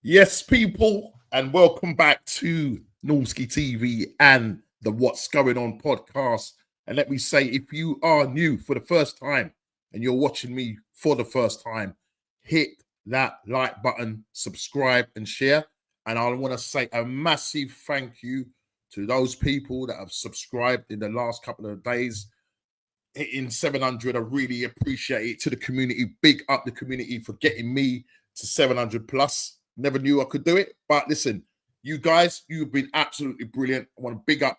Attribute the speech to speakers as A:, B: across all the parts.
A: Yes, people, and welcome back to Normski TV and the What's Going On podcast. And let me say, if you are new for the first time and you're watching me for the first time, hit that like button, subscribe and share. And I want to say a massive thank you to those people that have subscribed in the last couple of days. Hitting 700, I really appreciate it. To the community, big up the community for getting me to 700 plus. Never knew I could do it, but listen, you guys, you've been absolutely brilliant. I want to big up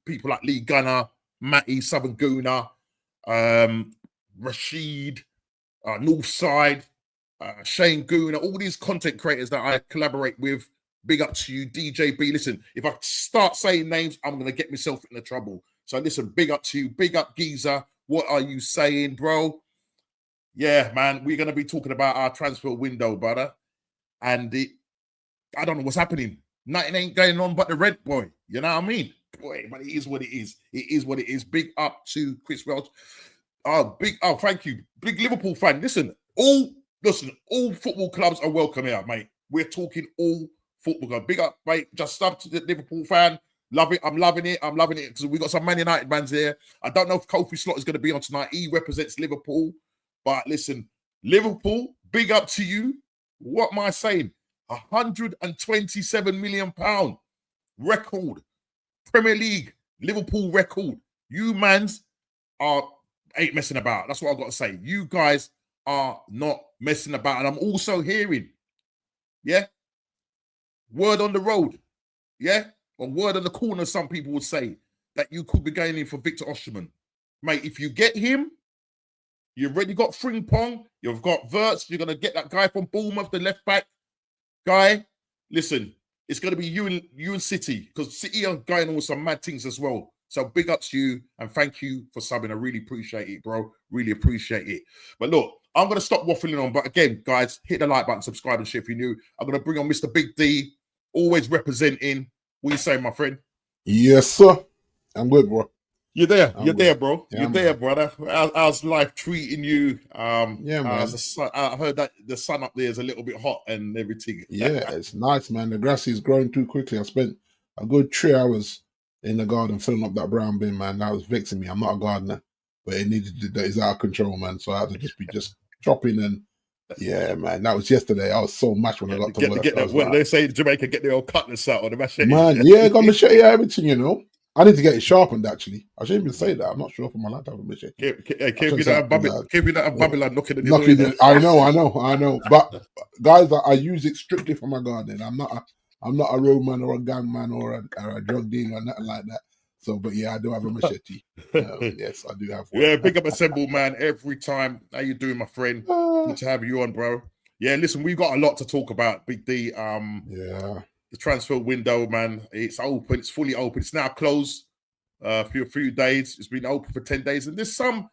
A: people like Lee Gunner, Matty, Southern Gooner, Rashid, Northside, Shane Gooner, all these content creators that I collaborate with. Big up to you, DJ B. Listen, if I start saying names, I'm going to get myself into trouble. So listen, big up to you. Big up, Geezer. What are you saying, bro? Yeah, man, we're going to be talking about our transfer window, brother. And I don't know what's happening. Nothing ain't going on but the red, boy. You know what I mean? Boy, but it is what it is. It is what it is. Big up to Chris Welch. Thank you. Big Liverpool fan. Listen, all football clubs are welcome here, mate. We're talking all football clubs. Big up, mate. Just up to the Liverpool fan. Love it. I'm loving it. Because we got some Man United fans here. I don't know if Kofi Slot is going to be on tonight. He represents Liverpool. But listen, Liverpool, big up to you. What am I saying? £127 million record. Premier League, Liverpool record. You mans ain't messing about. That's what I've got to say. You guys are not messing about. And I'm also hearing, word on the road, or word on the corner, some people would say, that you could be going in for Victor Osimhen. Mate, if you get him, you've already got Frimpong, you've got Wirtz, you're going to get that guy from Bournemouth, the left back guy. Listen, it's going to be you and Citeh, because Citeh are going on with some mad things as well. So big up to you and thank you for subbing. I really appreciate it, bro. Really appreciate it. But look, I'm going to stop waffling on. But again, guys, hit the like button, subscribe and share if you're new. I'm going to bring on Mr. Big D, always representing. What are you saying, my friend?
B: Yes, sir. I'm good, bro.
A: You're there. You're there, bro.
B: Yeah,
A: You're there, brother. How's life treating you?
B: Yeah, man.
A: I heard that the sun up there is a little bit hot and everything.
B: Yeah, it's nice, man. The grass is growing too quickly. I spent a good 3 hours in the garden filling up that brown bin, man. That was vexing me. I'm not a gardener, but it needed to, it's out of control, man. So I had to just chopping and yeah, man. That was yesterday. I was so mashed when I got to work.
A: When they say in Jamaica, get the old cutlass out or the machete.
B: Man, yeah, got machete, everything, you know. I need to get it sharpened, actually. I shouldn't even say that. I'm not sure if I'm allowed to have a machete.
A: Keep you that Babylon knocking at the door.
B: I know. But guys, I use it strictly for my gardening. I'm not a road man or a gang man or a drug dealer or nothing like that. So, but yeah, I do have a machete. Yes, I do have one.
A: Yeah, big up Assemble, man. Every time. How you doing, my friend? Good to have you on, bro. Yeah, listen, we've got a lot to talk about, Big D. The transfer window, man, it's open. It's fully open. It's now closed for a few days. It's been open for 10 days. And there's some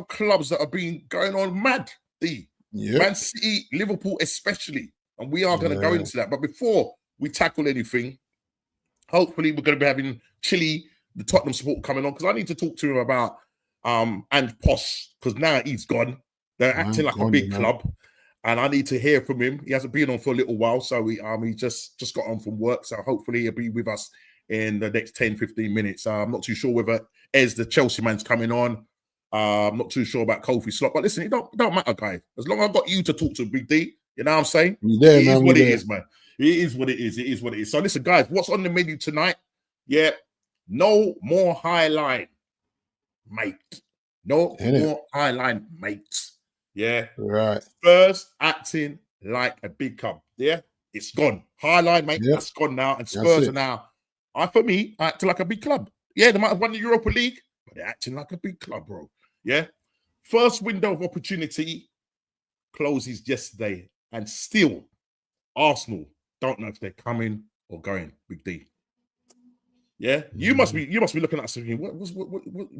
A: clubs that have been going on mad, D. Man City, Liverpool especially. And we are going to go into that. But before we tackle anything, hopefully we're going to be having Chile, the Tottenham support, coming on. Because I need to talk to him about and Poss. Because now he's gone. They're acting like a big club. And I need to hear from him. He hasn't been on for a little while, so he just got on from work. So hopefully he'll be with us in the next 10, 15 minutes. I'm not too sure whether Ez, the Chelsea man's coming on. I'm not too sure about Kofi Slot. But listen, it don't matter, guys. As long as I've got you to talk to, Big D, you know what I'm saying? It is what it is, man. It is what it is. It is what it is. So listen, guys, what's on the menu tonight? Yeah, no more high line, mate. No more high line, mates. Yeah,
B: right.
A: Spurs acting like a big club. Yeah, it's gone. High line, mate. That's gone now. And Spurs are now, for me, acting like a big club. Yeah, they might have won the Europa League, but they're acting like a big club, bro. Yeah. First window of opportunity closes yesterday, and still Arsenal don't know if they're coming or going. Big D. Yeah, you must be looking at us thinking, what,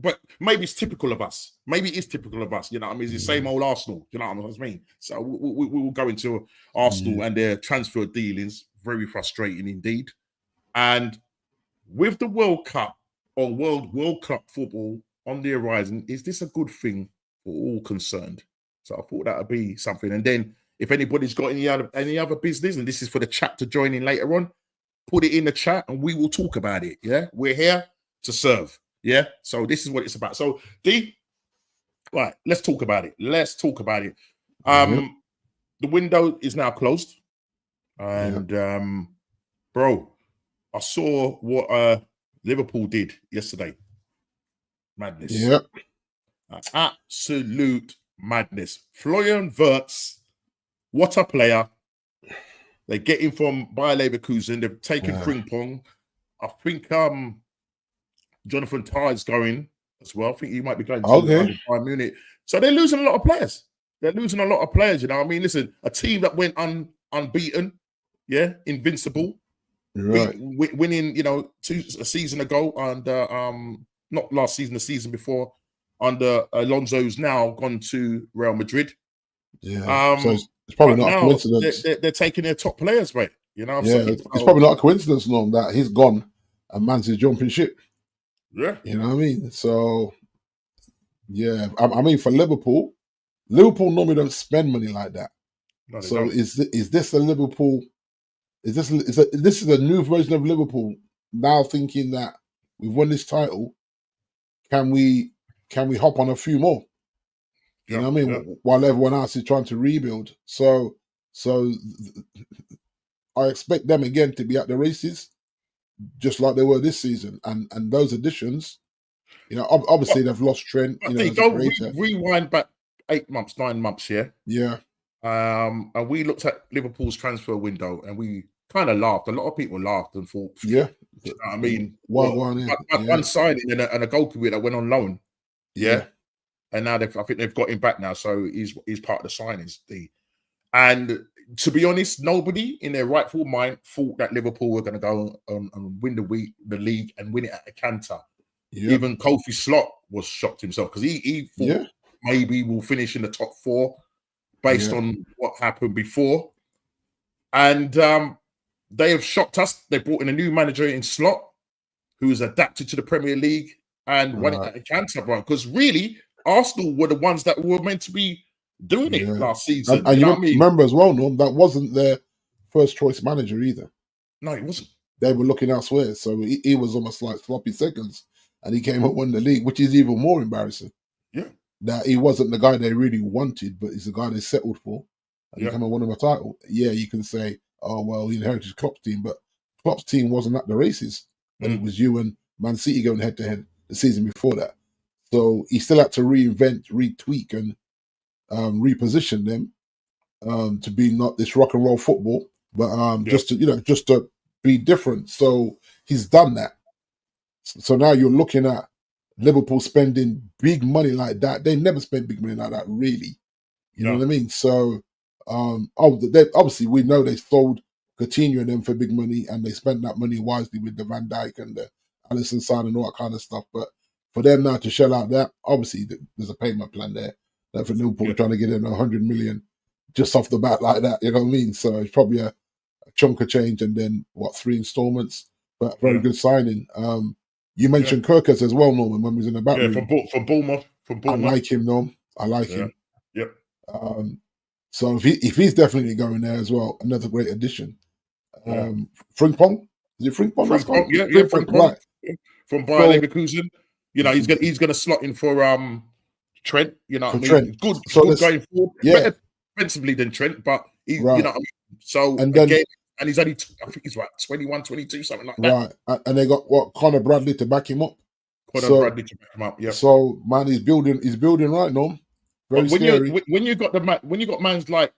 A: but maybe it's typical of us. Maybe it is typical of us. You know what I mean? It's the same old Arsenal. You know what I mean? So we will go into Arsenal and their transfer dealings. Very frustrating indeed. And with the World Cup or World Cup football on the horizon, is this a good thing for all concerned? So I thought that would be something. And then If anybody's got any other business, and this is for the chat to join in later on, put it in the chat and we will talk about it. Yeah, we're here to serve. Yeah, so this is what it's about. So D, right, let's talk about it. Let's talk about it. The window is now closed, and bro, I saw what Liverpool did yesterday. Madness.
B: Yep.
A: Absolute madness. Florian Wirtz, what a player. They get him from Bayer Leverkusen. They've taken Frimpong. I think Jonathan Tah is going as well. I think he might be going to Bayern Munich. So they're losing a lot of players. They're losing a lot of players, you know what I mean? Listen, a team that went unbeaten, invincible,
B: right,
A: winning, a season ago, and not last season, the season before, under Alonso's now gone to Real Madrid.
B: Yeah, so it's probably not a coincidence.
A: They're taking their top players, mate. You know,
B: it's probably not a coincidence, Norm, that he's gone and Man's is jumping ship.
A: Yeah,
B: you know what I mean. So, yeah, I mean for Liverpool normally don't spend money like that.
A: No,
B: so is this a Liverpool? Is this is a new version of Liverpool now thinking that we've won this title? Can we hop on a few more? You know what I mean? While everyone else is trying to rebuild. So I expect them again to be at the races, just like they were this season. And those additions, obviously they've lost Trent.
A: Rewind back 8 months, 9 months,
B: yeah.
A: And we looked at Liverpool's transfer window and we kind of laughed. A lot of people laughed and thought,
B: yeah,
A: you know what I mean,
B: one
A: signing and a goalkeeper that went on loan, and now I think they've got him back now, so he's part of the signings. And to be honest, nobody in their rightful mind thought that Liverpool were going to go and win the league and win it at a canter.
B: Yeah.
A: Even Kofi Slot was shocked himself because he thought maybe we'll finish in the top 4 based on what happened before. And they have shocked us. They brought in a new manager in Slot who has adapted to the Premier League and won it at a canter, bro. Because really, Arsenal were the ones that were meant to be doing it last season.
B: And you remember as well, Norm, that wasn't their first choice manager either.
A: No, it wasn't.
B: They were looking elsewhere. So he was almost like sloppy seconds. And he came up and won the league, which is even more embarrassing.
A: Yeah.
B: That he wasn't the guy they really wanted, but he's the guy they settled for. And he came and won them a title. Yeah, you can say, oh, well, he inherited Klopp's team, but Klopp's team wasn't at the races. But it was you and Man City going head-to-head the season before that. So he still had to reinvent, retweak, and reposition them to be not this rock and roll football, but just to be different. So he's done that. So now you're looking at Liverpool spending big money like that. They never spend big money like that, really. You know what I mean? So obviously we know they sold Coutinho and them for big money, and they spent that money wisely with the Van Dijk and the Alisson sign and all that kind of stuff. But for them now to shell out that, obviously there's a payment plan there. That for Liverpool trying to get in 100 million just off the bat like that, you know what I mean? So it's probably a chunk of change and then 3 installments, but very good signing. You mentioned Kirkus as well, Norman, when we was in the back room.
A: From Bournemouth.
B: I like him, Norm. I like him.
A: Yep.
B: So if he's definitely going there as well, another great addition. Frimpong? Is it Frimpong?
A: Frimpong, Frimpong. Right. From Bayer Leverkusen. He's gonna slot in for Trent. You know what I mean?
B: Trent.
A: Good going forward. Better defensively than Trent, but you know what I mean? So and he's only, I think he's 21, 22, something like that.
B: Right. And they got Conor Bradley to back him up.
A: Bradley to back him up, yeah.
B: So man, he's building right, Norm. Very scary.
A: When you got mans like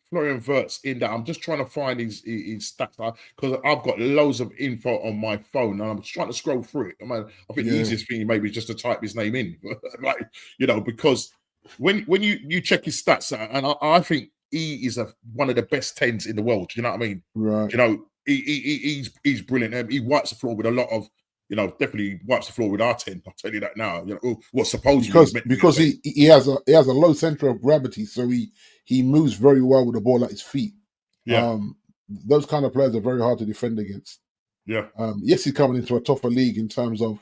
A: Florian Wirtz in that, I'm just trying to find his stats because I've got loads of info on my phone and I'm just trying to scroll through it. I think the easiest thing maybe is just to type his name in, because when you check his stats, and I think he is one of the best 10s in the world. You know what I mean?
B: Right.
A: He's brilliant. He wipes the floor with a lot of. Definitely wipes the floor with our 10. I'll tell you that now. What supposedly
B: because he has a low center of gravity, so he moves very well with the ball at his feet.
A: Yeah.
B: Those kind of players are very hard to defend against.
A: Yeah.
B: Yes, he's coming into a tougher league in terms of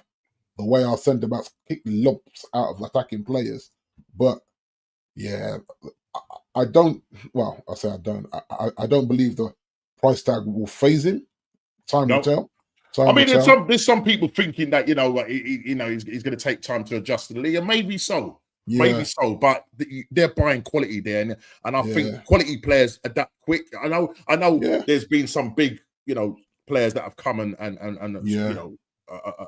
B: the way our centre backs kick lumps out of attacking players, but yeah, I don't. Well, I say I don't. I don't believe the price tag will phase him. Time will
A: No.
B: tell.
A: I
B: Time will
A: mean,
B: tell.
A: there's some people thinking that he's going to take time to adjust to the league, and maybe so,
B: Yeah,
A: But they're buying quality there, and I think
B: yeah,
A: quality players adapt quick. I know.
B: yeah,
A: There's been some big players that have come and
B: yeah,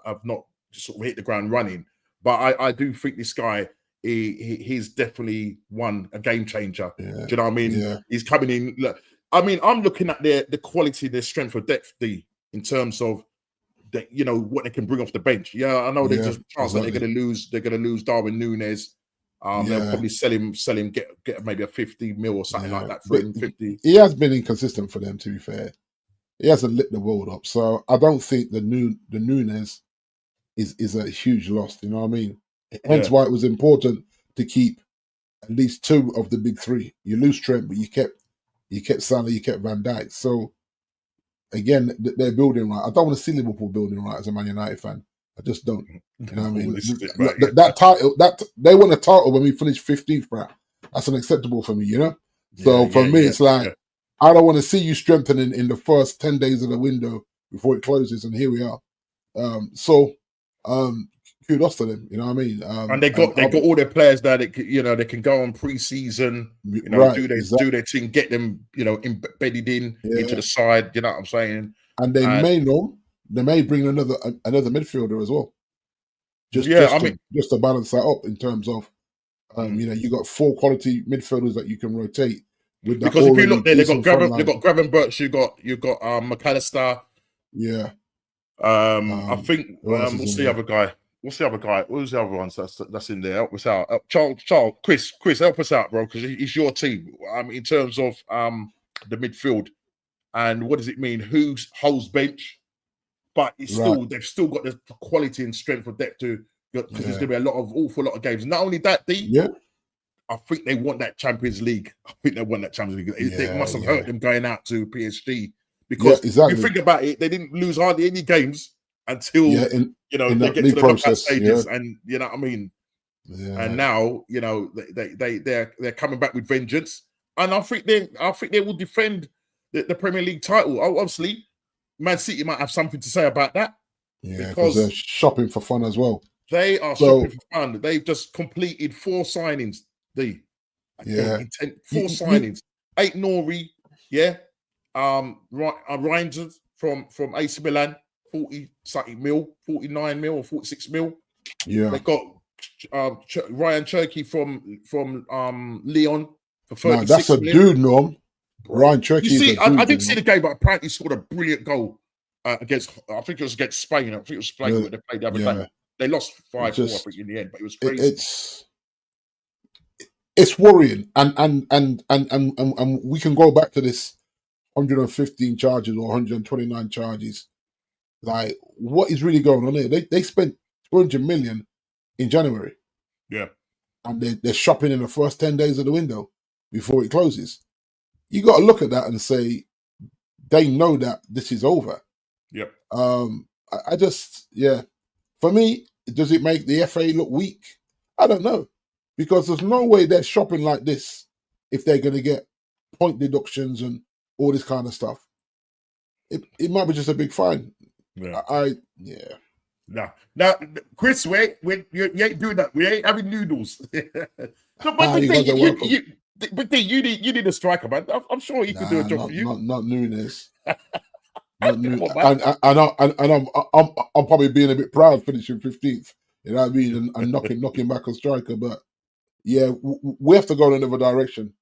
A: have not sort of hit the ground running, but I do think this guy he's definitely a game changer.
B: yeah,
A: Do you know what I mean?
B: yeah,
A: He's coming in. Look, I mean, I'm looking at the quality, their strength of depth, in terms of that what they can bring off the bench. Yeah, I know there's
B: yeah.
A: just a chance that they're
B: Exactly.
A: going to lose. They're going to lose Darwin Nunes. They'll
B: Yeah,
A: probably sell him, get maybe a 50 mil or something like
B: yeah.
A: that for
B: But
A: him. 50.
B: he has been inconsistent for them. To be fair, he hasn't lit the world up. So I don't think the Nunes is a huge loss. You know what I mean? Hence
A: Yeah,
B: why it was important to keep at least two of the big three. You lose Trent, but you kept Salah, you kept Van Dijk. So again, they're building right. I don't want to see Liverpool building right as a Man United fan. I just don't. You know what I mean?
A: this is it, right?
B: That title, that they won a title when we finished 15th, bro. That's unacceptable for me, you know.
A: Yeah,
B: So for me, it's
A: yeah.
B: like I don't want to see you strengthening in the first 10 days of the window before it closes, and here we are. Um, kudos to them. You know what I mean?
A: And they got all their players that they can go on pre-season,
B: right,
A: do
B: exactly.
A: their thing, get them embedded into
B: Yeah,
A: the side. You know what I'm saying?
B: and they
A: And
B: may bring another midfielder as well, just
A: yeah, I
B: just
A: mean,
B: to just to balance that up in terms of you got four quality midfielders that you can rotate with that
A: because if you
B: already
A: look there,
B: decent front
A: they
B: line.
A: got Gravenberch, you got McAllister.
B: Yeah.
A: I think
B: Who else is
A: what's
B: in
A: the
B: there?
A: other guy? What's the other guy? Who's the other ones that's in there? Help us out, Charles, Chris, help us out, bro, because it's your team. In terms of the midfield, and what does it mean? Who holds bench? But
B: Right.
A: they've still got the quality and strength of depth to because there's
B: Yeah.
A: going to be awful lot of games. Not only that,
B: Yeah.
A: I think they want that Champions League. I think they want that Champions League. It
B: Yeah.
A: must have hurt
B: Yeah.
A: them going out to PSG
B: Yeah.
A: because if you
B: Exactly.
A: think about it, they didn't lose hardly any games until
B: Yeah. In
A: they
B: that
A: get to
B: league
A: the knockout
B: process. Yeah.
A: stages, and you know what I mean. And
B: Yeah.
A: now they're coming back with vengeance, and I think they will defend the Premier League title. Obviously, Man City might have something to say about that
B: Yeah. Because they're
A: because
B: shopping for fun as well.
A: they are shopping
B: So
A: for fun. They've just completed 4 signings.
B: yeah.
A: Four signings. 8 Nori, yeah. Reinders from AC Milan, 40 something mil, 49 mil or 46 mil.
B: Yeah.
A: They got Ryan Cherky from Leon for
B: Now that's
A: 36
B: a
A: million.
B: dude, Norm.
A: Bro.
B: Ryan
A: You
B: Cherky is
A: see,
B: a
A: I
B: dude, you
A: didn't see
B: know.
A: the game, but apparently he scored a brilliant goal against. I think it was against Spain. I think it was Spain where they played the other day.
B: Yeah.
A: They lost
B: It
A: 5-4, I
B: just
A: think, in the end, but it was crazy.
B: it's worrying, and we can go back to this 115 charges or 129 charges. Like, what is really going on here? They spent 200 million in January,
A: Yeah,
B: and they're shopping in the first 10 days of the window before it closes. You got to look at that and say they know that this is over.
A: yeah.
B: I just, yeah. For me, does it make the FA look weak? I don't know, because there's no way they're shopping like this if they're going to get point deductions and all this kind of stuff. It might be just a big fine.
A: Yeah.
B: Yeah.
A: Now, Chris, you ain't doing that. We ain't having noodles.
B: You guys are welcome.
A: You need a striker, man. I'm sure he could do a
B: Nah,
A: job for you.
B: not Nunes. Not
A: Come
B: Nunes.
A: on, man.
B: And I'm probably being a bit proud finishing 15th. You know what I mean? And knocking back a striker. But yeah, we have to go in another direction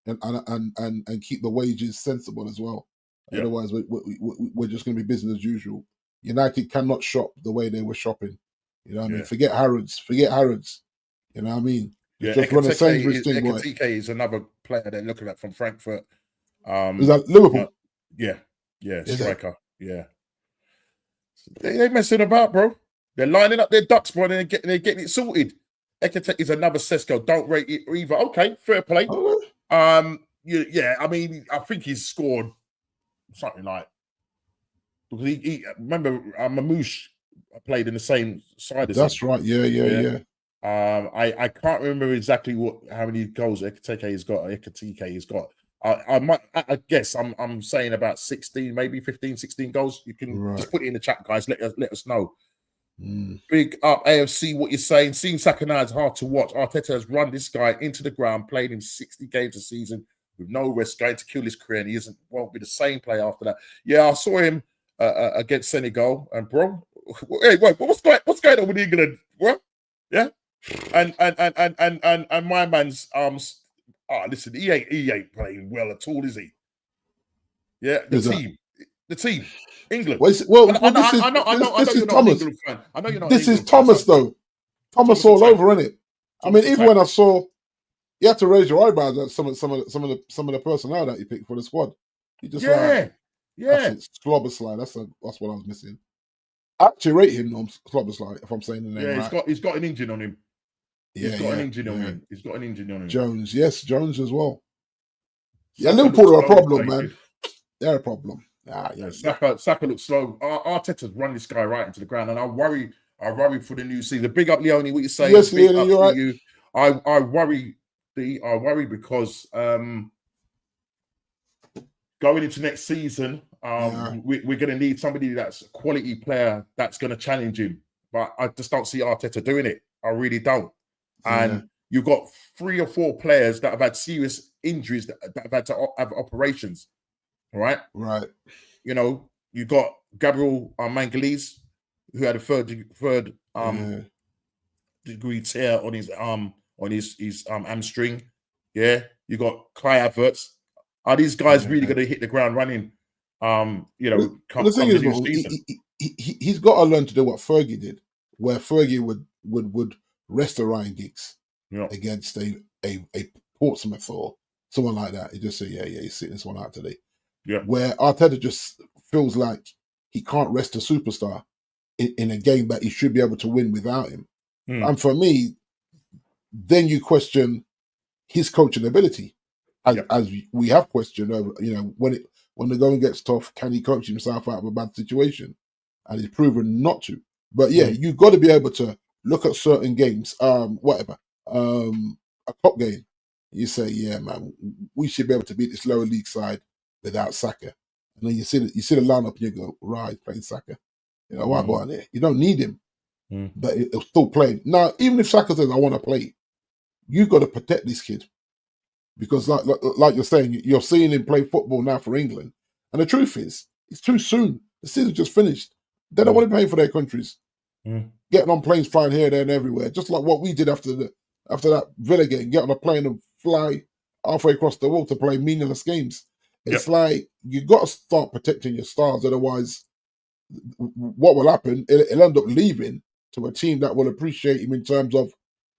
B: and keep the wages sensible as well.
A: Yeah.
B: Otherwise, we're just going to be business as usual. United cannot shop the way they were shopping. You know what I mean? Forget Harrods. You know what I mean?
A: Yeah,
B: Just run a Sainsbury's thing, boy.
A: Ekatike is another player they're looking at from Frankfurt.
B: Is that Liverpool?
A: Yeah,
B: Is
A: striker. Yeah, they messing about, bro. They're lining up their ducks, bro. And they're getting it sorted. Ekatike is another Sesko. Don't rate it either. Okay, fair play.
B: Oh,
A: Yeah. I mean, I think he's scored something like because he remember Mamouche played in the same side as him.
B: that's right. Yeah.
A: I can't remember exactly how many goals Ekatike has got. I guess I'm saying about 16, maybe 15, 16 goals. You can just put it in the chat, guys. Let us know. Big up AFC, what you're saying. Seeing Saka now is hard to watch. Arteta has run this guy into the ground, played him 60 games a season with no rest, going to kill his career, and he won't be the same player after that. Yeah, I saw him against Senegal, and bro, hey, wait, what's going on with England? What? Yeah, and my man's listen, he ain't playing well at all, is he? Yeah, the team, England.
B: This is
A: you're not an
B: Thomas.
A: England fan. I know you're not.
B: This is Thomas though. Thomas all over, isn't it? I mean, even when I saw, you had to raise your eyebrows at some of the personnel that you picked for the squad. You just
A: yeah.
B: Slobber slide. That's what I was missing. I actually rate him on Slobber slide, if I'm saying the name right.
A: He's got an engine on him. He's got an engine on him.
B: Jones, yes, Jones as well. Yeah, Liverpool are a problem, man. They're a problem.
A: Saka looks slow. Arteta's run this guy right into the ground, and I worry for the new season. Big up, Leone. What you saying?
B: Yes, Leone, you're right.
A: You. I worry. I worry because going into next season, we're going to need somebody that's a quality player that's going to challenge him. But I just don't see Arteta doing it. I really don't. And you've got 3 or 4 players that have had serious injuries that have had to have operations. Right. You know, you got Gabriel Mangalese, who had a third degree tear on his hamstring. Yeah, you got Kai Havertz. Are these guys really going to hit the ground running? The
B: thing is, he's got to learn to do what Fergie did, where Fergie would rest a Ryan Giggs against a Portsmouth or someone like that. He just say, he's sitting this one out today.
A: Yeah.
B: Where Arteta just feels like he can't rest a superstar in a game that he should be able to win without him. And for me, then you question his coaching ability, as we have questioned over. When the going gets tough, can he coach himself out of a bad situation? And he's proven not to. But you've got to be able to look at certain games, a top game. You say, man, we should be able to beat this lower league side without Saka. And then you see the lineup and you go, right, playing Saka. Why go on there? You don't need him. But he'll still play. Now, even if Saka says, I want to play, you've got to protect this kid. Because like you're saying, you're seeing him play football now for England. And the truth is, it's too soon. The season just finished. They don't want to pay for their countries. Getting on planes, flying here, there, and everywhere. Just like what we did after that Villa game. Get on a plane and fly halfway across the world to play meaningless games. It's like, you got to start protecting your stars. Otherwise, what will happen, he'll end up leaving to a team that will appreciate him in terms of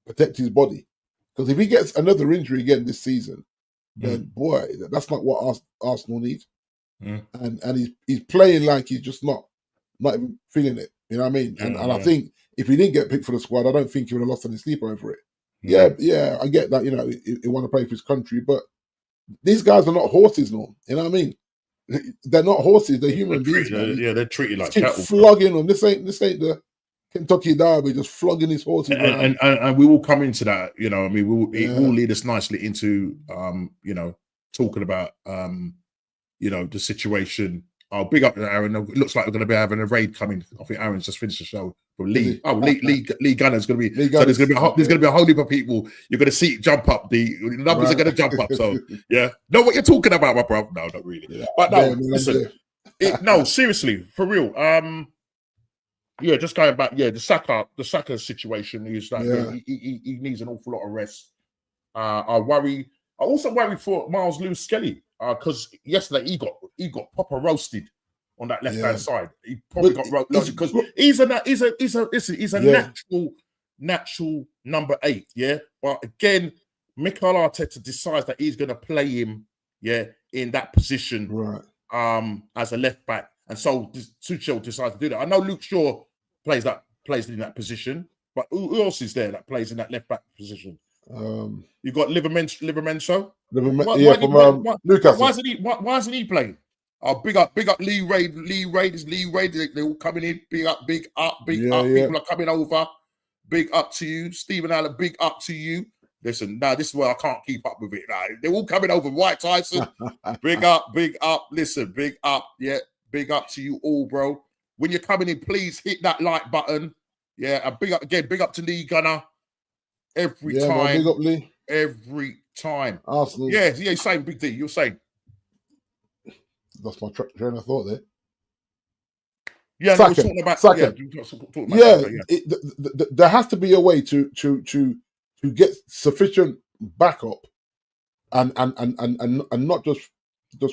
B: protect his body. Because if he gets another injury again this season, then boy, that's not what Arsenal need. And he's playing like he's just not even feeling it. You know what I mean? And I think if he didn't get picked for the squad, I don't think he would have lost any sleep over it. I get that, he want to play for his country, but these guys are not horses, no. You know what I mean? They're not horses, they're human beings, man.
A: They're treated like
B: keep
A: cattle.
B: Flogging them. This ain't the Kentucky Derby, just flogging his horses.
A: And we will come into that, it will lead us nicely into talking about the situation. I'll big up to Aaron. It looks like we're going to be having a raid coming. I think Aaron's just finished the show. From Lee Gunner's going to be. So there's going to be a whole heap of people. You're going to see it jump up. The numbers are going to jump up. So know what you're talking about, my bro? No, not really. Yeah. But no, listen. No, seriously, for real. Just going back. The Saka situation is like he needs an awful lot of rest. I also worry for Miles Lewis Skelly because yesterday he got proper roasted on that left hand side. He probably got roasted because he's a natural number 8. Yeah, but again, Mikel Arteta decides that he's going to play him in that position as a left back, and so Tuchel decides to do that. I know Luke Shaw plays in that position, but who else is there that plays in that left back position? You got Livermenso.
B: Newcastle.
A: Why isn't he playing? Big up Lee Raid. They all coming in. Big up. People are coming over. big up to you. Stephen Allen, big up to you. Listen, now this is where I can't keep up with it. Now they're all coming over. White Tyson, big up, big up. Listen, big up, yeah, big up to you all, bro. When you're coming in, please hit that like button. Yeah, and big up again, big up to Lee Gunner. Every time,
B: man, big up Lee.
A: Every time.
B: Arsenal.
A: Yeah, you're saying, Big D, you're saying.
B: That's my train of thought there.
A: Yeah, no, I was talking about.
B: Second. There has to be a way to get sufficient backup and not just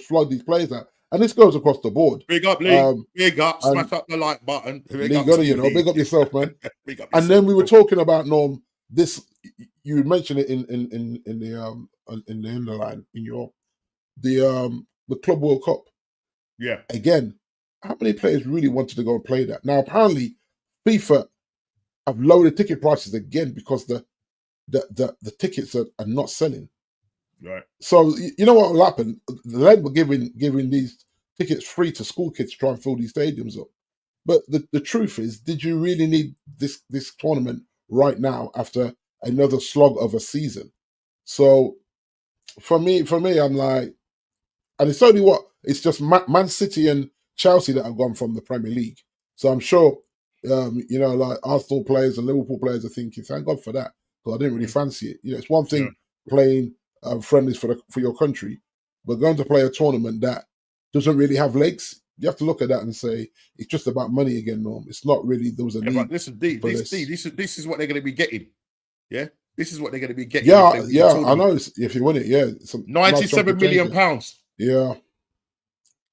B: flood these players out. And this goes across the board.
A: Big up, Lee. Big up. Smash up the like button.
B: Lee, big up yourself, man. Big up yourself, and then we were talking about, Norm, this. You mentioned it in the underline in your the Club World Cup.
A: Yeah.
B: Again, how many players really wanted to go and play that? Now, apparently, FIFA have lowered the ticket prices again because the tickets are not selling.
A: Right.
B: So you know what will happen? The league were giving these tickets free to school kids to try and fill these stadiums up. But the truth is, did you really need this tournament right now after another slog of a season? So for me, I'm like, and it's only it's just Man City and Chelsea that have gone from the Premier League. So I'm sure, like Arsenal players and Liverpool players are thinking, thank God for that, because I didn't really fancy it. It's one thing playing friendlies for your country, but going to play a tournament that doesn't really have legs, you have to look at that and say it's just about money again, Norm. It's not really there was a need.
A: But listen, this is what they're going to be getting. Yeah, this is what they're going to be getting.
B: Yeah, I know. If you win it,
A: £97 million.
B: Yeah,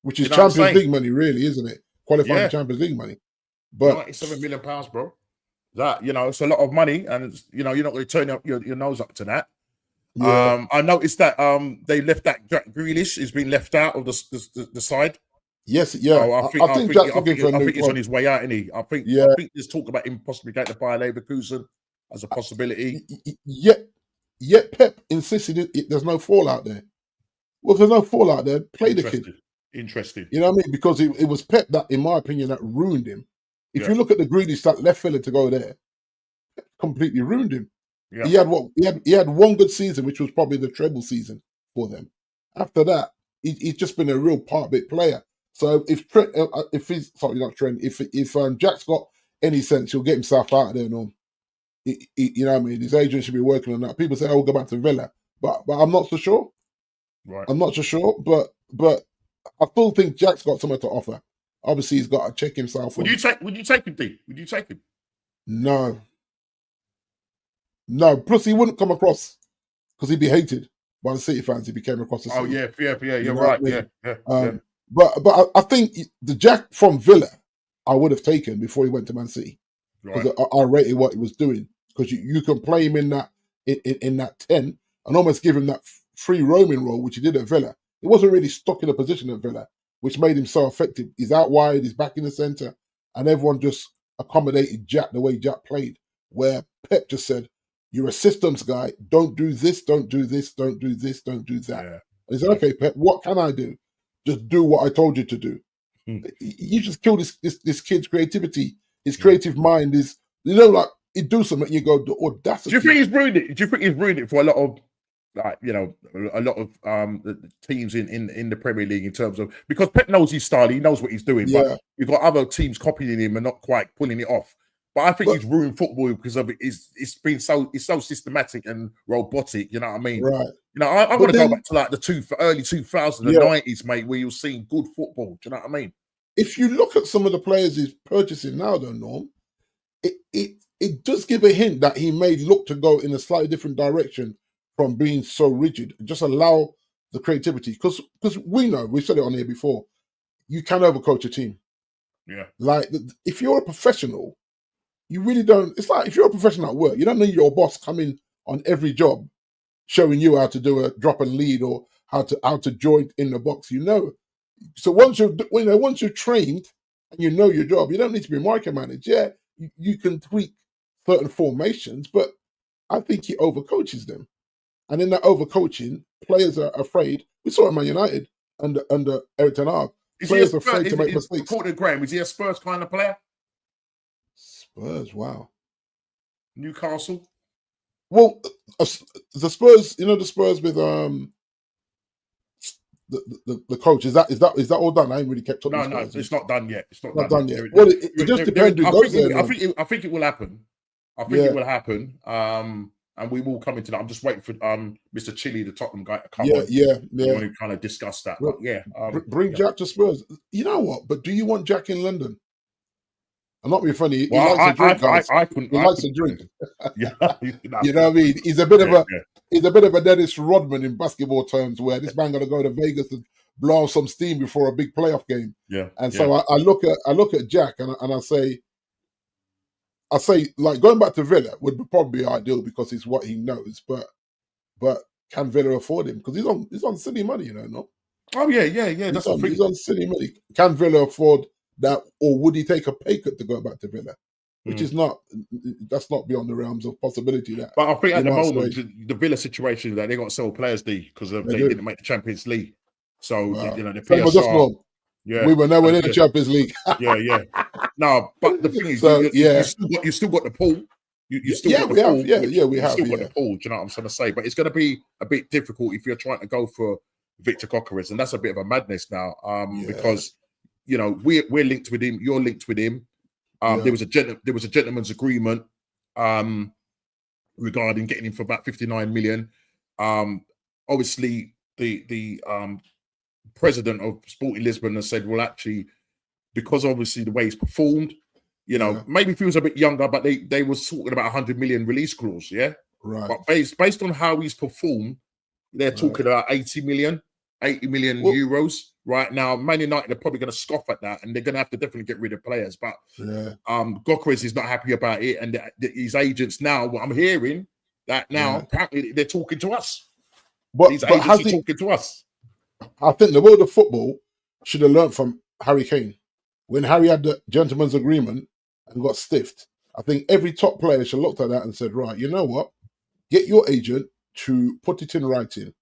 B: which is Champions League money, really, isn't it? Qualifying Champions League money. But
A: £97 million, bro. That it's a lot of money, and you're not going to turn up your nose up to that. Yeah. I noticed that they left that Grealish has been left out of the side.
B: Yes, yeah.
A: So I think he's on his way out, isn't he? I think there's talk about him possibly going to buy Leverkusen as a possibility.
B: Yet Pep insisted there's no fallout there. Well, if there's no fallout there, play the kid.
A: Interesting.
B: You know what I mean? Because it was Pep that, in my opinion, that ruined him. If you look at the Grealish, that left fella to go there, completely ruined him. Yeah. He had one good season, which was probably the treble season for them. After that, he's just been a real part-bit player. So if Jack's got any sense, he'll get himself out of there. No, you know what I mean. His agent should be working on that. People say, "Oh, we'll go back to Villa," but I'm not so sure.
A: Right.
B: I'm not so sure, but I still think Jack's got something to offer. Obviously, he's got to check himself.
A: Would you take him, D? Would you take him?
B: No. Plus, he wouldn't come across because he'd be hated by the City fans if he came across the City.
A: Oh yeah. You're right. I mean? Yeah.
B: But I think the Jack from Villa, I would have taken before he went to Man City, because I rated what he was doing. Because you can play him in that 10 and almost give him that free roaming role, which he did at Villa. He wasn't really stuck in a position at Villa, which made him so effective. He's out wide, he's back in the centre, and everyone just accommodated Jack the way Jack played. Where Pep just said, "You're a systems guy. Don't do this. Don't do this. Don't do this. Don't do that." Yeah. And he said, "Okay, Pep, what can I do? Just do what I told you to do." You just kill this kid's creativity. His creative mind is, like he do something, you go, the audacity.
A: Do you think he's ruined it? Do you think he's ruined it for a lot of, a lot of the teams in the Premier League, in terms of, because Pep knows his style, he knows what he's doing, but you've got other teams copying him and not quite pulling it off. But I think he's ruined football because of it. It's been so systematic and robotic. You know what I mean?
B: Right.
A: I'm going to go back to like the early 2000s, the 90s, mate, where you're seeing good football. Do you know what I mean?
B: If you look at some of the players he's purchasing now, though, Norm, it does give a hint that he may look to go in a slightly different direction from being so rigid. Just allow the creativity, because we know, we've said it on here before, you can overcoach a team.
A: Yeah.
B: Like, if you're a professional, you really don't. It's like if you're a professional at work, you don't need your boss coming on every job showing you how to do a drop and lead or how to joint in the box. So once you're trained and you know your job, you don't need to be micromanaged. Yeah, you can tweak certain formations, but I think he overcoaches them, and in that overcoaching, players are afraid. We saw it at Man United under Eric Ten Hag. Players are afraid to make mistakes.
A: According to Graham, is he a Spurs kind of player?
B: Spurs, wow.
A: Newcastle.
B: Well, the Spurs, the Spurs with the coach, is that all done? I ain't really kept up with
A: No,
B: Spurs.
A: it's not done yet. It's not
B: Not
A: done
B: done
A: yet.
B: yet. Well, it just depends who goes there.
A: I think it will happen. I think
B: Yeah.
A: it will happen. And we will come into that. I'm just waiting for Mr. Chilly, the Tottenham guy, to come on.
B: Yeah.
A: We want to kind of discuss that. But yeah,
B: bring Jack to Spurs. You know what? But do you want Jack in London? I'm not being funny. He likes to drink, guys. He likes to drink.
A: Yeah,
B: you know what I mean? He's a bit of a Dennis Rodman in basketball terms, where this man gonna go to Vegas and blow off some steam before a big playoff game.
A: Yeah.
B: And so I look at Jack and I say like going back to Villa would probably be ideal because it's what he knows. But can Villa afford him? Because he's on silly money, no?
A: Oh yeah. That's the thing.
B: He's on silly money. Can Villa afford that, or would he take a pay cut to go back to Villa? Which is that's not beyond the realms of possibility. That,
A: but I think at the moment the Villa situation is that they got to sell players because they didn't make the Champions League. So the PSR. Yeah,
B: we were nowhere in the Champions League.
A: yeah. No, but the thing is, you still got the pool. You still got the pool. We have the pool. Do you know what I'm trying to say? But it's going to be a bit difficult if you're trying to go for Victor Gyokeres, and that's a bit of a madness now. Because we're linked with him. You're linked with him. There was a gentleman's agreement regarding getting him for about 59 million. Obviously, the president of Sporting Lisbon has said, well, actually, because obviously the way he's performed, maybe if he was a bit younger, but they were talking about 100 million release clause,
B: right.
A: But based on how he's performed, they're talking about 80 million euros right now. Man United are probably going to scoff at that, and they're going to have to definitely get rid of players. But Gyokeres is not happy about it, and his agents now. What I'm hearing that now apparently they're talking to us.
B: But
A: these agents are talking to us.
B: I think the world of football should have learned from Harry Kane when Harry had the gentleman's agreement and got stiffed. I think every top player should have looked at that and said, right, you know what? Get your agent to put it in writing.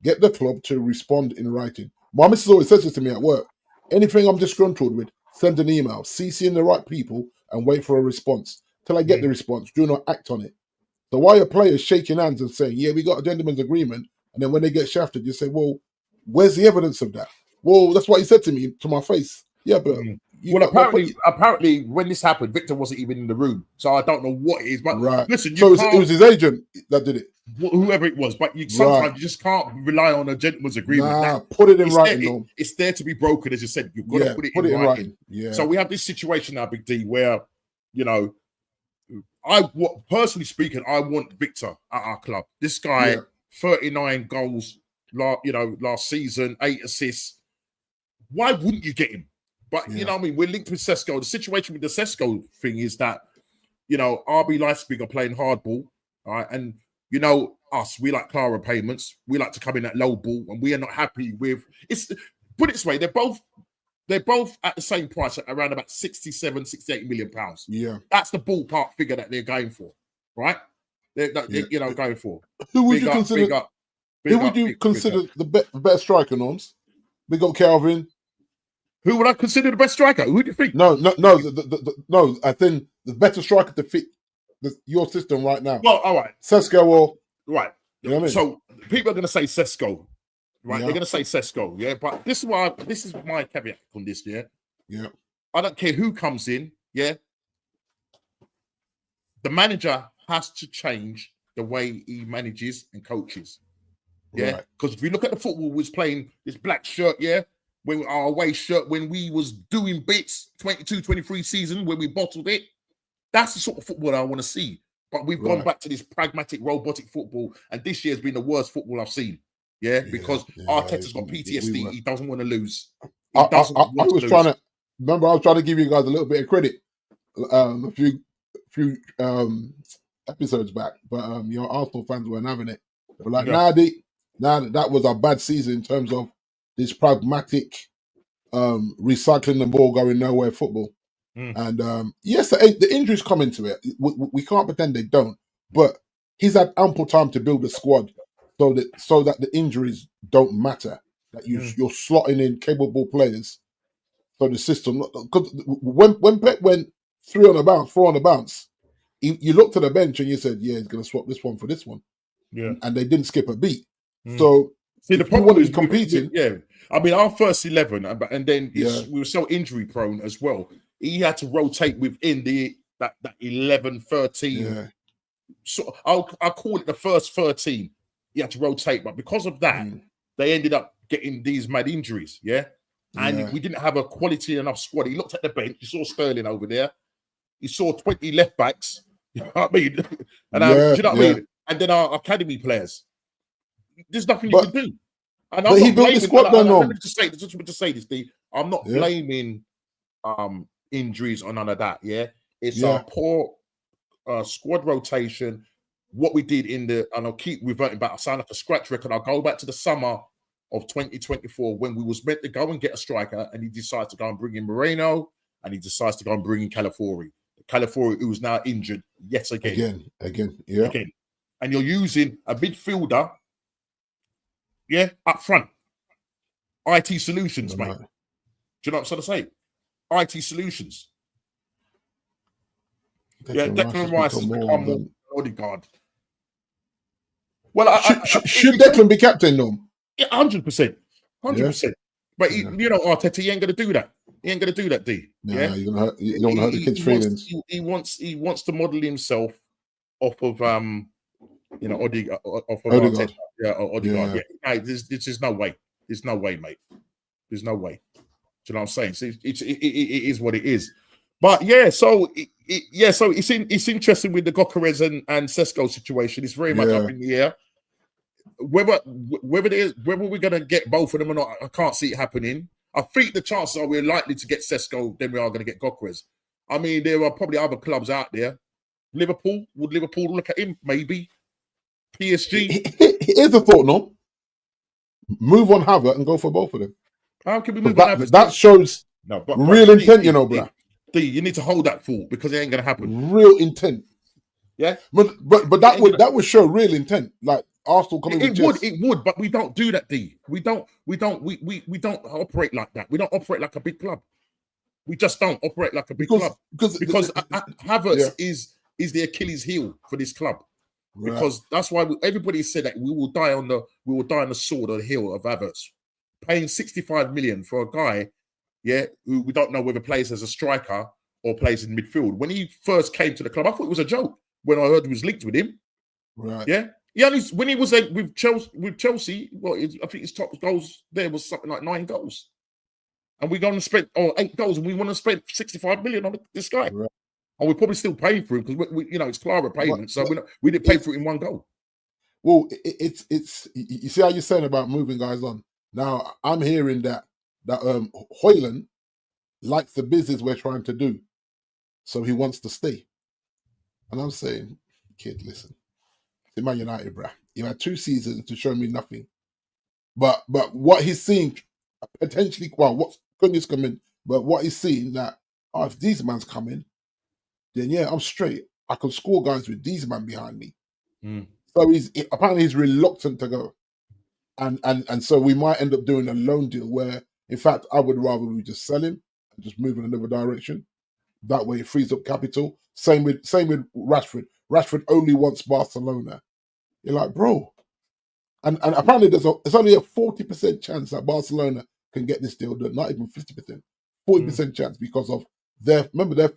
B: Get the club to respond in writing. My missus always says this to me at work. Anything I'm disgruntled with, send an email, CC in the right people, and wait for a response. Till I get the response, do not act on it. So why are players shaking hands and saying, yeah, we got a gentleman's agreement, and then when they get shafted, you say, well, where's the evidence of that? Well, that's what he said to me, to my face. Yeah, but...
A: apparently, when this happened, Victor wasn't even in the room, so I don't know what it is. But listen,
B: so it was his agent that did it,
A: whoever it was. But sometimes you just can't rely on a gentleman's agreement.
B: Put it in writing.
A: It's there to be broken, as you said. You've got to put it in writing. Yeah. So we have this situation now, Big D, where personally speaking, I want Victor at our club. This guy, 39 goals, last season, 8 assists. Why wouldn't you get him? But you know what I mean? We're linked with Sesko. The situation with the Sesko thing is that, RB Leipzig are playing hardball, all right? And us, we like Clara payments. We like to come in at low ball, and we are not happy with it's. Put it this way, they're both at the same price at around about 67, 68 million pounds.
B: Yeah.
A: That's the ballpark figure that they're going for, right? They're going for.
B: Who would you consider? Who would you consider the best striker, Norms? We got Calvin.
A: Who would I consider the best striker? Who do you think?
B: No. I think the better striker to fit your system right now.
A: Well, all right.
B: Sesko or
A: right.
B: You know what I mean?
A: So people are going to say Sesko, right? They're going to say Sesko, yeah. But this is my caveat on this, yeah.
B: Yeah.
A: I don't care who comes in, yeah. The manager has to change the way he manages and coaches, yeah. Because if you look at the football, we was playing this black shirt, yeah. When our away shirt, when we was doing bits, 22-23 season, when we bottled it, that's the sort of football I want to see. But we've gone back to this pragmatic, robotic football, and this year has been the worst football I've seen. Yeah, because Arteta's got PTSD. He doesn't want to lose. I was trying to give you guys a little bit of credit a few episodes back, but Arsenal fans weren't having it. They were like, that was a bad season in terms of this pragmatic recycling the ball going nowhere football. And yes, the injuries come into it. We can't pretend they don't, but he's had ample time to build a squad so that the injuries don't matter. That you're slotting in capable players. So the system, because when Pep went 4 on a bounce,
B: you looked at the bench and you said, yeah, he's going to swap this one for this one.
A: Yeah.
B: And they didn't skip a beat.
A: Mm.
B: So
A: See, the
B: if you
A: problem
B: want to
A: is
B: be competing.
A: yeah. I mean, our first 11, and then
B: Yeah.
A: we were so injury prone as well. He had to rotate within that 11, 13.
B: Yeah.
A: So I'll call it the first 13. He had to rotate, but because of that, they ended up getting these mad injuries. Yeah. And we didn't have a quality enough squad. He looked at the bench. You saw Sterling over there. He saw 20 left backs. You know what I mean? And do you know what I mean? And then our academy players. There's nothing you can do. And I'm
B: he
A: not
B: built
A: blaming,
B: the squad then,
A: let me just say this, D. I'm not
B: Yeah.
A: blaming injuries or none of that. Yeah. It's our poor squad rotation. What we did and I'll keep reverting back. I sound like a scratch record. I'll go back to the summer of 2024 when we was meant to go and get a striker, and he decides to go and bring in Moreno, and he decides to go and bring in Calafiori. Calafiori, who is now injured yet again. Again. And you're using a midfielder, up front. IT solutions, mate. Do you know what I'm trying to say? IT solutions. Declan Rice has become more Odegaard.
B: Well, should Declan be captain, though?
A: Yeah, 100%. 100%. But Arteta, he ain't going to do that. He ain't going to do that, D.
B: Yeah, you don't want to hurt the kids' feelings.
A: He wants to model himself off of Odegaard. Arteta. Yeah, Odegaard. Yeah. There's just no way. There's no way, mate. There's no way. Do you know what I'm saying? So it is what it is. But so it's interesting with the Gokares and Sesko situation. It's very much up in the air. Whether we're gonna get both of them or not, I can't see it happening. I think the chances are we're likely to get Sesko than we are going to get Gokares. I mean, there are probably other clubs out there. Would Liverpool look at him? Maybe. PSG.
B: Here's the thought, no? Move on Havertz and go for both of them.
A: How can we move on Havertz?
B: That shows real intent, bruh.
A: D, you need to hold that thought because it ain't going to happen.
B: Real intent.
A: Yeah?
B: But that would show real intent. Like Arsenal coming with
A: it would, but we don't do that, D. We don't operate like that. We don't operate like a big club. We just don't operate like a big club. Because Havertz is the Achilles heel for this club. Right. Because that's why everybody said that we will die on the sword or the heel of Havertz. Paying 65 million for a guy, who we don't know whether plays as a striker or plays in midfield. When he first came to the club, I thought it was a joke when I heard he was linked with him.
B: Right.
A: Yeah. When he was with Chelsea, I think his top goals there was something like 9 goals. And we're going to spend 8 goals, and we want to spend 65 million on this guy. Right. And we're probably still paying for him because it's Clara payment, so we didn't pay for it in one goal.
B: Well, it's you see how you're saying about moving guys on. Now I'm hearing that Højlund likes the business we're trying to do, so he wants to stay. And I'm saying, kid, listen, it's Man United, bruh. You had 2 seasons to show me nothing, but what he's seeing potentially, what's goodness coming, but what he's seeing that if these man's coming, then I'm straight. I can score guys with these man behind me. So he's reluctant to go. And so we might end up doing a loan deal where, in fact, I would rather we just sell him and just move in another direction. That way it frees up capital. Same with Rashford. Rashford only wants Barcelona. You're like, bro. And apparently there's only a 40% chance that Barcelona can get this deal done. Not even 50%. 40% chance because of their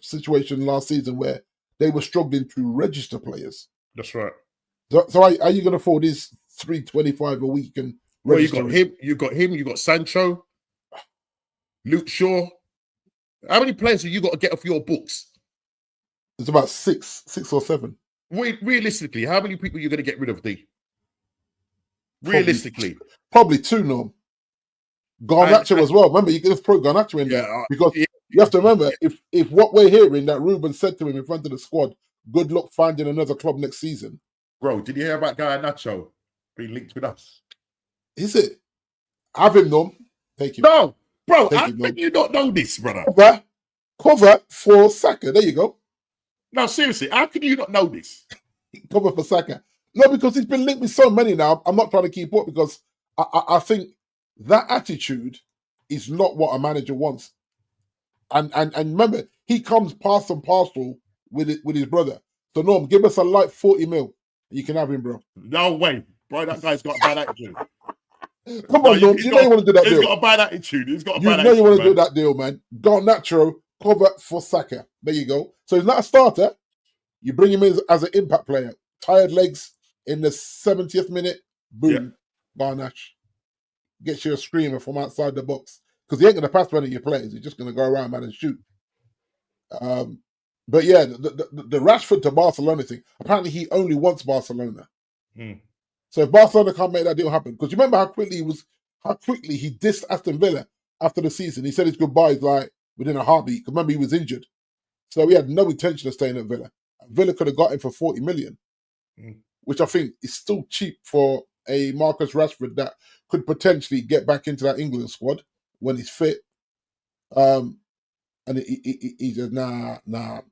B: situation last season where they were struggling to register players.
A: That's right.
B: So are you going to afford this $325 a week and register?
A: Well, you got him, you got Sancho, Luke Shaw. How many players have you got to get off your books?
B: It's about six or 7.
A: Realistically, how many people are you going to get rid of, D? Realistically.
B: Probably 2, no. Garnacho as well. Remember, you could have thrown Garnacho in there. Because you have to remember, if what we're hearing that Ruben said to him in front of the squad, good luck finding another club next season.
A: Bro, did you hear about Garnacho being linked with us?
B: Is it? Have him, no. Take him.
A: No, bro, how can you not know this, brother?
B: Cover for Saka. There you go.
A: No, seriously, how can you not know this?
B: Cover for Saka. No, because he's been linked with so many now. I'm not trying to keep up because I think that attitude is not what a manager wants. And remember, he comes past and parcel with his brother. So Norm, give us a light 40 mil. You can have him, bro.
A: No way, bro. That guy's got a bad attitude.
B: Come on, Norm. You know you want to do that deal.
A: He's got a bad attitude. He's got a
B: You
A: bad
B: know
A: attitude.
B: you want to do that deal, man. Go Nacho, cover for Saka. There you go. So he's not a starter. You bring him in as an impact player. Tired legs in the 70th minute. Boom. Garnash. Gets you a screamer from outside the box. Because he ain't going to pass one of your players. He's just going to go around, man, and shoot. But yeah, the Rashford to Barcelona thing, apparently he only wants Barcelona. So if Barcelona can't make that deal happen, because you remember how quickly he dissed Aston Villa after the season. He said his goodbyes like within a heartbeat. Because remember, he was injured. So he had no intention of staying at Villa. Villa could have got him for 40 million, which I think is still cheap for a Marcus Rashford that could potentially get back into that England squad when he's fit. And he said, nah.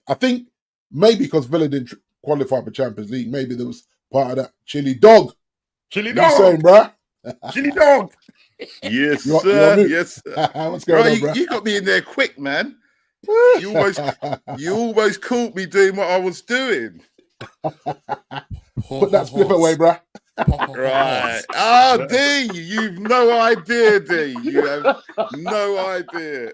B: I think maybe because Villa didn't qualify for Champions League, maybe there was part of that chili dog.
A: Chili
B: What you saying,
A: dog.
B: bruh?
A: Chili dog.
C: Yes,
B: You're
C: sir. Yes, sir.
B: What's going on,
C: you,
B: bruh?
C: you got me in there quick, man. You almost caught me doing what I was doing.
B: Put that spliff away, bruh.
C: Right. Oh, D, you've no idea, D. You have no idea.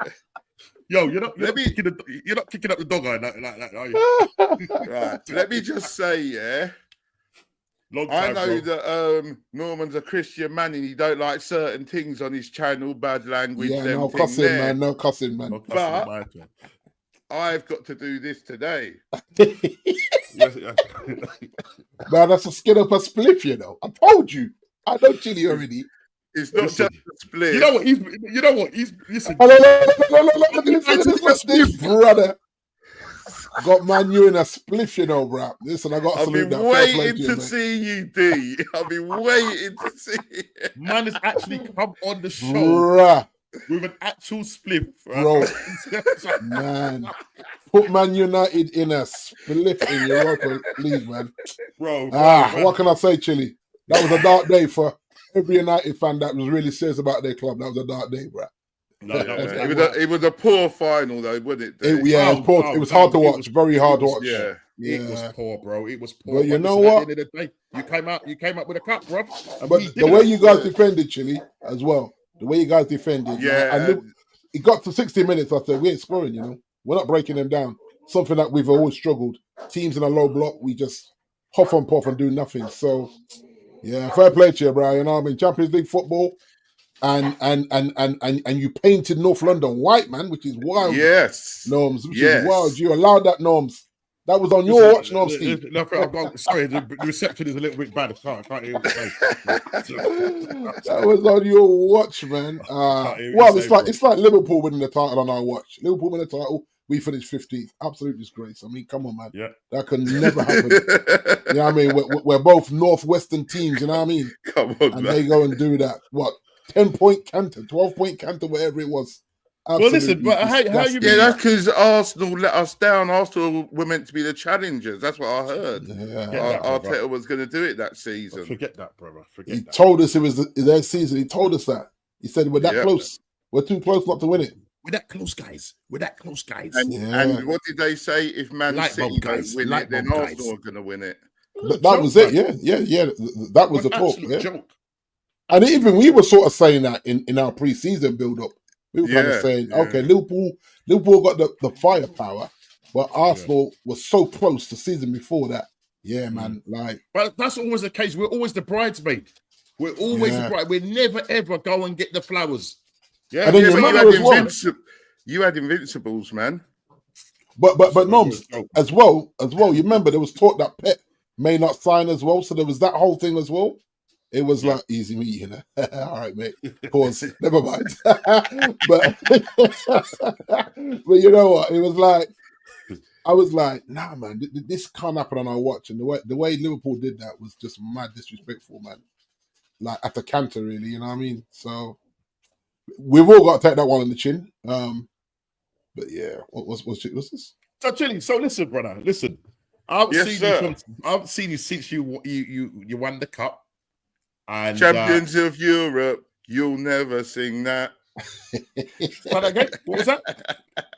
A: Yo, you're not kicking up the dog like that, are you?
C: Right. Let me just say, yeah.
A: Long time,
C: I know
A: bro.
C: that Norman's a Christian man and he don't like certain things on his channel, bad language.
B: Yeah,
C: them
B: no
C: thing
B: cussing,
C: there.
B: man. No cussing, man.
A: No cussing,
C: But
A: man.
C: I've got to do this today.
B: Man, that's a skin up a spliff, you know. I told you. I know Chili already.
C: It's not
A: Listen,
C: just a split.
A: You know what? He's listen.
B: Oh, look at this, brother. Got Man U in a spliff, you know, bro. Listen, I got to
C: I've
B: salute
C: been
B: that. Fair play
C: waiting
B: to you,
C: to
B: mate.
C: see you, D. I've been waiting to see you.
A: Man has actually come on the show
B: Bruh,
A: with an actual spliff,
B: bro. Man, put Man United in a spliff in Europa League, man.
A: bro.
B: What can I say, Chili? That was a dark day for every United fan that was really serious about their club. That was a dark day, bro.
A: No,
C: It was a poor final, though, wasn't it? D?
B: It was hard to watch. Very hard to watch.
C: Yeah.
A: It was poor, bro. It was poor.
B: But you know
A: listen,
B: what?
A: At the end of the day, you came up with a cup, bro.
B: But the way you guys defended, Chili, as well. The way you guys defended.
C: Yeah.
B: I knew it got to 60 minutes. I said, we ain't scoring, you know. We're not breaking them down. Something that we've always struggled. Teams in a low block, we just huff and puff and do nothing. So, yeah, fair play to you, bro. You know what I mean? Champions League football. And you painted North London white, man, which is wild.
C: Yes.
B: Norms, which is wild. You allowed that, Norms. That was on your watch, Norms.
A: Sorry, the reception is a little bit bad. I can't hear what you're saying.
B: That was on your watch, man. It's like Liverpool winning the title on our watch. Liverpool win the title, we finished 15th. Absolute disgrace. I mean, come on, man.
A: Yeah.
B: That could never happen. You know what I mean? We're both northwestern teams, you know what I mean?
C: Come on,
B: and
C: man.
B: they go and do that. What? 10-point canter, 12-point canter, whatever it was.
A: Well, listen, but how you?
C: Yeah, that's because Arsenal let us down. Arsenal were meant to be the challengers. That's what I heard.
B: Yeah.
C: Arteta was going to do it that season.
A: Forget that, brother.
B: He told us it was their season. He told us that. He said we're that close. We're too close not to win it.
A: We're that close, guys.
C: And what did they say? If Man City don't win it, then Arsenal are going to win it.
B: That was it. Yeah. That was the talk. Yeah.
A: Joke.
B: And even we were sort of saying that in our pre-season build-up. We were kind of saying, okay, Liverpool got the firepower, but Arsenal was so close the season before that. Yeah, man.
A: But that's always the case. We're always the bridesmaid. We're always the bride. We never ever go and get the flowers. Yeah,
B: and then
C: you had Invincibles, man.
B: But Noms, as well. You remember there was talk that Pep may not sign as well, so there was that whole thing as well. It was like easy meat, you know. All right, mate. Pause. Never mind. but you know what? It was like I was like, nah, man, this can't happen on our watch. And the way Liverpool did that was just mad disrespectful, man. Like at the canter, really. You know what I mean? So we've all got to take that one on the chin. But yeah, what's this?
A: So Chili, listen, brother. Listen, I've seen you since you won the cup. And,
C: Champions of Europe, you'll never sing that.
A: Say that again. What was that?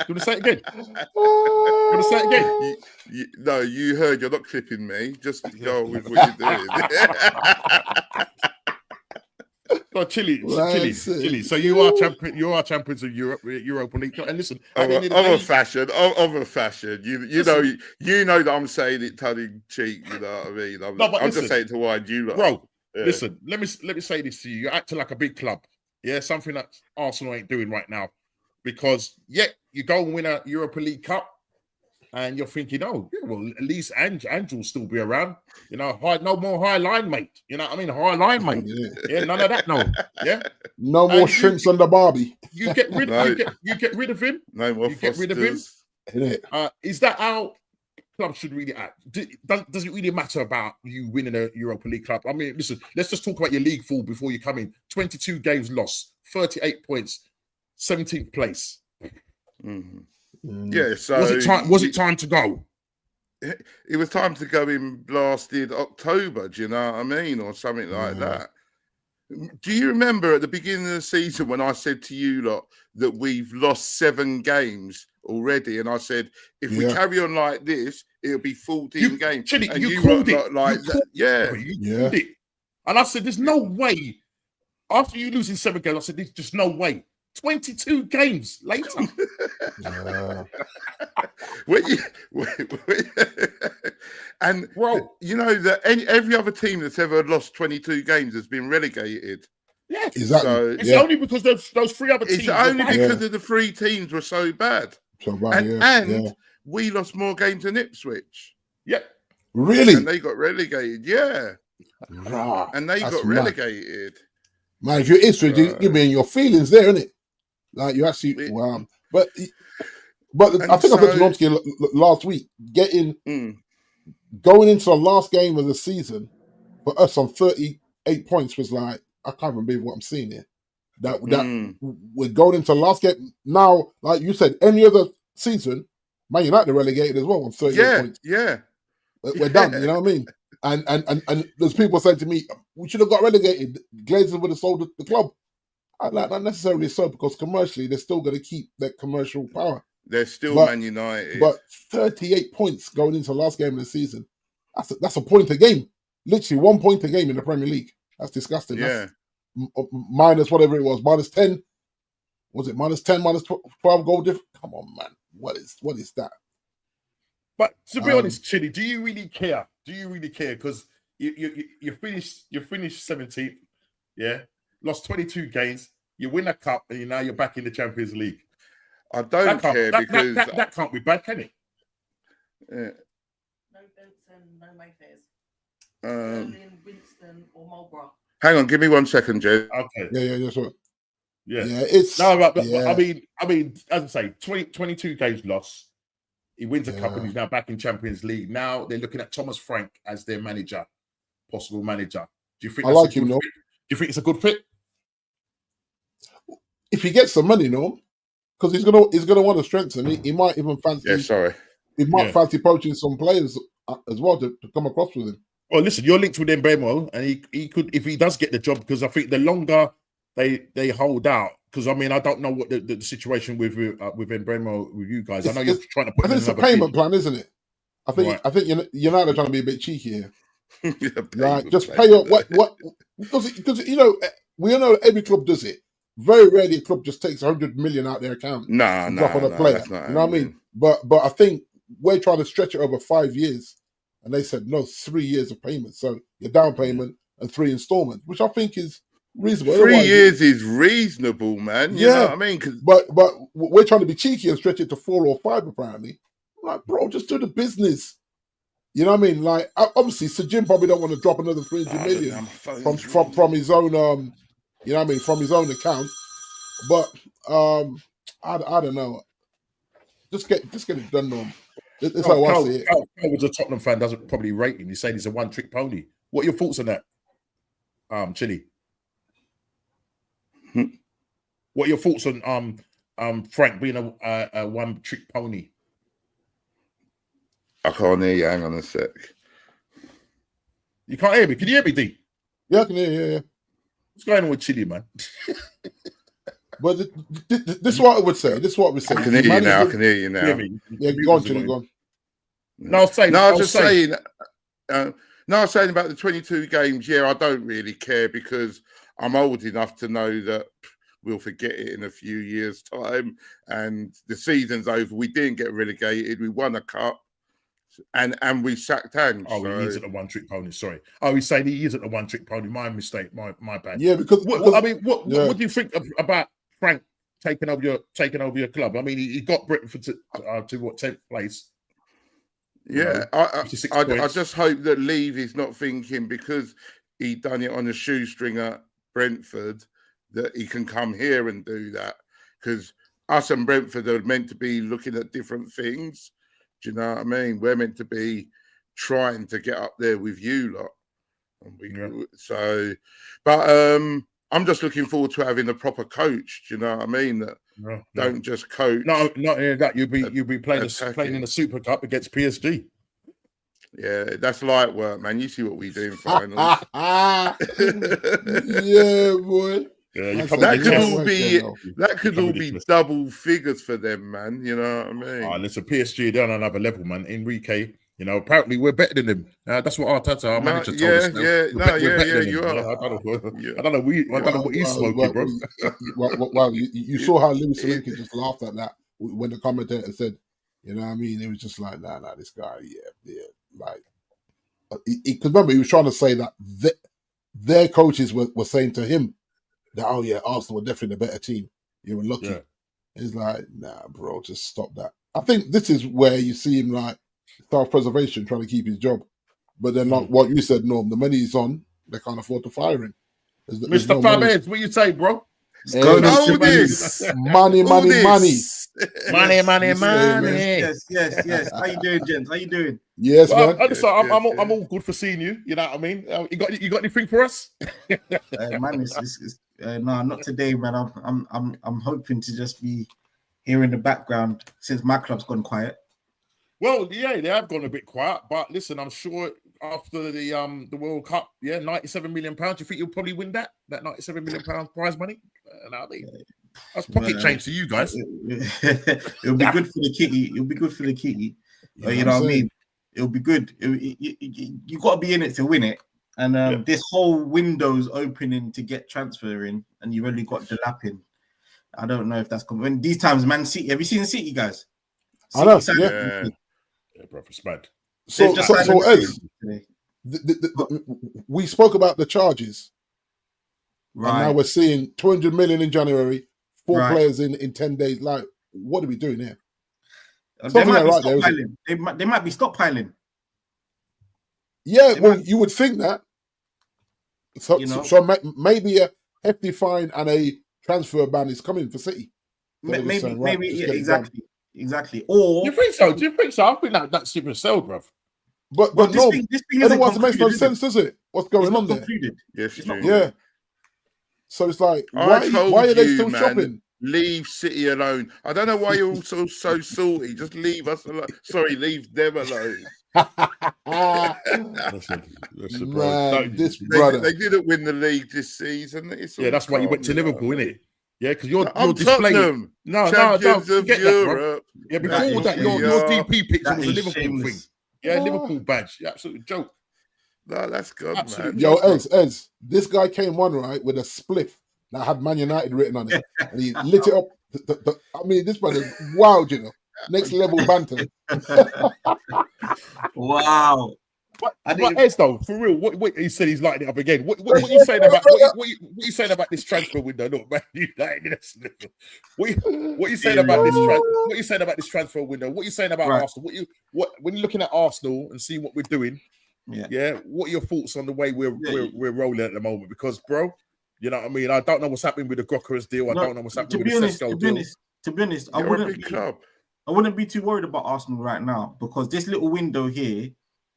A: You want to say it again? You want to say it again?
C: No, you heard. You're not clipping me. Just go with what you're doing.
A: Oh, Chile. So you are champion. You are champions of Europe, Europa League. And listen, at the end of the day,
C: of a fashion. You know that I'm saying it tongue in cheek. You know what I mean? I'm just saying to wind you lot.
A: Bro, listen. Let me say this to you. You're acting like a big club. Yeah, something that Arsenal ain't doing right now. Because you go and win a Europa League Cup, and you're thinking, oh, yeah, well, at least Andrew will still be around. You know, no more high line, mate. You know what I mean? High line, mate. Yeah, none of that, no. Yeah,
B: no more shrimps on the Barbie.
A: You get rid of him.
C: No more.
A: You get rid of him. Is that how clubs should really act? Does it really matter about you winning a Europa League Cup? I mean, listen, let's just talk about your league fall before you come in. 22 games lost, 38 points, 17th place.
C: Mm-hmm. Yeah, so
A: was it time to go?
C: It was time to go in blasted October, do you know what I mean? Or something like that. Do you remember at the beginning of the season when I said to you lot that we've lost 7 games already? And I said, if we carry on like this, it'll be 14 games.
A: Chili,
C: and
A: you called it.
C: Like that. Yeah.
A: You called it. And I said, there's no way. After you losing 7 games, I said, there's just no way. 22 games later.
C: And bro, you know that every other team that's ever lost 22 games has been relegated.
A: Yeah,
B: exactly.
C: So
A: it's only because those 3 other teams.
C: It's only because of the 3 teams were so bad. And we lost more games than Ipswich.
A: Yeah,
B: really.
C: And they got relegated. Yeah, and they got relegated.
B: Man, if you're Ipswich, you're being your feelings there, isn't it? Like you actually, wow. But I think I said to Nomsky last week, going into the last game of the season for us on 38 points was like, I can't even believe what I'm seeing here. That we're going into the last game now. Like you said, any other season, Man United are relegated as well on 38 points.
C: Yeah,
B: we're done. You know what I mean? And there's people saying to me, we should have got relegated. Glazers would have sold the club. Not necessarily so, because commercially they're still going to keep that commercial power.
C: They're still Man United.
B: But 38 points going into the last game of the season, that's a point a game. Literally 1 point a game in the Premier League. That's disgusting.
C: Yeah.
B: That's minus whatever it was, minus 10. Was it minus 10, minus 12 goal difference? Come on, man. What is that?
A: But to be honest, Chili, do you really care? Do you really care? Because you finished 17th, yeah? Lost 22 games, you win a cup, and now you're back in the Champions League.
C: I don't care because
A: that can't be bad, can it?
C: Yeah.
D: No Benson, no Mayfairs. Winston, or Marlborough.
C: Hang on, give me 1 second, Joe.
A: Okay.
B: Yeah, sure.
A: Yeah,
B: it's
A: but I mean, as I say, 22 games lost. He wins a cup and he's now back in Champions League. Now they're looking at Thomas Frank as their manager, possible manager. Do you think
B: I like him,
A: Do you think it's a good fit?
B: If he gets some money, no, because he's gonna want to strengthen. He might even fancy. He might fancy poaching some players as well to come across with him.
A: Well, listen, you're linked with Mbemo, and he could, if he does get the job, because I think the longer they hold out, because I mean I don't know what the situation with Mbemo with you guys. I know you're trying to put.
B: I think it's a payment plan, isn't it? I think United are trying to be a bit cheeky here. Right, just pay up what because you know we all know every club does it. Very rarely a club just takes 100 million out their account. Drop on a player. You know what I mean? But I think we're trying to stretch it over 5 years, and they said no, 3 years of payment. So your down payment and 3 installments, which I think is reasonable.
C: 3 years is reasonable, man. You know what I mean?
B: But we're trying to be cheeky and stretch it to 4 or 5 apparently. I'm like, bro, just do the business. You know what I mean? Like, obviously, Sir Jim probably don't want to drop another 300 million from his own, you know what I mean, from his own account. But I don't know. Just get it done, Norm. That's how I see it.
A: Carl was a Tottenham fan, doesn't probably rate him. He's saying he's a one-trick pony. What are your thoughts on that, Chili? What are your thoughts on Frank being a one-trick pony?
C: I can't hear you. Hang on a sec.
A: You can't hear me. Can you hear me, D?
B: Yeah, I can hear you. Yeah.
A: What's going on with Chili, man?
B: But this is what I would say. This is what we say.
C: I can hear you now. I can hear you now.
A: Hear me?
B: Yeah, go on, Chilly, go on.
A: No, I was saying.
C: No, I was just saying. No, I was saying about the 22 games. Yeah, I don't really care because I'm old enough to know that we'll forget it in a few years' time. And the season's over. We didn't get relegated. We won a cup, and we sacked hands.
A: Oh, he isn't a one-trick pony. Sorry. Oh, he's saying he isn't a one-trick pony. My mistake. My bad.
B: Yeah, because
A: I mean, what do you think about Frank taking over your club? I mean, he got Brentford to what 10th place.
C: Yeah, I just hope that Levy's not thinking because he done it on a shoestring at Brentford that he can come here and do that, because us and Brentford are meant to be looking at different things. Do you know what I mean? We're meant to be trying to get up there with you lot. I'm just looking forward to having a proper coach. Do you know what I mean? That don't just coach.
A: No, not that. You'll be playing in the Super Cup against PSG.
C: Yeah, that's light work, man. You see what we do in finals.
B: Yeah, boy.
A: Yeah,
C: that could all be double figures for them, man. You know what I mean?
A: Oh, listen, PSG, they're on another level, man. Enrique, apparently we're better than them. That's what Arteta, our manager, told us. You are. I don't know what he's smoking, bro.
B: Well, you saw how Lewis Solanke just laughed at that when the commentator said, you know what I mean? It was just like, nah, this guy, like, because remember, he was trying to say that their coaches were saying to him that, oh yeah, Arsenal were definitely the better team. You were lucky. Yeah. It's like, nah, bro, just stop that. I think this is where you see him like self-preservation, trying to keep his job. But then, like what you said, Norm, the money he's on, they can't afford to fire him.
A: Mr. Fabez, what you say, bro?
B: Money.
E: Yes. How you doing, gents? How you doing?
B: Yes, man.
A: I'm all good for seeing you. You know what I mean? You got anything for us?
E: Man, no, not today, man. I'm hoping to just be here in the background since my club's gone quiet.
A: Well, yeah, they have gone a bit quiet, but listen, I'm sure after the World Cup, 97 million pounds. You think you'll probably win that 97 million pounds prize money? That's pocket change to you guys.
E: It'll be good for the kitty. It'll be good for the kitty. You know what I mean? It'll be good. You got to be in it to win it. And this whole window's opening to get transfer in, and you've only got Delap in. I don't know if that's coming. When these times, Man City. Have you seen City, guys?
B: I know.
A: Yeah, bro, it's bad.
B: So Ez, we spoke about the charges. Right. And now we're seeing 200 million in January, 4 players in 10 days. Like, what are we doing here?
E: They might be stockpiling. They might be stockpiling.
B: Yeah, you would think that. So maybe a hefty fine and a transfer ban is coming for City.
E: Exactly. Or
A: you think so? Do you think so? I think that's super sell, bruv.
B: But no, this thing makes no sense, does it? What's going on there?
C: Yes,
B: yeah. So it's like, why are they still shopping?
C: Leave City alone. I don't know why you're also so salty. Just leave us alone. Sorry, leave them alone.
B: Listen, bro.
C: They didn't win the league this season.
A: That's why you went to Liverpool, innit? Yeah, because you're
C: displaying.
A: Tottenham,
C: champions of Europe.
A: That, before that, your DP picture was a Liverpool thing. Yeah, Liverpool badge. Yeah, absolute joke.
C: No, that's good, man.
B: Yo, Ez, this guy came on with a spliff that had Man United written on it, and he lit it up. I mean, this man is wild, next level banter.
E: Wow.
A: But Ez, though, for real, what he said he's lighting it up again. What you saying about what you saying about this transfer window? Look, man, what you saying about this? What you saying about this transfer window? What you saying about Arsenal? What when you're looking at Arsenal and seeing what we're doing? Yeah. What are your thoughts on the way we're rolling at the moment? Because, bro, you know what I mean. I don't know what's happening with the Grockers deal. I don't know what's happening with the Sesko deal.
E: To be honest, I wouldn't be too worried about Arsenal right now because this little window here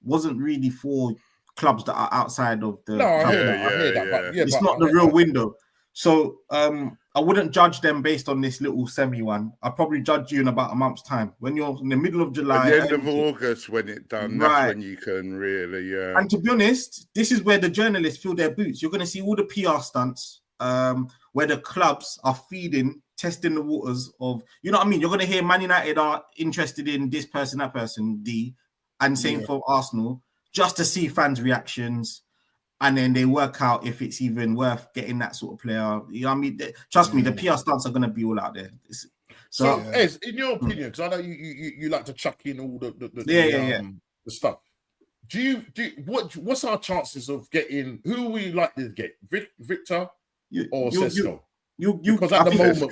E: wasn't really for clubs that are outside of the.
A: No, I hear that. But
E: it's not the real window. So I wouldn't judge them based on this little semi one. I'll probably judge you in about a month's time. When you're in the middle of July.
C: At the end of August, when it's done, that's when you can really.
E: And to be honest, this is where the journalists fill their boots. You're going to see all the PR stunts, where the clubs are testing the waters of, you know what I mean? You're going to hear Man United are interested in this person, that person, D, and same for Arsenal, just to see fans' reactions. And then they work out if it's even worth getting that sort of player. You know what I mean? Trust me, the PR stunts are going to be all out there.
A: So, Ez, in your opinion, because I know you like to chuck in all the stuff. What's our chances of getting? Who we like to get? Victor or Sesko? Because at the moment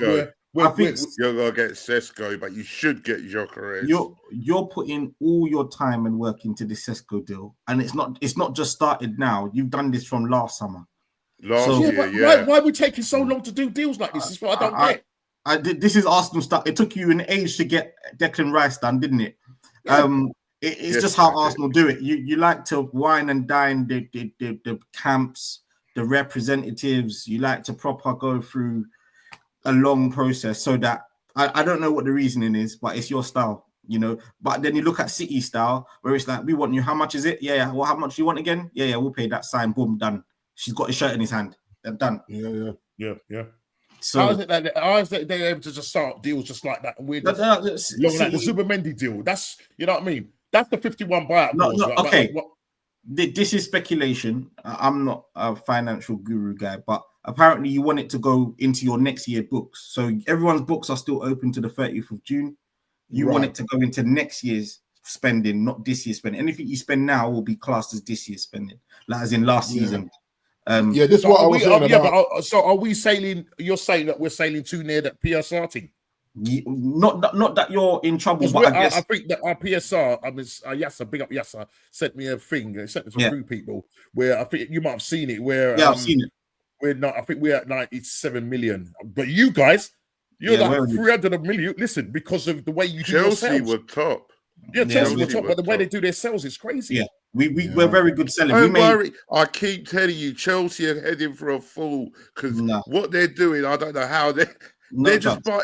C: you're gonna get Sesko, but you should get Gyökeres.
E: You're putting all your time and work into the Sesko deal, and it's not just started now. You've done this from last summer.
A: Why are we taking so long to do deals like this? This is what I don't get.
E: This is Arsenal stuff. It took you an age to get Declan Rice done, didn't it? Yeah. It's just how Arsenal do it. You like to wine and dine the camps, the representatives. You like to proper go through a long process so that I don't know what the reasoning is, but it's your style, you know. But then you look at City style, where it's like, we want you. How much is it? Yeah. Well, how much do you want again? Yeah. We'll pay that. Sign. Boom. Done. She's got his shirt in his hand. They're done.
A: Yeah. So how is it they're able to just start deals just like that? And we're just like the Zubi deal. That's, you know what I mean? That's the 51 buyout.
E: Okay. This is speculation. I'm not a financial guru guy, but apparently you want it to go into your next year books. So everyone's books are still open to the 30th of June. You want it to go into next year's spending, not this year's spending. Anything you spend now will be classed as this year's spending, like as in last season.
B: This is what I was saying about.
A: But so are we sailing? You're saying that we're sailing too near that PSR thing?
E: Not that you're in trouble, but
A: I think that our PSR, Yasser, big up Yasser, sent me a thing. He sent it to few people where I think you might have seen it. Where
E: I've seen it.
A: I think we're at 97 million. But you guys, you're like 300 million. Listen, because of the way you do your sales.
C: Chelsea were top.
A: Yeah, Chelsea were top, but the way they do their sales is crazy.
E: Yeah. We're very good selling.
C: Don't worry. I keep telling you, Chelsea are heading for a fall because what they're doing, I don't know how they're just by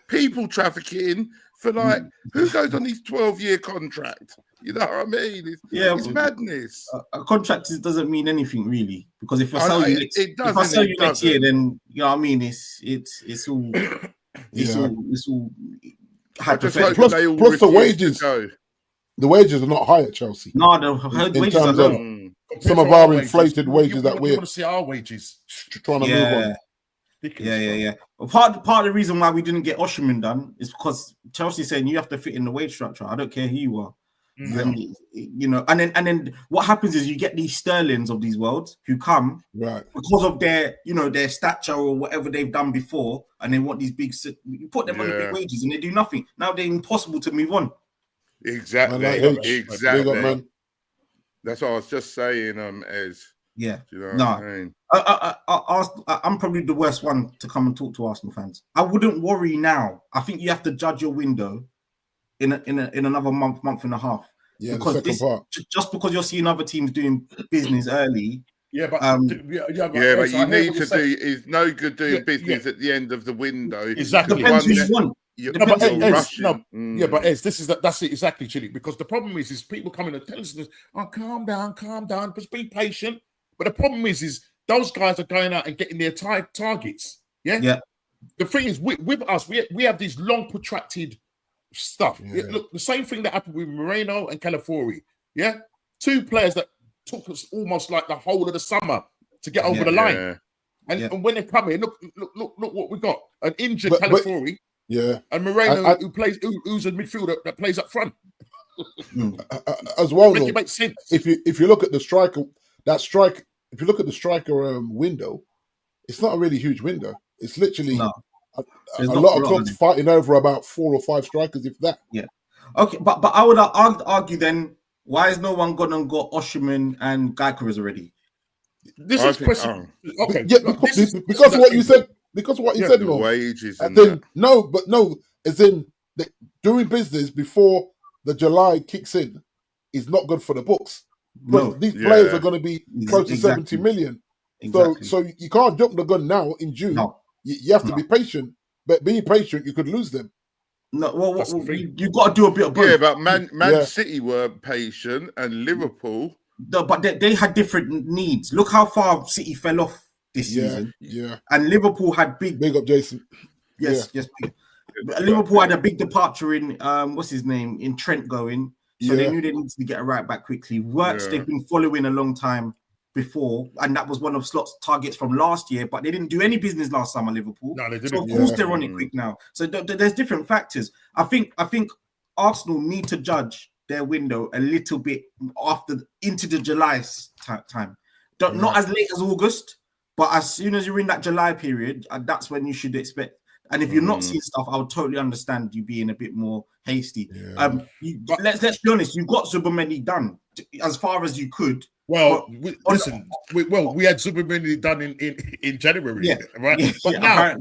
C: people trafficking for like who goes on these 12-year contract? You know what I mean? It's madness.
E: A contract doesn't mean anything really, because if I sell you next year, then you know what I mean. It's all
C: hypothetical.
B: Plus the wages. The wages are not high at Chelsea.
E: No, the wages are low.
B: Some of our inflated wages that we're
A: want to see our wages
B: trying to move on.
E: Yeah. Well, part of the reason why we didn't get Osherman done is because Chelsea saying you have to fit in the wage structure. I don't care who you are. And, you know, and then what happens is you get these Sterlings of these worlds who come because of their, you know, their stature or whatever they've done before, and they want these big. You put them on the big wages and they do nothing. Now they're impossible to move on.
C: Exactly. That's what I was just saying. Ez.
E: Yeah.
C: Do you know what
E: I mean? I'm probably the worst one to come and talk to Arsenal fans. I wouldn't worry now. I think you have to judge your window in another month and a half.
B: Yeah,
E: because just because you're seeing other teams doing business early.
C: But you need to do. It's no good doing business at the end of the window.
A: Exactly.
E: Depends who you want.
A: But Ez, that's it exactly, Chili. Because the problem is people coming and telling us, "Oh, calm down, just be patient." But the problem is those guys are going out and getting their targets. Yeah. The thing is, with us, we have these long protracted stuff. Yeah. Look, the same thing that happened with Moreno and Calafiori. Yeah, two players that took us almost like the whole of the summer to get over the line. And when they come in, look what we got: an injured Calafiori. And Moreno, who's a midfielder that plays up front.
B: As well,
A: it makes sense.
B: If you look at the striker, if you look at the striker window, it's not a really huge window. It's literally a lot of clubs fighting over about 4 or 5 strikers, if that.
E: Yeah. Okay, but I would argue then, why has no one gone and got Osherman and Gyökeres already?
A: This is question. Okay.
B: Yeah, because what you said. Because what you said,
C: the wages and
B: then as in doing business before the July kicks in is not good for the books. But these players are going to be close to 70 million. So you can't jump the gun now in June. No. You have to be patient. But being patient, you could lose them.
E: No, well, you've got to do a bit of both.
C: Yeah, but Man City were patient and Liverpool.
E: No, but they had different needs. Look how far City fell off this season.
B: Yeah.
E: And Liverpool had big
B: up, Jason.
E: Yes. Liverpool had a big departure in what's his name in Trent going, so they knew they needed to get a right back quickly. They've been following a long time before, and that was one of Slot's targets from last year, but they didn't do any business last summer, Liverpool.
A: No, they didn't.
E: So of course they're on it quick now. So there's different factors. I think Arsenal need to judge their window a little bit into the July time. Not as late as August, but as soon as you're in that July period, that's when you should expect. And if you're not seeing stuff, I would totally understand you being a bit more hasty. Let's be honest. You got Zubi done as far as you could.
A: Well, we had Zubi done in January, right? But now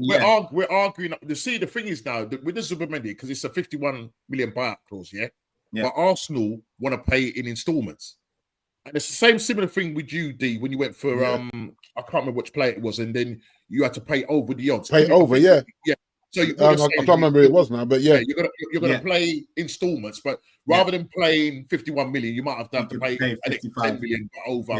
A: we're arguing. See, the thing is now with the Zubi, because it's a 51 million buyout clause, but Arsenal want to pay in installments. And it's the similar thing with you, D, when you went for I can't remember which player it was, and then you had to pay over the odds.
B: So
A: I
B: can't remember who it was now, but you're
A: gonna play installments, but rather than playing 51 million, you might have to pay 10 million over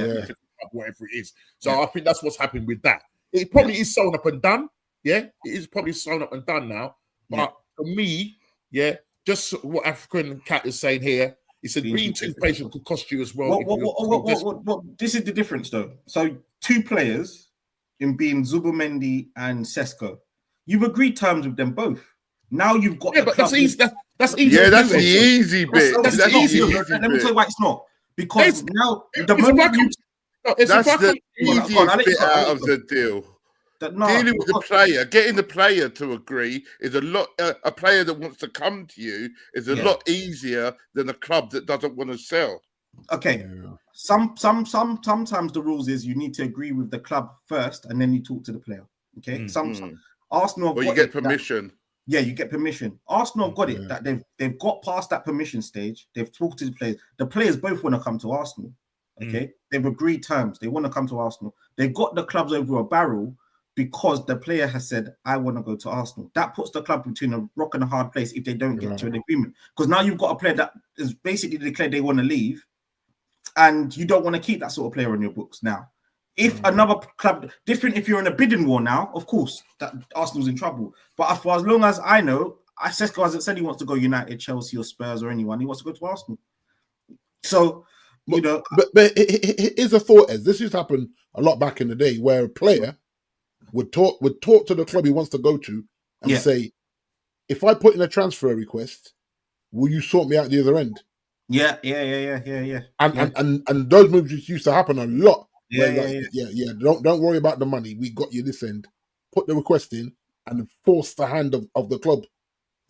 A: whatever it is. So I think that's what's happened with that. It probably is sewn up and done. Yeah, it is probably sewn up and done now. But for me, just what African Cat is saying here. He said being too patient could cost you as well.
E: This is the difference, though. So 2 players in being Zubi and Sesko, you've agreed terms with them both. Now you've got.
A: Yeah, but that's easy. That's easy.
C: Yeah, that's the easy bit.
E: That's the easy bit. Let me tell you why it's not. Because now the moment you.
C: That's the easiest bit out of the deal. Dealing with the player, getting the player to agree is a lot. A player that wants to come to you is a lot easier than a club that doesn't want to sell.
E: Okay, sometimes the rules is you need to agree with the club first, and then you talk to the player. Okay, some Arsenal.
C: Or you get permission.
E: You get permission. Arsenal have got it that they've got past that permission stage. They've talked to the players. The players both want to come to Arsenal. Okay, they've agreed terms. They want to come to Arsenal. They've got the clubs over a barrel. Because the player has said, I want to go to Arsenal. That puts the club between a rock and a hard place if they don't get to an agreement. Because now you've got a player that is basically declared they want to leave, and you don't want to keep that sort of player on your books now. If another club, different if you're in a bidding war now, of course, that Arsenal's in trouble. But for as long as I know, Sesko hasn't said he wants to go United, Chelsea, or Spurs or anyone. He wants to go to Arsenal. So,
B: But here's a thought, as this used to happen a lot back in the day, where a player would talk to the club he wants to go to and say, if I put in a transfer request, will you sort me out the other end?
E: Yeah.
B: And those moves used to happen a lot. Don't worry about the money. We got you this end. Put the request in and force the hand of the club.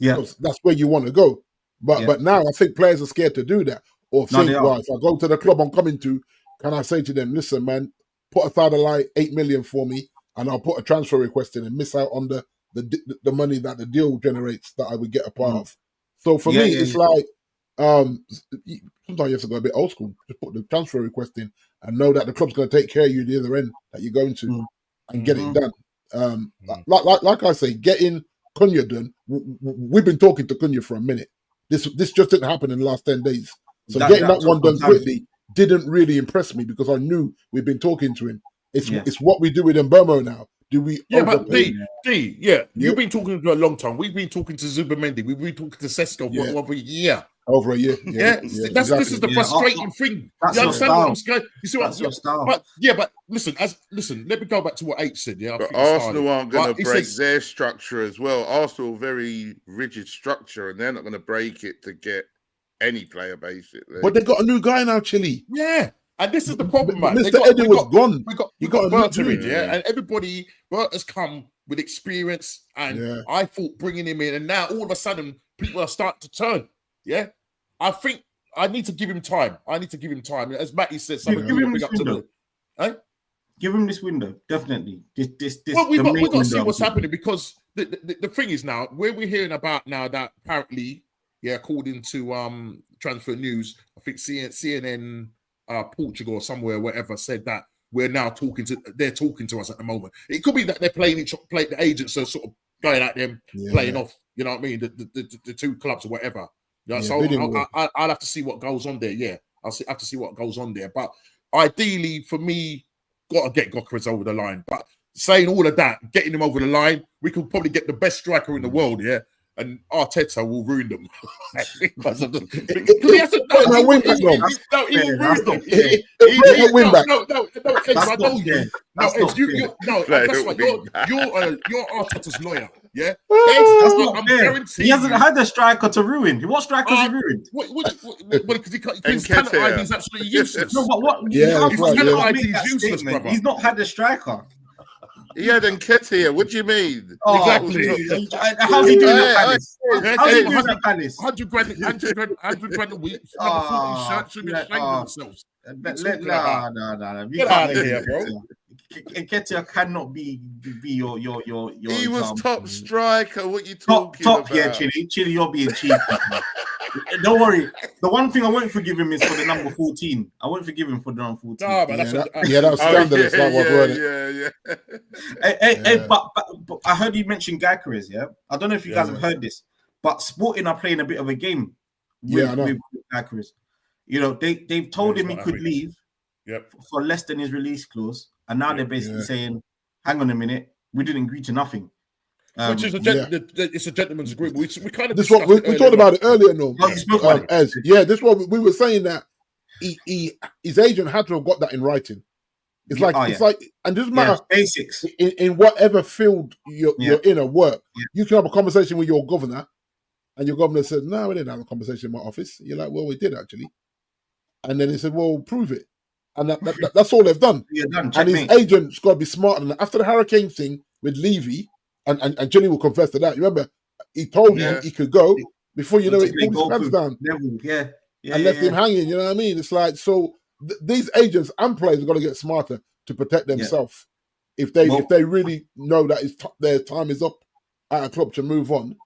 B: Yeah, that's where you want to go. But now I think players are scared to do that. Or think, if I go to the club I'm coming to, can I say to them, listen, man, put aside 8 million for me, and I'll put a transfer request in and miss out on the money that the deal generates that I would get a part of. So for me, it's like sometimes you have to go a bit old school. Just put the transfer request in and know that the club's going to take care of you the other end that you're going to and get it done. Like I say, getting Cunha done. We've been talking to Cunha for a minute. This just didn't happen in the last 10 days. So getting that one done quickly didn't really impress me because I knew we've been talking to him. It's what we do with Mbomo now. Do we?
A: Yeah, but D, you've been talking to a long time. We've been talking to Zubi. We've been talking to Sesko for over a year.
B: Over a year.
A: This is the frustrating thing. You understand what I'm saying? You see what I'm saying? But listen. Let me go back to what H said. Yeah,
C: but Arsenal aren't going to break their structure as well. Arsenal very rigid structure, and they're not going to break it to get any player basically.
B: But they got a new guy now, Chile.
A: Yeah. And this is the problem, man.
B: Mr. Eddie was gone.
A: We got Bert in, and everybody, Bert has come with experience, and I thought bringing him in, and now all of a sudden people are starting to turn. Yeah, I think I need to give him time. As Matty said,
E: give him this window. Give him this window, definitely. This.
A: Well, we got to see what's happening because the thing is now where we're hearing about now that apparently, according to Transfer News, I think CNN. Portugal or somewhere, whatever, said that they're talking to us at the moment. It could be that they're playing the agents are sort of going at them, playing off, you know what I mean, the two clubs or whatever. So I'll have to see what goes on there. I'll have to see what goes on there. But ideally, for me, got to get Gyökeres over the line. But saying all of that, getting him over the line, we could probably get the best striker in the world, yeah? And Arteta will ruin them. Because of the, he hasn't, no, he will ruin them. I know you. No, that's what you're Arteta's lawyer, yeah? I'm guaranteeing
E: he hasn't had a striker to ruin. What strikers he ruined?
A: Because his talent ID is absolutely useless.
E: No, but what?
B: Yeah,
E: his
B: talent
E: ID is useless, brother. He's not had a striker.
C: Yeah, then Citeh. What do you mean?
A: Exactly.
E: How's he doing at Palace? How's he doing at Palace?
A: 100 grand a week. Number 14 shirts should be ashamed of themselves.
E: No.
A: Get out of here, bro.
E: Nketiah cannot be your.
C: He was top striker. What you talking about?
E: Top, yeah, Chile, you're being cheap. Don't worry. The one thing I won't forgive him is for the number 14. I won't forgive him for the number 14.
A: No, but
B: that was scandalous.
E: Hey, but I heard you mention Gyökeres, yeah? I don't know if you guys have heard this, but Sporting are playing a bit of a game with Gyökeres. You know, they've told him he could leave for less than his release clause, and now they're basically saying, hang on a minute, we didn't agree to nothing.
A: Which is it's a gentleman's agreement. We kind of
B: this what we talked about it earlier. No, this what we were saying, that his agent had to have got that in writing. It's like, and this matter
E: basics
B: in whatever field you're in at work. You can have a conversation with your governor, and your governor says, "No, we didn't have a conversation in my office." You're like, "Well, we did actually," and then he said, "Well, prove it," and that's all they've done. And his agent's got to be smarter than that. After the Hurricane thing with Levy. And Jenny will confess to that. You remember, he told him he could go. Before you know it, he pulled his pants down. And left him hanging. You know what I mean? It's like, so these agents and players have got to get smarter to protect themselves. If they really know that their time is up at a club to move on,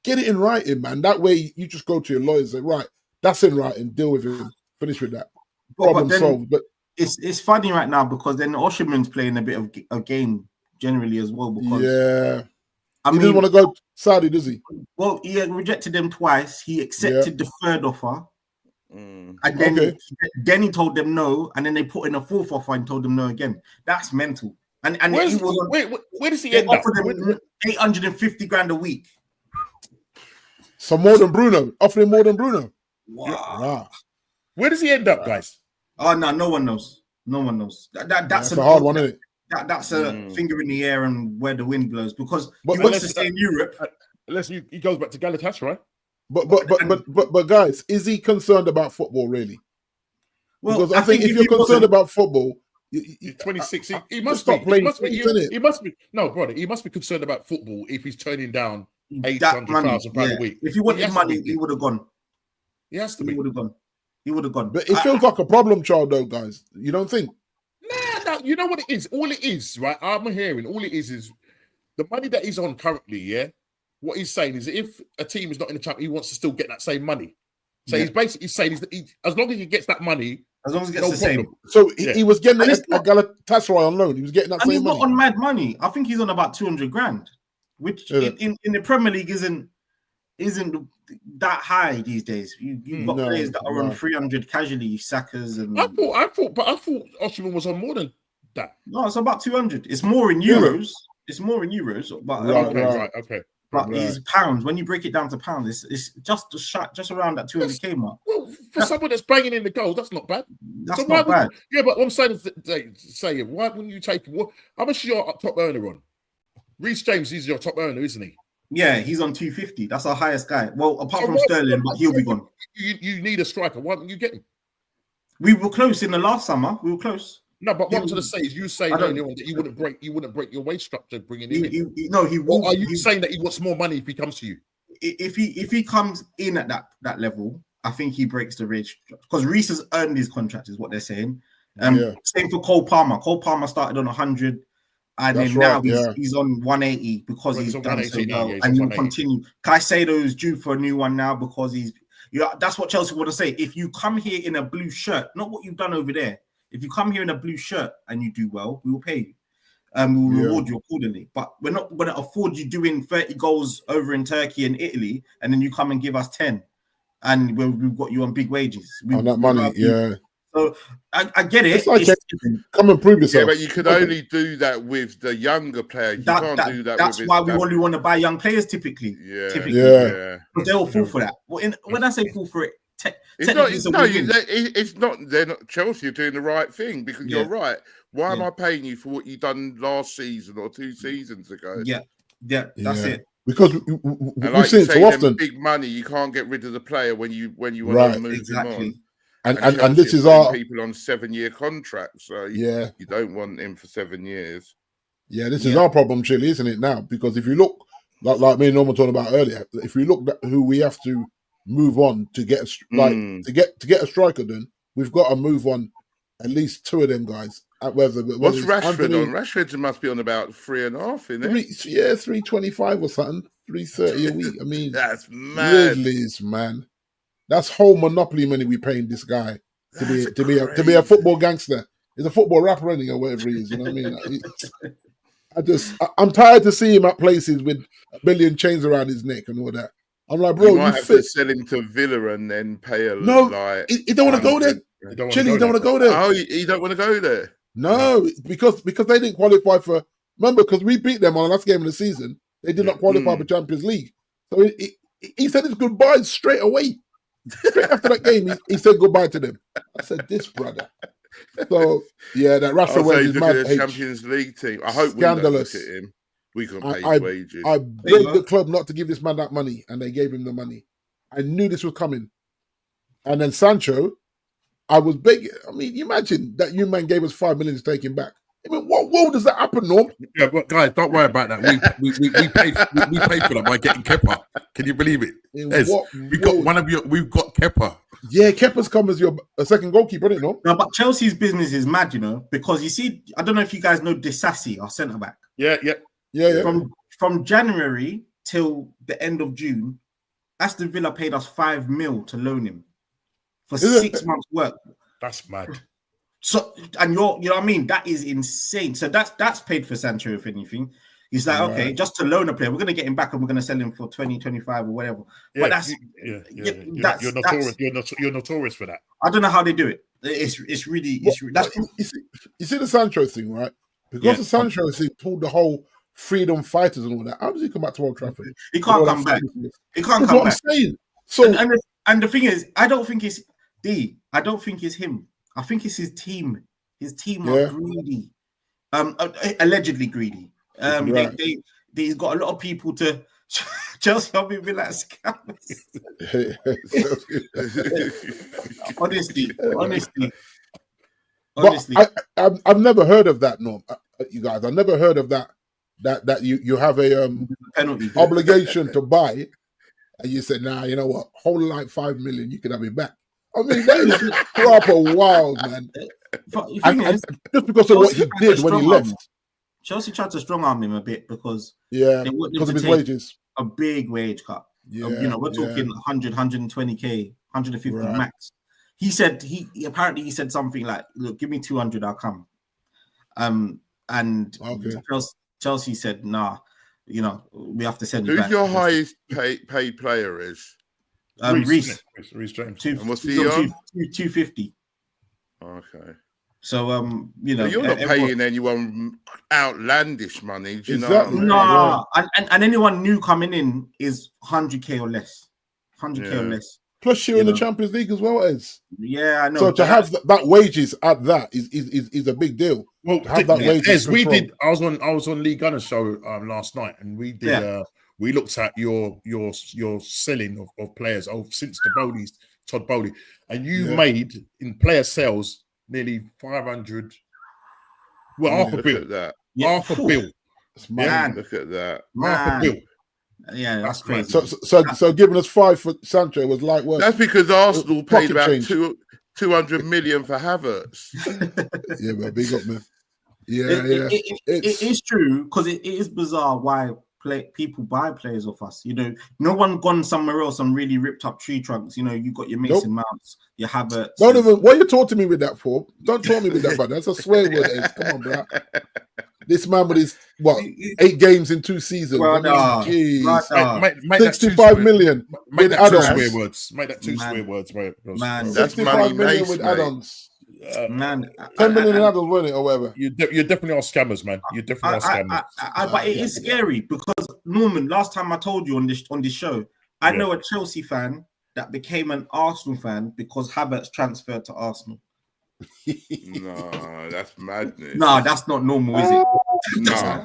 B: get it in writing, man. That way you just go to your lawyer and say, right, that's in writing, deal with him, finish with that. Problem solved. But
E: it's funny right now because then Osherman's playing a bit of a game generally as well, because
B: he doesn't want to go Saudi, does he?
E: Well, he had rejected them twice. He accepted the third offer, and then he told them no, and then they put in a fourth offer and told them no again. That's mental. And
A: where does he end up?
E: Offered them 850 grand a week.
B: So more than Bruno, offering more than Bruno.
E: Wow.
A: Where does he end up, guys?
E: Oh no one knows. No one knows. That's
B: a hard one, isn't it?
E: That's a finger in the air and where the wind blows, because he wants to stay in Europe.
A: Unless he goes back to Galatasaray.
B: But guys, is he concerned about football really? Well, because I think if you're concerned about football,
A: he's 26. He must stop playing. He must be. No, brother. He must be concerned about football if he's turning down £800,000 a week.
E: If he wanted money, he would have gone.
A: He has to be.
E: He would have gone.
B: But it feels like a problem child, though, guys. You don't think?
A: No, you know what it is? All it is, right? I'm hearing, all it is the money that he's on currently, yeah? What he's saying is if a team is not in the championship, he wants to still get that same money. So he's basically saying as long as he gets that money,
E: as long as he gets the same.
B: So he was getting a Galatasaray on loan. He was getting that same money.
E: He's not on mad money. I think he's on about 200 grand, which in the Premier League isn't that high these days. You've got players that are on 300 casually, Sackers and.
A: I thought Osherman was on more than that.
E: No, it's about 200. It's more in euros. It's more in euros, but
A: okay.
E: But these pounds, when you break it down to pounds, it's just around that 200k mark.
A: Well, for someone that's banging in the goals, that's not bad.
E: That's not bad.
A: But what I'm saying is, why wouldn't you take him? How much is your top earner on? Reece James is your top earner, isn't he?
E: Yeah, he's on 250. That's our highest guy. Well, apart from Sterling, but he'll be gone.
A: You need a striker. Why don't you get him?
E: We were close in the last summer. We were close.
A: No, but what I'm trying to say is, you say earlier on that you wouldn't break your wage structure bringing him in.
E: He will.
A: Are you saying that he wants more money if he comes to you?
E: If he comes in at that level, I think he breaks the wage because Reece has earned his contract, is what they're saying. Same for Cole Palmer. Cole Palmer started on 100, and then now he's on 180 because he's done so well, and he'll continue. Caicedo is due for a new one now because he's. That's what Chelsea want to say. If you come here in a blue shirt, not what you've done over there. If you come here in a blue shirt and you do well, we will pay you. We will reward you accordingly. But we're not going to afford you doing 30 goals over in Turkey and Italy, and then you come and give us 10, and we've got you on big wages.
B: On that money,
E: So I get it.
B: It's like come and prove yourself.
C: Yeah, but you can only do that with the younger players. You can't do that.
E: That's
C: with
E: why we only want to buy young players typically.
C: Yeah,
E: because they all fall for that. Well, when I say fall for it,
C: it's not. They're not. Chelsea are doing the right thing because you're right. Why am I paying you for what you done last season or 2 seasons ago?
E: Yeah, that's it.
B: Because we've seen it so often.
C: Big money, you can't get rid of the player when you want to move him on.
B: And this is our
C: people on 7-year contracts, so you don't want him for 7 years.
B: Yeah, this is our problem, Chile, isn't it now? Because if you look, like me and Norman talking about earlier, if we look at who we have to move on to get to get a striker, then we've got to move on at least 2 of them guys. What's
C: Rashford on? Rashford must be on about 3.5, isn't it?
B: 325 or something, 330 a week. I mean,
C: that's mad.
B: Ridley's, man. That's whole monopoly money we paying this guy to be a football gangster. He's a football rapper, or whatever he is. You know what I mean? I'm tired to see him at places with a billion chains around his neck and all that. I'm like, bro,
C: you might have to sell him to Villa and then pay a
B: he don't want to go there. Chile, he don't want to go there.
C: Oh, he don't want to go there.
B: No, because they didn't qualify for. Remember, because we beat them on the last game of the season, they did not qualify for Champions League. So he said his goodbyes straight away. Straight after that game, he said goodbye to them. I said, this brother. So that Rashford wage is mad.
C: The Champions League team. I hope
B: scandalous.
C: We look at him. We can pay his wages.
B: I begged the club not to give this man that money, and they gave him the money. I knew this was coming. And then Sancho, I was begging. I mean, you imagine that you man gave us 5 million to take him back. I mean, what world does that happen, Norm?
A: Yeah, but guys, don't worry about that. We paid for that by getting Kepa. Can you believe it? We've got Kepa.
B: Yeah, Kepa's come as your second goalkeeper, isn't it, Norm?
E: No, but Chelsea's business is mad, because you see, I don't know if you guys know Disassi, our centre back.
A: Yeah.
E: From January till the end of June, Aston Villa paid us 5 mil to loan him for 6 months' work.
A: That's mad.
E: So, and you know what I mean? That is insane. So that's paid for Sancho, if anything. He's like, okay, just to loan a player, we're going to get him back and we're going to sell him for 20, 25 or whatever.
A: Yeah,
E: but
A: you're notorious for that.
E: I don't know how they do it. It's really.
B: You see the Sancho thing, right? Because the Sancho thing pulled the whole freedom fighters and all that. How does he come back to Old Trafford?
E: He can't come back. He can't come back.
B: I'm saying. So
E: and the thing is, I don't think it's I don't think it's him. I think it's his team. His team are greedy, allegedly greedy. He's got a lot of people to Chelsea. I'll be like scammers. honestly.
B: But I've never heard of that, Norm. You guys, I've never heard of that. That you have a
E: penalty
B: obligation to buy, and you said, "Nah, you know what? Hold like 5 million, you can have it back." I mean, that is proper wild, man. Just because of what he did when he left.
E: Chelsea tried to strong arm him a bit because
B: because of his wages,
E: a big wage cut. We're talking 100, 120k, 150 max. He said he said something like, "Look, give me 200, I'll come." And Chelsea said, "Nah, we have to send you back."
C: Who's your highest paid player is?
E: Reece
A: James.
C: And what's he on?
E: 250.
C: Okay.
E: So
C: you're not paying anyone outlandish money, do you know?
B: Exactly.
E: No, and anyone new coming in is 100k or less. 100k or less.
B: Plus, you're in the Champions League as well as.
E: Yeah, I know.
B: So to have that wages at that is a big deal.
A: Well,
B: to have that wages.
A: We did. I was on Lee Gunner's show last night, and we did. We looked at your selling of players since the Bowleys, Todd Bowley, and you made in player sales nearly 500. Well, half a bill. Half a bill.
C: Man, look at that.
A: Half a bill.
E: Yeah, that's crazy.
B: So giving us 5 for Sancho was like work.
C: That's because Arsenal paid about 200 million for Havertz.
B: Yeah, but big up, man. Yeah,
E: it is true because it is bizarre why people buy players off us. No one gone somewhere else and really ripped up tree trunks. You got your Mason Mounts, your Havertz.
B: Don't even. What are you talking to me with that for? Don't talk me with that, brother. That's a swear word. Come on, bro. This man with his 8 games in 2 seasons.
E: Well,
B: make 65 million.
A: Make that 2 swear words. Make that 2 swear words, bro.
E: Man,
C: that's
B: 65
C: money
B: million
C: makes,
B: with
C: mate.
B: add-ons.
E: Man,
B: 10 million adults, wasn't it, or whatever?
A: You definitely are scammers, man. You definitely are scammers.
E: But it is scary because Norman, last time I told you on this show, I know a Chelsea fan that became an Arsenal fan because Havertz transferred to Arsenal.
C: No, that's madness.
E: No, that's not normal, is it?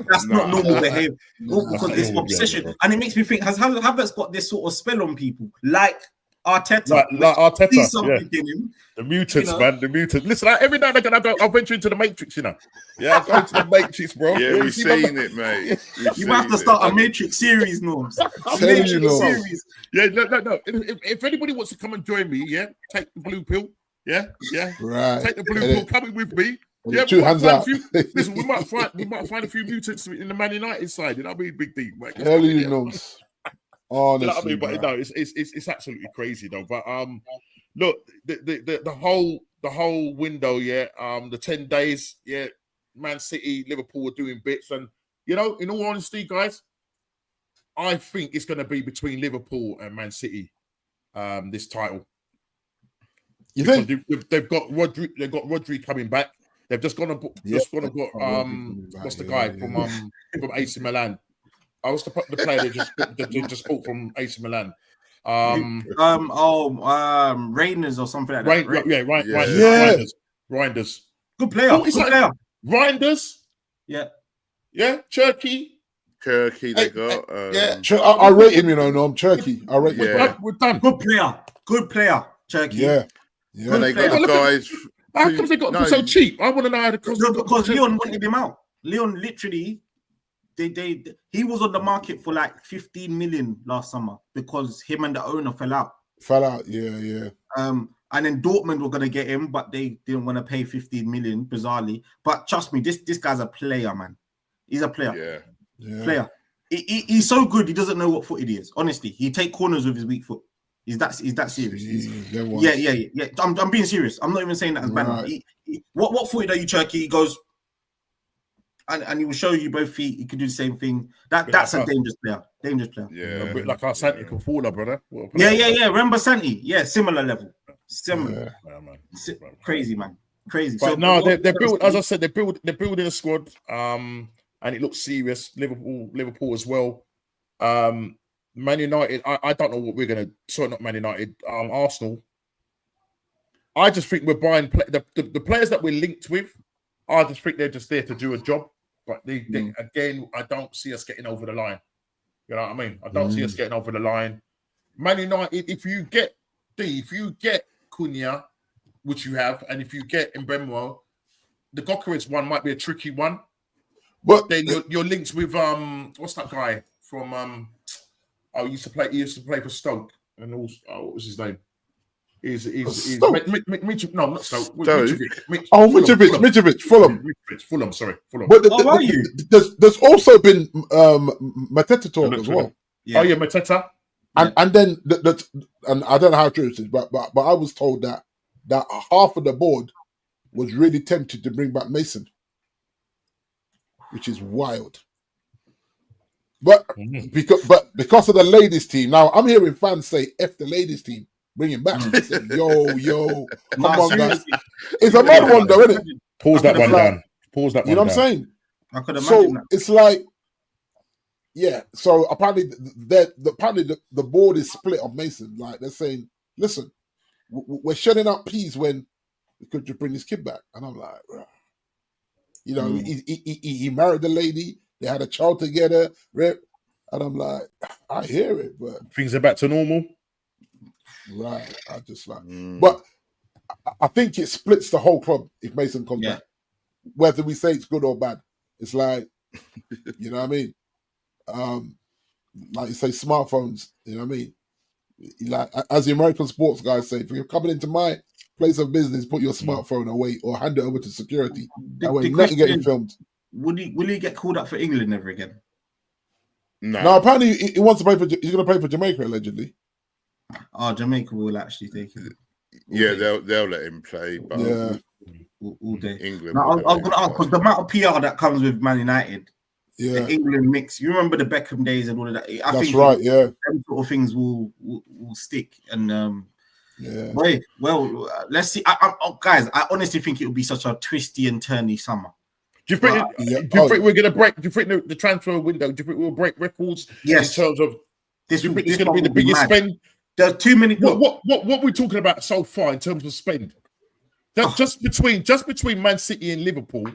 E: That's not normal behavior because it's obsession, and it makes me think: has Havertz got this sort of spell on people, like Arteta?
A: Like Arteta,
E: in him,
A: the mutants, man, the mutants. Listen, every now and again I venture into the Matrix, you know. Yeah, I go into the Matrix, bro.
C: Yeah, we've seen it, mate.
E: You might have to start a Matrix series, Norms.
B: Series.
A: Yeah, no. If anybody wants to come and join me, take the blue pill. Yeah.
B: Right.
A: Take the blue pill. Coming with me. Yeah,
B: two hands out.
A: Listen, we might find a few mutants in the Man United side. You know what I mean? Big D. Right?
B: Hell, you know. Honestly,
A: you know what I mean? But no, it's absolutely crazy though. But look, the whole window, the 10 days, Man City, Liverpool were doing bits, and in all honesty, guys, I think it's going to be between Liverpool and Man City, this title.
B: You think
A: they've got Rodri? They've got Rodri coming back. They've just gone to what's the guy from AC Milan? I was the player they just bought from AC Milan.
E: Reinders or something like that.
A: Reinders.
E: Good player.
A: Reinders. Yeah. Turkey.
C: They got.
B: I rate him. Norm. Turkey. I rate him.
A: We're done.
E: Good player. Turkey.
B: Yeah.
C: And they got the guys.
A: How come they got him so cheap? I want to know how
E: because Leon wanted him out. Leon literally, he was on the market for like 15 million last summer because him and the owner fell out.
B: Yeah.
E: And then Dortmund were gonna get him, but they didn't want to pay 15 million, bizarrely. But trust me, this guy's a player, man. He's a player.
B: Yeah.
E: Player. He's so good. He doesn't know what foot he is. Honestly, he take corners with his weak foot. Is that serious? Yeah. I'm being serious. I'm not even saying that as bad. Right. What footed are you, Turkey? He goes, and he will show you both feet. He can do the same thing. That's a dangerous player.
C: Yeah,
A: a bit like our Santi Kafula, brother.
E: Yeah. Remember Santi? Yeah, similar level. Similar.
A: Yeah, man.
E: Crazy, man. Crazy.
A: But so, no, they're built. As I said, they're building a squad. And it looks serious. Liverpool as well. Man United, I don't know what we're going to... Sorry, not Man United. Arsenal. I just think we're buying... The players that we're linked with, I just think they're just there to do a job. But again, I don't see us getting over the line. You know what I mean? I don't see us getting over the line. Man United, if you get Cunha, which you have, and if you get Mbembo, the Gokeres one might be a tricky one. But then you're linked with... what's that guy from... he used to play for Stoke, and also what was his name? He's no, not Stoke.
B: Mitrovic,
A: Fulham. Sorry, Fulham.
B: But there's also been Mateta talk as well.
A: Yeah. Oh yeah, Mateta.
B: And then and I don't know how true it is, but I was told that half of the board was really tempted to bring back Mason, which is wild. But because of the ladies team, now I'm hearing fans say F the ladies team, bring him back. Say, yo, come on, guys. It's a mad one though, isn't it?
A: Pause that one down. You
B: know what I'm saying?
E: I could imagine that.
B: It's like, so apparently the board is split on Mason. Like they're saying, listen, we're shutting up peas when we could just bring this kid back. And I'm like, he married the lady. They had a child together, and I'm like, I hear it, but
A: things are back to normal.
B: Right, I just like, but I think it splits the whole club if Mason comes back. Whether we say it's good or bad, it's like, you know what I mean? Like you say, smartphones. You know what I mean? Like as the American sports guys say, if you're coming into my place of business, put your smartphone away or hand it over to security. That way, nothing getting filmed.
E: Will he get called up for England ever again?
B: No. Apparently he wants to play for. He's going to play for Jamaica allegedly.
E: Oh, Jamaica will actually take it.
C: Yeah, they'll let him play. But
E: all day.
C: England.
E: Now, I'm going to ask because the amount of PR that comes with Man United, the England mix. You remember the Beckham days and all of that. I think
B: right. Yeah,
E: them sort of things will stick. And
B: Yeah.
E: Boy, well, let's see. Guys, I honestly think it will be such a twisty and turny summer.
A: Do you think?
E: Well,
A: Do you think we're going to break? Do you think the transfer window? Do you think we'll break records
E: Yes.
A: in terms of?
E: This
A: do you think it's
E: this
A: going to
E: one
A: be the
E: will be
A: biggest
E: mad.
A: spend?
E: There's too many. Look,
A: What we're talking about so far in terms of spend? Just between Man City and Liverpool,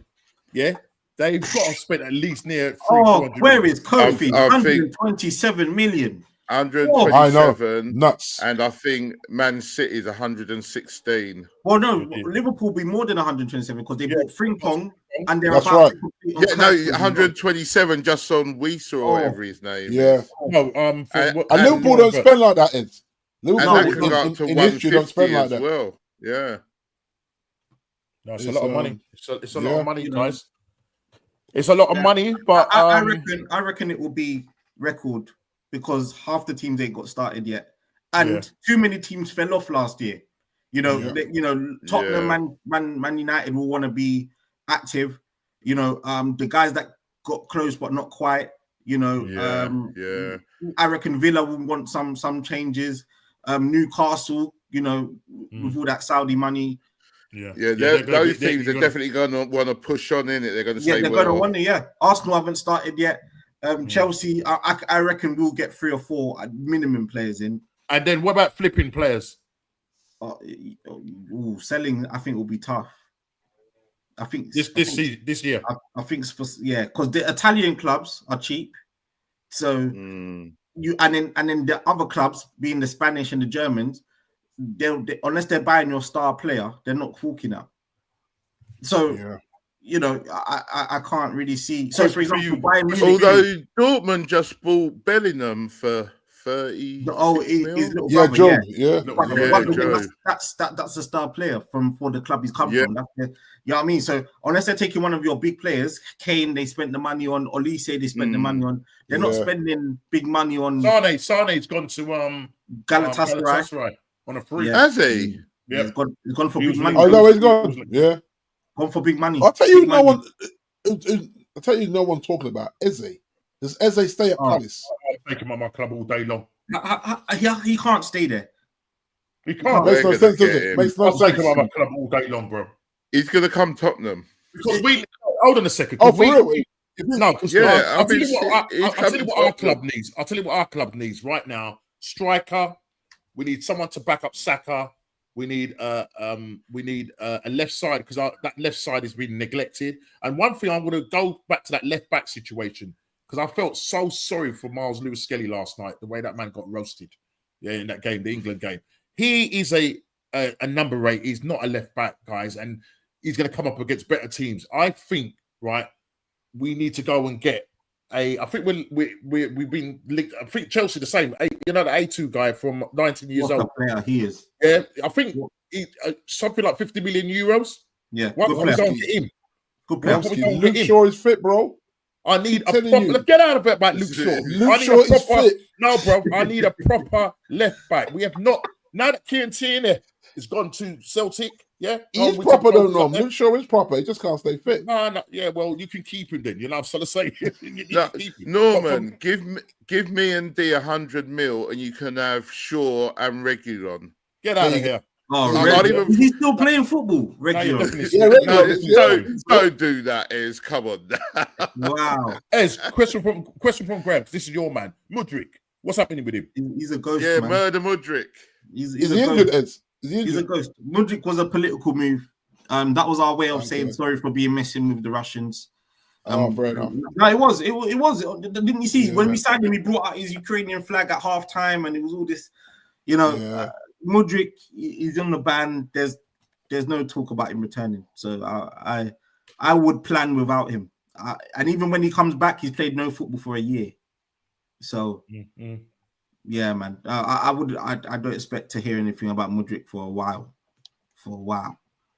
A: yeah, they've got to spend at least near 300.
E: Where is Kofi?
C: I think
E: 127 million.
C: 127,
B: nuts.
C: and I think Man City is 116.
E: Well, no, Liverpool will be more than 127 because they bought Frimpong and they're
B: That's
E: about
B: right.
E: to complete on
C: Yeah, no,
E: Kirkwood.
C: 127 just on Wisa or whatever his name.
B: Yeah.
C: is.
A: No,
B: And Liverpool don't spend like that, Ed.
C: And
B: Liverpool
C: that can go up to
B: in history don't
C: 150
B: spend like
C: as
B: that.
C: well. Yeah.
A: No, it's a lot of money. It's a lot
B: yeah.
A: of money, guys. It's a lot of money, but
E: I reckon it will be record because half the teams ain't got started yet, and too many teams fell off last year. You know, Tottenham Man United will want to be active. You know, the guys that got close but not quite. You know, I reckon Villa will want some changes. Newcastle, you know, with all that Saudi money.
C: Those teams are definitely going to want to push on in it. They're going to say,
E: they're going to want to. Arsenal haven't started yet. Chelsea, I reckon we'll get 3 or 4 minimum players in.
A: And then what about flipping players?
E: Selling, I think will be tough. I think
A: this year.
E: I think it's because the Italian clubs are cheap, so you and then the other clubs, being the Spanish and the Germans, they unless they're buying your star player, they're not forking out. So you know, I can't really see. So for example,
C: although Dortmund just bought Bellingham for 30.
E: His little brother,
C: Joe.
E: That's a star player for the club he's come from. That's you know what I mean? So unless they're taking one of your big players, Kane, they spent the money on, Olise, they spent the money on. They're not spending big money on.
A: Sane's gone to Galatasaray on a free.
C: Has he?
E: Yeah, he's gone for big money.
B: Oh no, he's gone. Yeah,
E: gone for big money.
B: I'll tell you, no one. I'll tell you, no one talking about Eze. Does Eze stay at Palace?
A: I'll take him at my club all day long.
E: He can't stay there.
A: He can't.
B: Makes no sense, does it? Makes no sense.
A: I'll take him at my club all day long, bro.
C: He's going to come Tottenham.
A: Because hold on a second.
B: Oh, for real?
A: No, because I'll tell you what our club needs. I'll tell you what our club needs right now. Striker. We need someone to back up Saka. We need a left side because that left side is being neglected. And one thing, I'm going to go back to that left back situation because I felt so sorry for Miles Lewis-Skelly last night, the way that man got roasted. Yeah, in that game, the England game. He is a number 8. He's not a left back, guys, and he's going to come up against better teams. I think, right, we need to go and get I think we've been linked. I think Chelsea the same. You know, the A2 guy from 19 years old.
E: Player he is.
A: Yeah, I think something like 50 million euros.
E: Yeah,
A: why can't we go and get him?
E: Good player.
B: Luke Shaw is fit, bro.
A: I need a proper. Get out of it about Luke Shaw.
B: Luke Shaw is fit.
A: No, bro. I need a proper left back. We have not. Now that Kieran Tierney has gone to Celtic, yeah,
B: he's proper though. No, Luke Shaw is proper. He just can't stay fit.
A: No, yeah. Well, you can keep him then. You know, I'm trying to say.
C: Norman, give me and D 100 mil, and you can have Shaw and Reguilon.
A: Get out of here.
E: Is he still playing football? Reguilon.
C: Don't do that, Ez. Come on.
E: Wow.
A: Ez, question from Grams. This is your man, Mudryk. What's happening with him?
E: He's a ghost.
C: Yeah,
E: man.
C: murder Mudryk.
E: He's
B: injured, Ez.
E: He's a ghost. Mudryk was a political move. That was our way of saying sorry for being messing with the Russians.
B: Fair enough.
E: No, it was. Didn't you see when we signed him? He brought out his Ukrainian flag at halftime, and it was all this. You know, Mudryk is on the ban. There's no talk about him returning. So I would plan without him. And even when he comes back, he's played no football for a year. So. Yeah, man. I don't expect to hear anything about Mudryk for a while.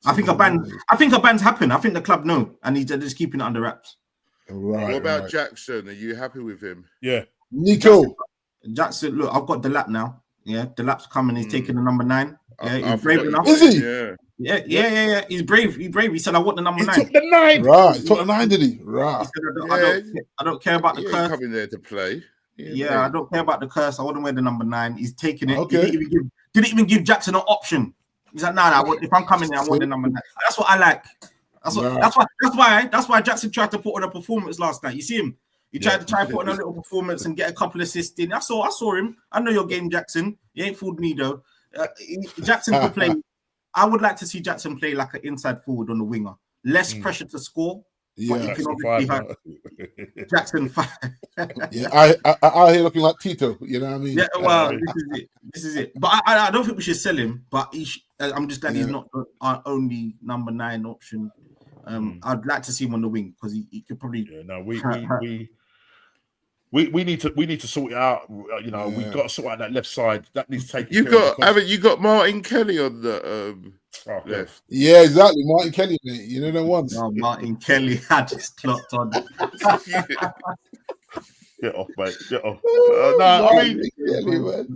E: I think a ban's happened. I think the club know, and they're just keeping it under wraps.
C: Right. What about Jackson? Are you happy with him?
A: Yeah.
B: Nico.
E: Jackson, look, I've got the lap now. Yeah, the lap's coming. He's taking the number 9. Yeah, he's brave enough.
B: Is he?
E: Yeah. He's brave. He said, "I want the number 9."
A: He took the 9.
B: Right. He took the 9, did he? Right.
E: He said, I don't care about the curse.
C: Coming there to play.
E: Yeah, I don't care about the curse. I wouldn't wear the number 9. He's taking it.
B: Okay.
E: He didn't even give Jackson an option. He's like, nah, if I'm coming there, I want the number 9. That's what I like. That's why Jackson tried to put on a performance last night. You see him? He tried to put on a little performance and get a couple assists in. I saw him. I know your game, Jackson. You ain't fooled me though. Jackson could play. I would like to see Jackson play like an inside forward on the winger. Less pressure to score.
B: Yeah,
E: but you can obviously Jackson 5.
B: Yeah, I hear looking like Tito. You know what I mean?
E: Yeah, well, this is it. But I don't think we should sell him. But I'm just glad he's not our only number 9 option. I'd like to see him on the wing because he could probably.
A: Yeah, no, we need to sort it out. You know, we've got to sort out that left side. That needs to take.
C: Haven't you got Martin Kelly on the left?
B: Yeah, exactly. Martin Kelly, mate. You know the ones.
E: No, Martin Kelly had his clocked on.
A: Get off, mate. Get off. No, I mean,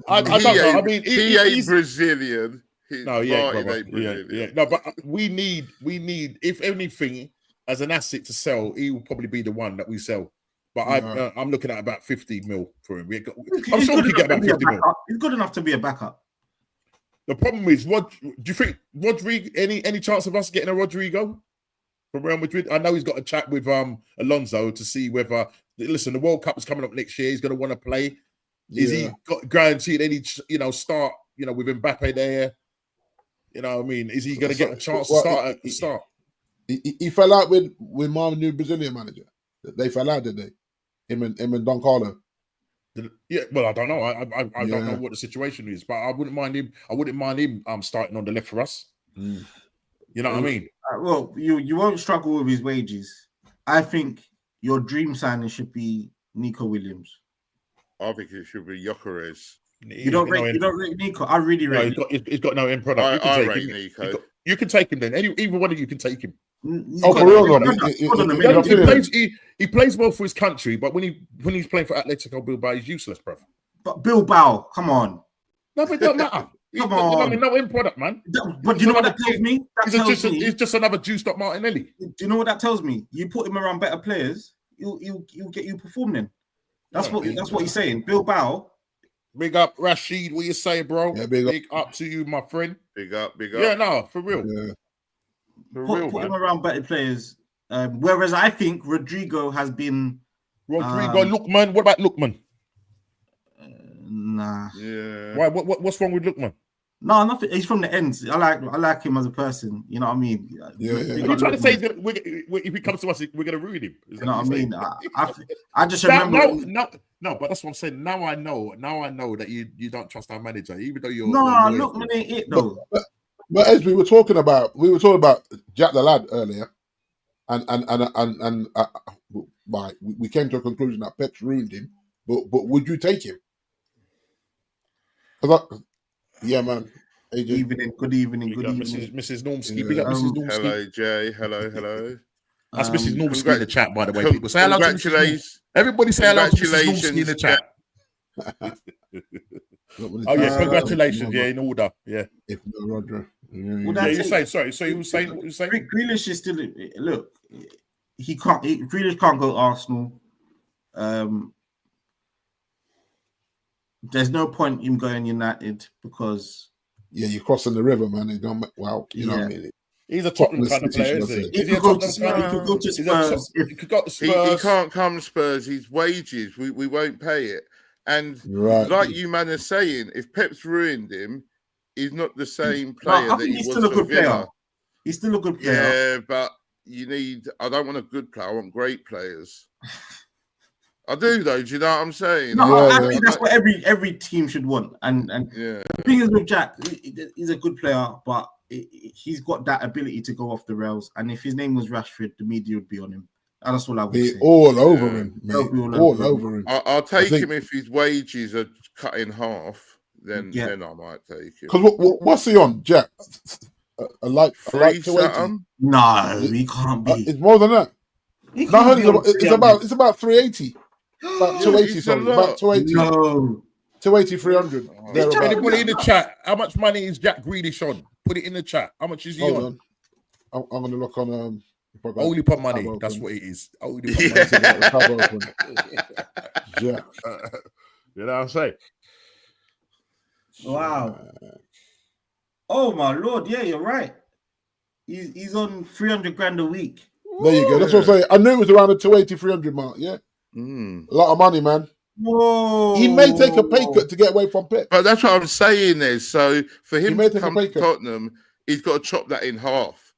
A: I don't know. I mean,
C: he ain't Brazilian.
A: No, yeah. No, but we need, if anything, as an asset to sell, he will probably be the one that we sell. But I'm looking at about 50 mil for him. I'm sure we can get about 50 mil.
E: He's good enough to be a backup.
A: The problem is, do you think Rodrigo? Any chance of us getting a Rodrigo from Real Madrid? I know he's got a chat with Alonso to see whether. Listen, the World Cup is coming up next year. He's going to want to play. Is he got guaranteed any start? With Mbappe there. You know what I mean? Is he going to get a chance to start at the start?
B: He fell out with my new Brazilian manager. They fell out, did they? Him and Don Carlo.
A: Yeah, well, I don't know. I don't know what the situation is, but I wouldn't mind him. I wouldn't mind him starting on the left for us. You know what I mean?
E: Well, you won't struggle with his wages. I think your dream signing should be Nico Williams.
C: I think it should be Gyökeres.
E: You don't rate Nico. I really rate.
A: No, he's got no end product.
C: I rate Nico.
A: You can take him then. Either one of you can take him.
B: For real?
A: He plays well for his country, but when he's playing for Atletico Bilbao, he's useless, bro.
E: But Bilbao, come on.
A: No, but it doesn't matter.
E: Come on.
A: No end product, man.
E: But do you know what that tells me?
A: He's just another juiced up Martinelli.
E: Do you know what that tells me? You put him around better players, he'll get you performing. That's what he's saying. Bilbao.
A: Big up, Rashid. What you say, bro?
B: Yeah,
A: big up to you, my friend.
C: Big up.
A: Yeah, no, for real.
B: Yeah.
E: Put him around better players. Whereas I think Rodrigo has been.
A: Lookman. What about Lookman?
E: Nah.
C: Yeah.
A: Why? What's wrong with Lookman?
E: No, nothing. He's from the ends. I like him as a person. You know what I mean?
B: Yeah.
A: Are you trying to say if he comes to us, we're going to ruin him?
E: You know what I mean? I just remember.
A: No, but that's what I'm saying. Now I know that you don't trust our manager, even though you're.
E: No, Lookman ain't it though.
B: But as we were talking about Jack the Lad earlier, and we came to a conclusion that Pep's ruined him. But would you take him? Yeah, man.
E: Good evening.
A: Mrs. Normski. Big up, Mrs. Normski.
C: Hello, Jay. Hello.
A: That's Mrs. Normski in the chat, by the way. People say hello to Mrs. Everybody say hello to Mrs. Normski in the chat. Congratulations. Yeah, in order. Yeah.
B: If no Roger.
A: You say sorry. So you were saying what you saying?
E: Grealish is still look. Grealish can't go Arsenal. There's no point in going United because
B: you're crossing the river, man. They don't. Well, you know what I mean.
A: He's a Tottenham kind of player, isn't he?
E: He could go to Spurs.
A: If he could go to Spurs,
C: he can't come to Spurs. His wages, we won't pay it. And like you man are saying, if Pep's ruined him, he's not the same player that he was for Villa.
E: He's still a good player.
C: Yeah, but I don't want a good player. I want great players. I do though. Do you know what I'm saying?
E: No, I think that's what every team should want. And the thing is with Jack, he's a good player, but he's got that ability to go off the rails. And if his name was Rashford, the media would be on him. And that's all I would say.
B: All over him, mate. All over him.
C: I'll take him if his wages are cut in half. Then I might take him.
B: Because what's he on, Jack? A light 280?
E: No, he can't be.
B: It's more than that. It's about 380. About 280, sorry. About 280.
E: No.
B: 280, 300.
A: Anybody in the chat, how much money is Jack Grealish on? Put it in the chat. How much is he on?
B: I'm going to look on
A: Only for money. That's what it is. Only for money.
B: Yeah.
A: You know what I'm saying?
E: Wow. Oh my lord, yeah, you're right. He's on 300 grand a week.
B: There you go. That's what I'm saying. I knew it was around the 280, 300 mark. Yeah. A lot of money, man.
E: Whoa.
B: He may take a pay cut to get away from Pep.
C: But that's what I'm saying is, so for him to come to
B: cut.
C: Tottenham, he's got to chop that in half.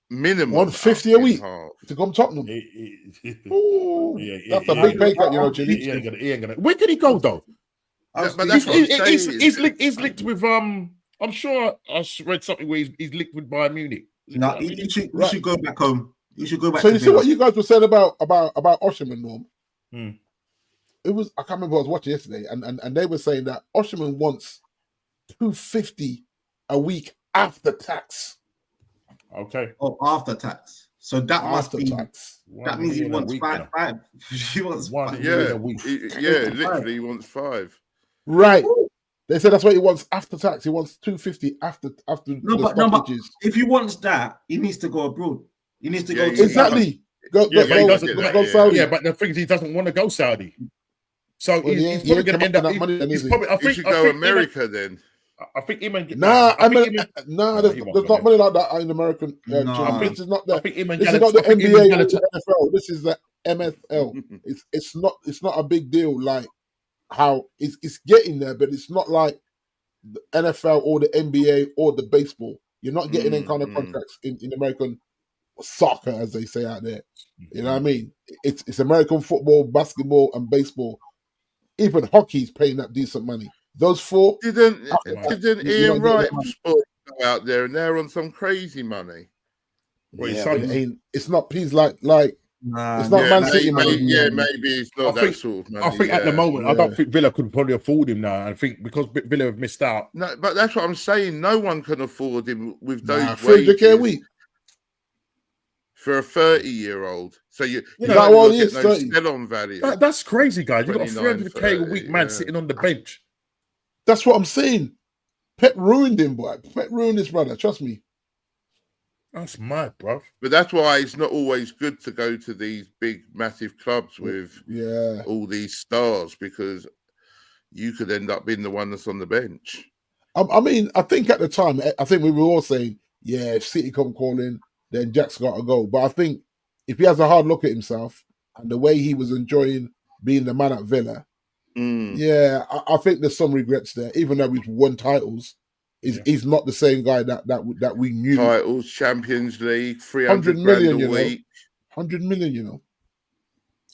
C: Minimum
B: 150 a week to come Tottenham. That's a big pay cut, you know, Chili.
A: He ain't gonna. Where can he go though?
C: But that's what I'm saying.
A: He's linked with I'm sure I read something where he's linked with Bayern Munich.
E: No, he should go back home. He should go back.
B: So you see what you guys were saying about Osherman, Norm? It was, I can't remember what I was watching yesterday, and they were saying that Osherman wants 250 a week after tax.
A: Okay.
E: Oh, after tax. So that must be
B: tax.
E: That means he wants five. He wants
A: $1
C: Yeah,
A: million a week.
C: Literally he wants 5.
B: Right. They said that's what he wants after tax. He wants 250 after.
E: No, but if he wants that, he needs to go abroad. He needs to go to
B: exactly. Go
A: Saudi. Yeah, but the thing is, he doesn't want to go Saudi. So he's probably going to end up.
C: He should go America then.
A: I think him and
B: there's not money like that in American. I think this is not the. This is not the NBA or the NFL. This is the MSL. It's not a big deal like how it's getting there, but it's not like the NFL or the NBA or the baseball. You're not getting any kind of contracts in American soccer, as they say out there. You know what I mean? It's American football, basketball, and baseball. Even hockey's paying that decent money. Those four
C: didn't Ian Wright go out there and they're on some crazy money.
B: It's not. He's like it's not Man City money.
C: Maybe it's not that sort of money.
A: I think at the moment, I don't think Villa could probably afford him now. I think because Villa have missed out.
C: No, but that's what I'm saying. No one can afford him with those
B: $300K a week
C: for a 30-year-old. So you
B: know what he is,
C: no sell-on value.
A: That's crazy, guys. You got a 300K a week man sitting on the bench.
B: That's what I'm saying. Pep ruined him, boy. Pep ruined his brother. Trust me.
A: That's mad, bro.
C: But that's why it's not always good to go to these big, massive clubs with all these stars, because you could end up being the one that's on the bench.
B: I mean, I think at the time, I think we were all saying, yeah, if City come calling, then Jack's got to go. But I think if he has a hard look at himself and the way he was enjoying being the man at Villa, I think there's some regrets there. Even though he's won titles, he's not the same guy that we knew.
C: Titles, Champions League, 300 million a week,
B: 100 million, you know.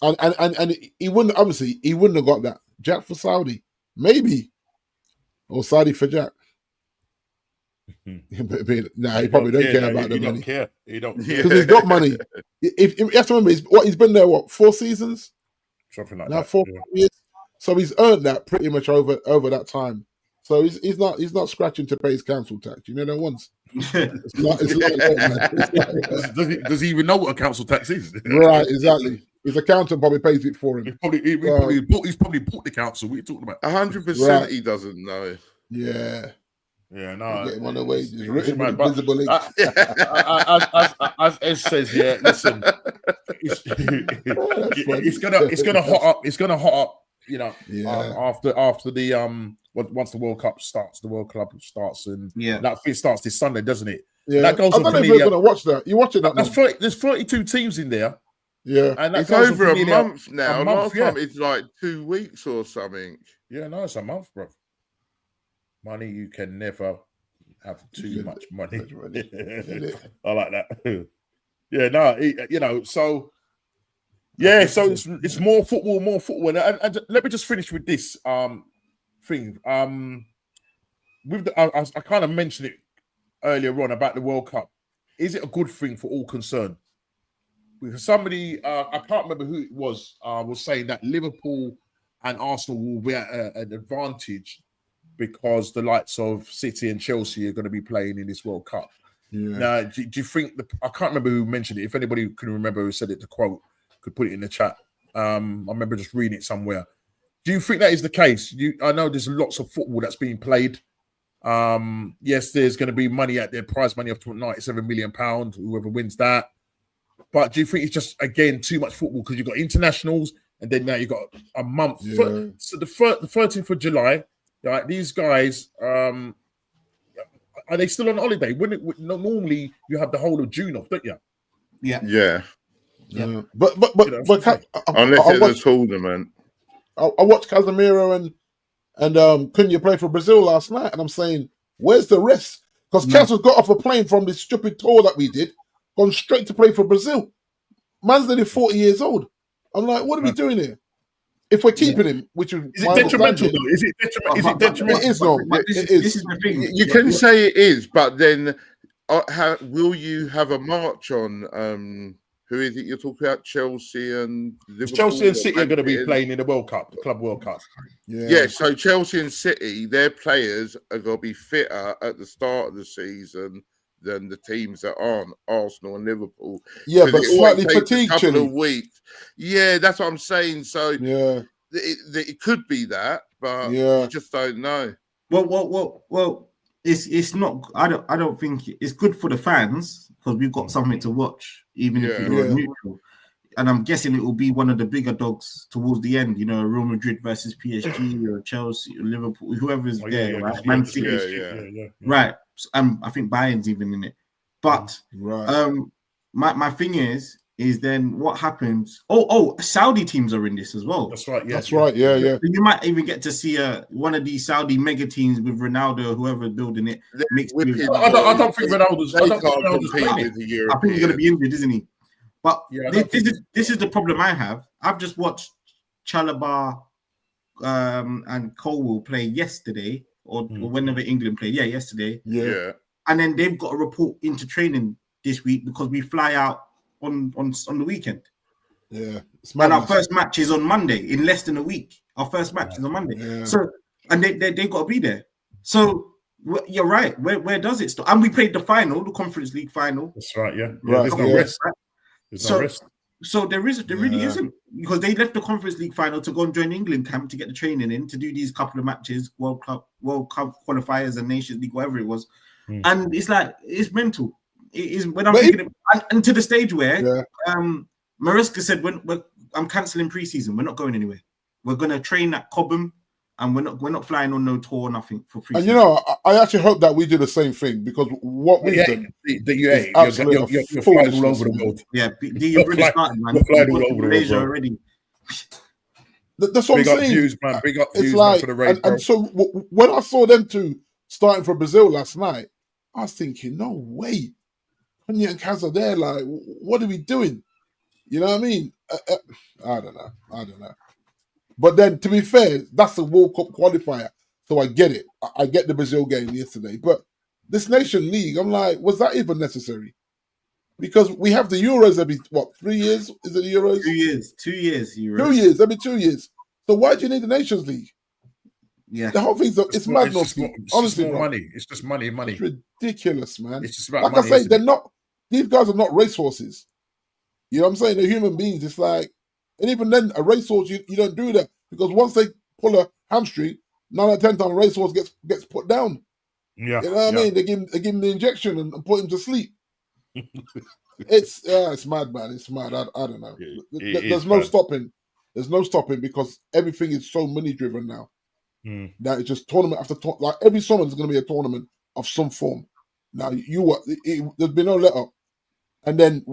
B: And he wouldn't have got that. Jack for Saudi, maybe, or Saudi for Jack. He probably don't care about the money.
A: He don't care
B: because he's got money. If you have to remember, he's been there 4 seasons,
A: something like
B: now
A: that.
B: 4 years. So he's earned that pretty much over that time. So he's not scratching to pay his council tax. You know that once.
A: Does he even know what a council tax is?
B: Right, exactly. His accountant probably pays it for him.
A: He's probably bought the council. What are you talking about?
C: 100% he doesn't know.
B: Yeah.
A: Yeah, no.
B: Get him on the wages.
A: As Ed says, listen, it's gonna hot up. It's gonna hot up. You know, after the once the World Cup starts, and that it starts this Sunday, doesn't it?
B: Yeah,
A: that goes
B: I don't know if you're gonna watch that. You watching that?
A: There's 32 teams in there.
B: Yeah,
C: and it's over a month now. Last time it's like 2 weeks or something.
A: Yeah, no, it's a month, bro. Money, you can never have too much money. I like that. Yeah, no, you know, so so it's more football, and let me just finish with this thing. With I kind of mentioned it earlier on about the World Cup. Is it a good thing for all concerned? Because somebody, I can't remember who it was saying that Liverpool and Arsenal will be at an advantage because the likes of City and Chelsea are going to be playing in this World Cup. Yeah. Now, do you think I can't remember who mentioned it. If anybody can remember who said it, the quote, could put it in the chat. I remember just reading it somewhere. Do you think that is the case? I know there's lots of football that's being played. Yes, there's going to be money out there, prize money up to £97 million, whoever wins that. But do you think it's just again too much football because you've got internationals and then now you've got a month?
B: Yeah.
A: So the 13th of July, right? These guys, are they still on holiday? Normally you have the whole of June off, don't you?
E: Yeah.
C: Yeah.
B: Yeah. But
C: Unless it's a tournament.
B: I watched Casemiro and Cunha play for Brazil last night, and I'm saying, where's the rest? Because Casemiro got off a plane from this stupid tour that we did, gone straight to play for Brazil. Man's nearly 40 years old. I'm like, what are we doing here? If we're keeping him, which is
A: it detrimental though? Is it detrimental?
B: It is, no. It is.
E: This is the thing.
C: You can say it is, but then will you have a march on? Who is it you're talking about? Chelsea and Liverpool.
A: Chelsea and City are going to be playing in the World Cup, the Club World Cup.
C: Yeah. So Chelsea and City, their players are going to be fitter at the start of the season than the teams that aren't, Arsenal and Liverpool.
B: Yeah, but slightly fatigued.
C: A couple of weeks. Yeah, that's what I'm saying. So
B: yeah,
C: it could be that, but you just don't know.
E: Well. It's not. I don't think it's good for the fans because we've got something to watch, even if you're neutral. And I'm guessing it will be one of the bigger dogs towards the end. You know, Real Madrid versus PSG or Chelsea or Liverpool, whoever's there, right? Man City, right? I think Bayern's even in it. But my thing is then what happens? Oh, Saudi teams are in this as well.
A: That's right. Yeah,
B: that's right. Yeah.
E: You might even get to see one of these Saudi mega teams with Ronaldo or whoever's building it mixed with.
A: I don't think Ronaldo's. I think
E: he's going to be injured, isn't he? But this is the problem I have. I've just watched Chalobah and Colwell play yesterday, or whenever England played. Yeah, yesterday.
C: Yeah.
E: And then they've got to report into training this week because we fly out on the weekend.
B: Yeah.
E: And our first match is on Monday in less than a week. Our first match is on Monday.
B: Yeah.
E: So, and they got to be there. So you're right. Where does it stop? And we played the final, the Conference League final.
A: That's right. Yeah.
B: There's
A: no rest.
E: There's no rest. So there really isn't, because they left the Conference League final to go and join England camp to get the training in to do these couple of matches, World Cup qualifiers and Nations League, whatever it was. And it's like, it's mental. It is when I'm thinking and to the stage where Maresca said, I'm cancelling preseason. We're not going anywhere. We're going to train at Cobham, and we're not flying on no tour, nothing for preseason.
B: And you know, I actually hope that we do the same thing, because what we've done is absolutely
A: you're flying all over the world.
E: Yeah, you've already started, man.
A: You're flying all over the world
E: already.
B: That's what I'm saying.
A: Views, man. Big up views,
B: like,
A: for the race,
B: and so when I saw them two starting for Brazil last night, I was thinking, no way. Cunha and Kaz are there. Like, what are we doing? You know what I mean? I don't know. But then, to be fair, that's a World Cup qualifier, so I get it. I get the Brazil game yesterday. But this Nation League, I'm like, was that even necessary? Because we have the Euros every, 3 years? Is it the Euros?
E: 2 years. 2 years, Euros.
B: 2 years, every 2 years. So why do you need the Nations League?
E: Yeah.
B: The whole thing's, it's madness. Honestly,
A: more money. It's just money.
B: It's ridiculous, man.
A: It's just about
B: like
A: money.
B: I say, these guys are not racehorses. You know what I'm saying? They're human beings. It's like, and even then, a racehorse, you don't do that, because once they pull a hamstring, 9 out of 10 times a racehorse gets put down.
A: Yeah.
B: You know what I mean? They give him the injection and put him to sleep. It's mad, man. It's mad. I don't know. There's no stopping. There's no stopping, because everything is so money driven now. That it's just tournament after tournament. Like every summer, there's going to be a tournament of some form. Now there's been no let up, and then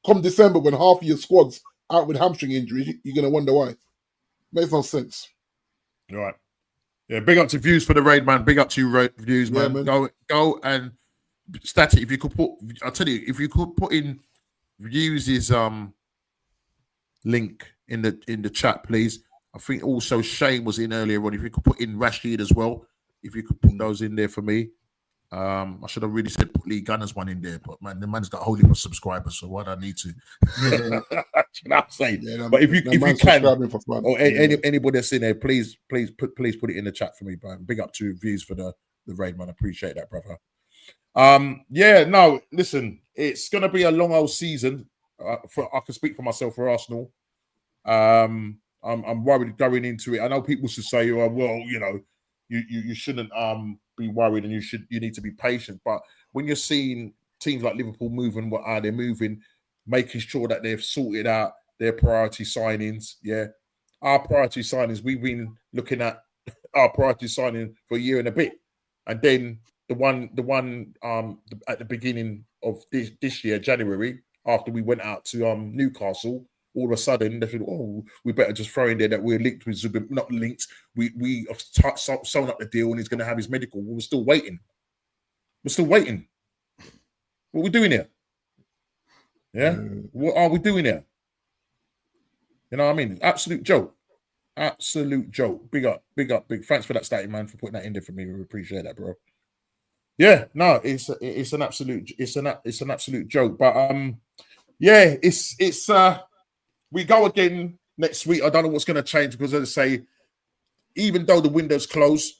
B: come December, when half of your squad's out with hamstring injuries, you're going to wonder why. Makes no sense.
A: All right. Yeah, big up to views for the raid, man. Big up to you, views, man. Man. Go and Static. If you could if you could put in views' link in the chat, please. I think also Shane was in earlier on. If you could put in Rashid as well, if you could put those in there for me. I should have really said put Lee Gunner's one in there, but man, the man's got a whole heap of subscribers, so why do I need to? You know what I'm saying? Yeah, but if you can, or anybody that's in there, please put it in the chat for me, man. Big up to views for the raid, man. I appreciate that, brother. Listen, it's gonna be a long old season. I can speak for myself for Arsenal. I'm worried going into it. I know people should say, "Oh, well, you know, you shouldn't be worried, and you need to be patient." But when you're seeing teams like Liverpool moving, they're moving, making sure that they've sorted out their priority signings. Yeah, our priority signings, we've been looking at our priority signing for a year and a bit, and then the one at the beginning of this year, January, after we went out to Newcastle, all of a sudden they said, "Oh, we better just throw in there that we're linked with Zubi." Not linked. We have sewn up the deal, and he's going to have his medical. We're still waiting. We're still waiting. What are we doing here? Yeah, what are we doing here? You know what I mean? Absolute joke. Absolute joke. Big up. Thanks for that statty, man, for putting that in there for me. We appreciate that, bro. Yeah, no, it's an absolute joke. But yeah, it's we go again next week. I don't know what's going to change because, as I say, even though the window's closed,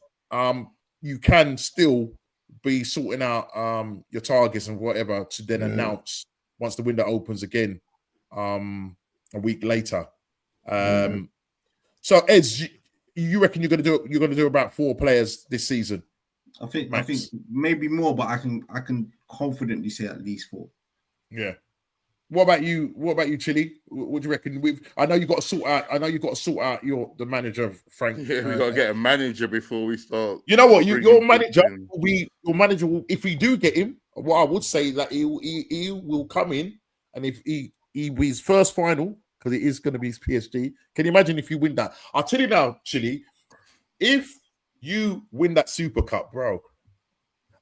A: you can still be sorting out your targets and whatever to then announce once the window opens again a week later. So Ez, you reckon you're gonna do about 4 players this season?
E: I think maybe more, but I can confidently say at least 4.
A: Yeah. What about you, Chili? What do you reckon? I know you got to sort out. The manager, Frank.
C: Yeah, we got to get a manager before we start.
A: You know what? Your manager will, if we do get him, what I would say that he will come in, and if he his first final, because it is going to be his PSG. Can you imagine if you win that? I'll tell you now, Chili. If you win that Super Cup, bro,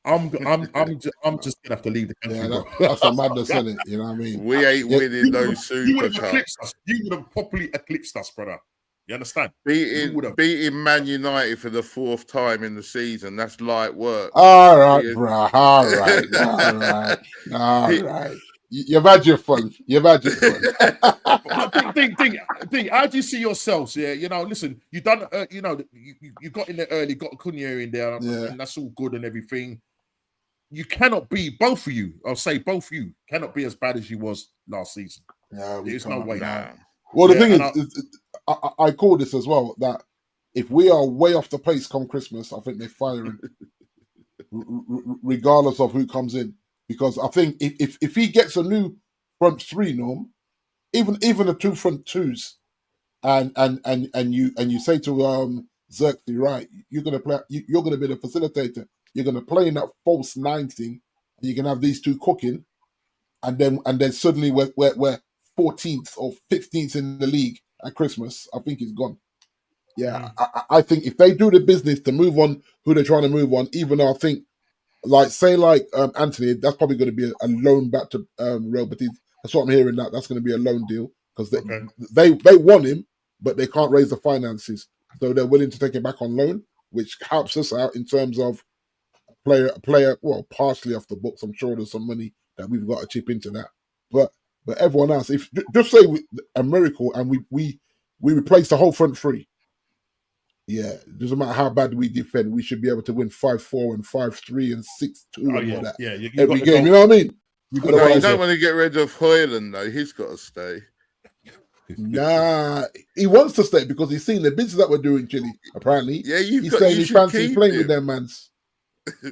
A: I'm just gonna have to leave the country.
B: Yeah, that's a madness, isn't it? You know what I mean?
C: We ain't winning those Super Cups.
A: You would have properly eclipsed us, brother. You understand?
C: Beating Man United for the 4th time in the season. That's light work.
B: All right, bro. All right. You've had your fun.
A: Think. How do you see yourselves? Yeah, listen. You done. You got in there early. Got Cunha in there, and that's all good and everything. You cannot be, both of you. I'll say both of you cannot be as bad as you was last season.
B: Yeah,
A: there's no way.
B: Well, the thing is, I call this as well that if we are way off the pace come Christmas, I think they're firing, regardless of who comes in. Because I think if he gets a new front 3, Norm, even a 2 front 2s, and you say to Xerxes, right, you're gonna play, you're gonna be the facilitator. You're gonna play in that false 9 thing, and you can have these 2 cooking, and then suddenly we're 14th or 15th in the league at Christmas. I think he's gone. Yeah, I think if they do the business to move on who they're trying to move on, even though I think. Like Anthony, that's probably going to be a loan back to Real Betis. That's what I'm hearing. That's going to be a loan deal because they want him, but they can't raise the finances, so they're willing to take him back on loan, which helps us out in terms of player. Well, partially off the books. I'm sure there's some money that we've got to chip into that, but everyone else, if just say a miracle and we replace the whole front 3. Yeah, it doesn't matter how bad we defend. We should be able to win 5-4 and 5-3 and 6-2 and all that.
A: Yeah,
B: every game. You know what I mean?
C: You don't want to get rid of Højlund though. He's got to stay.
B: Nah, he wants to stay because he's seen the business that we're doing, Chile. Apparently,
C: yeah,
B: he's saying he fancies playing with them mans.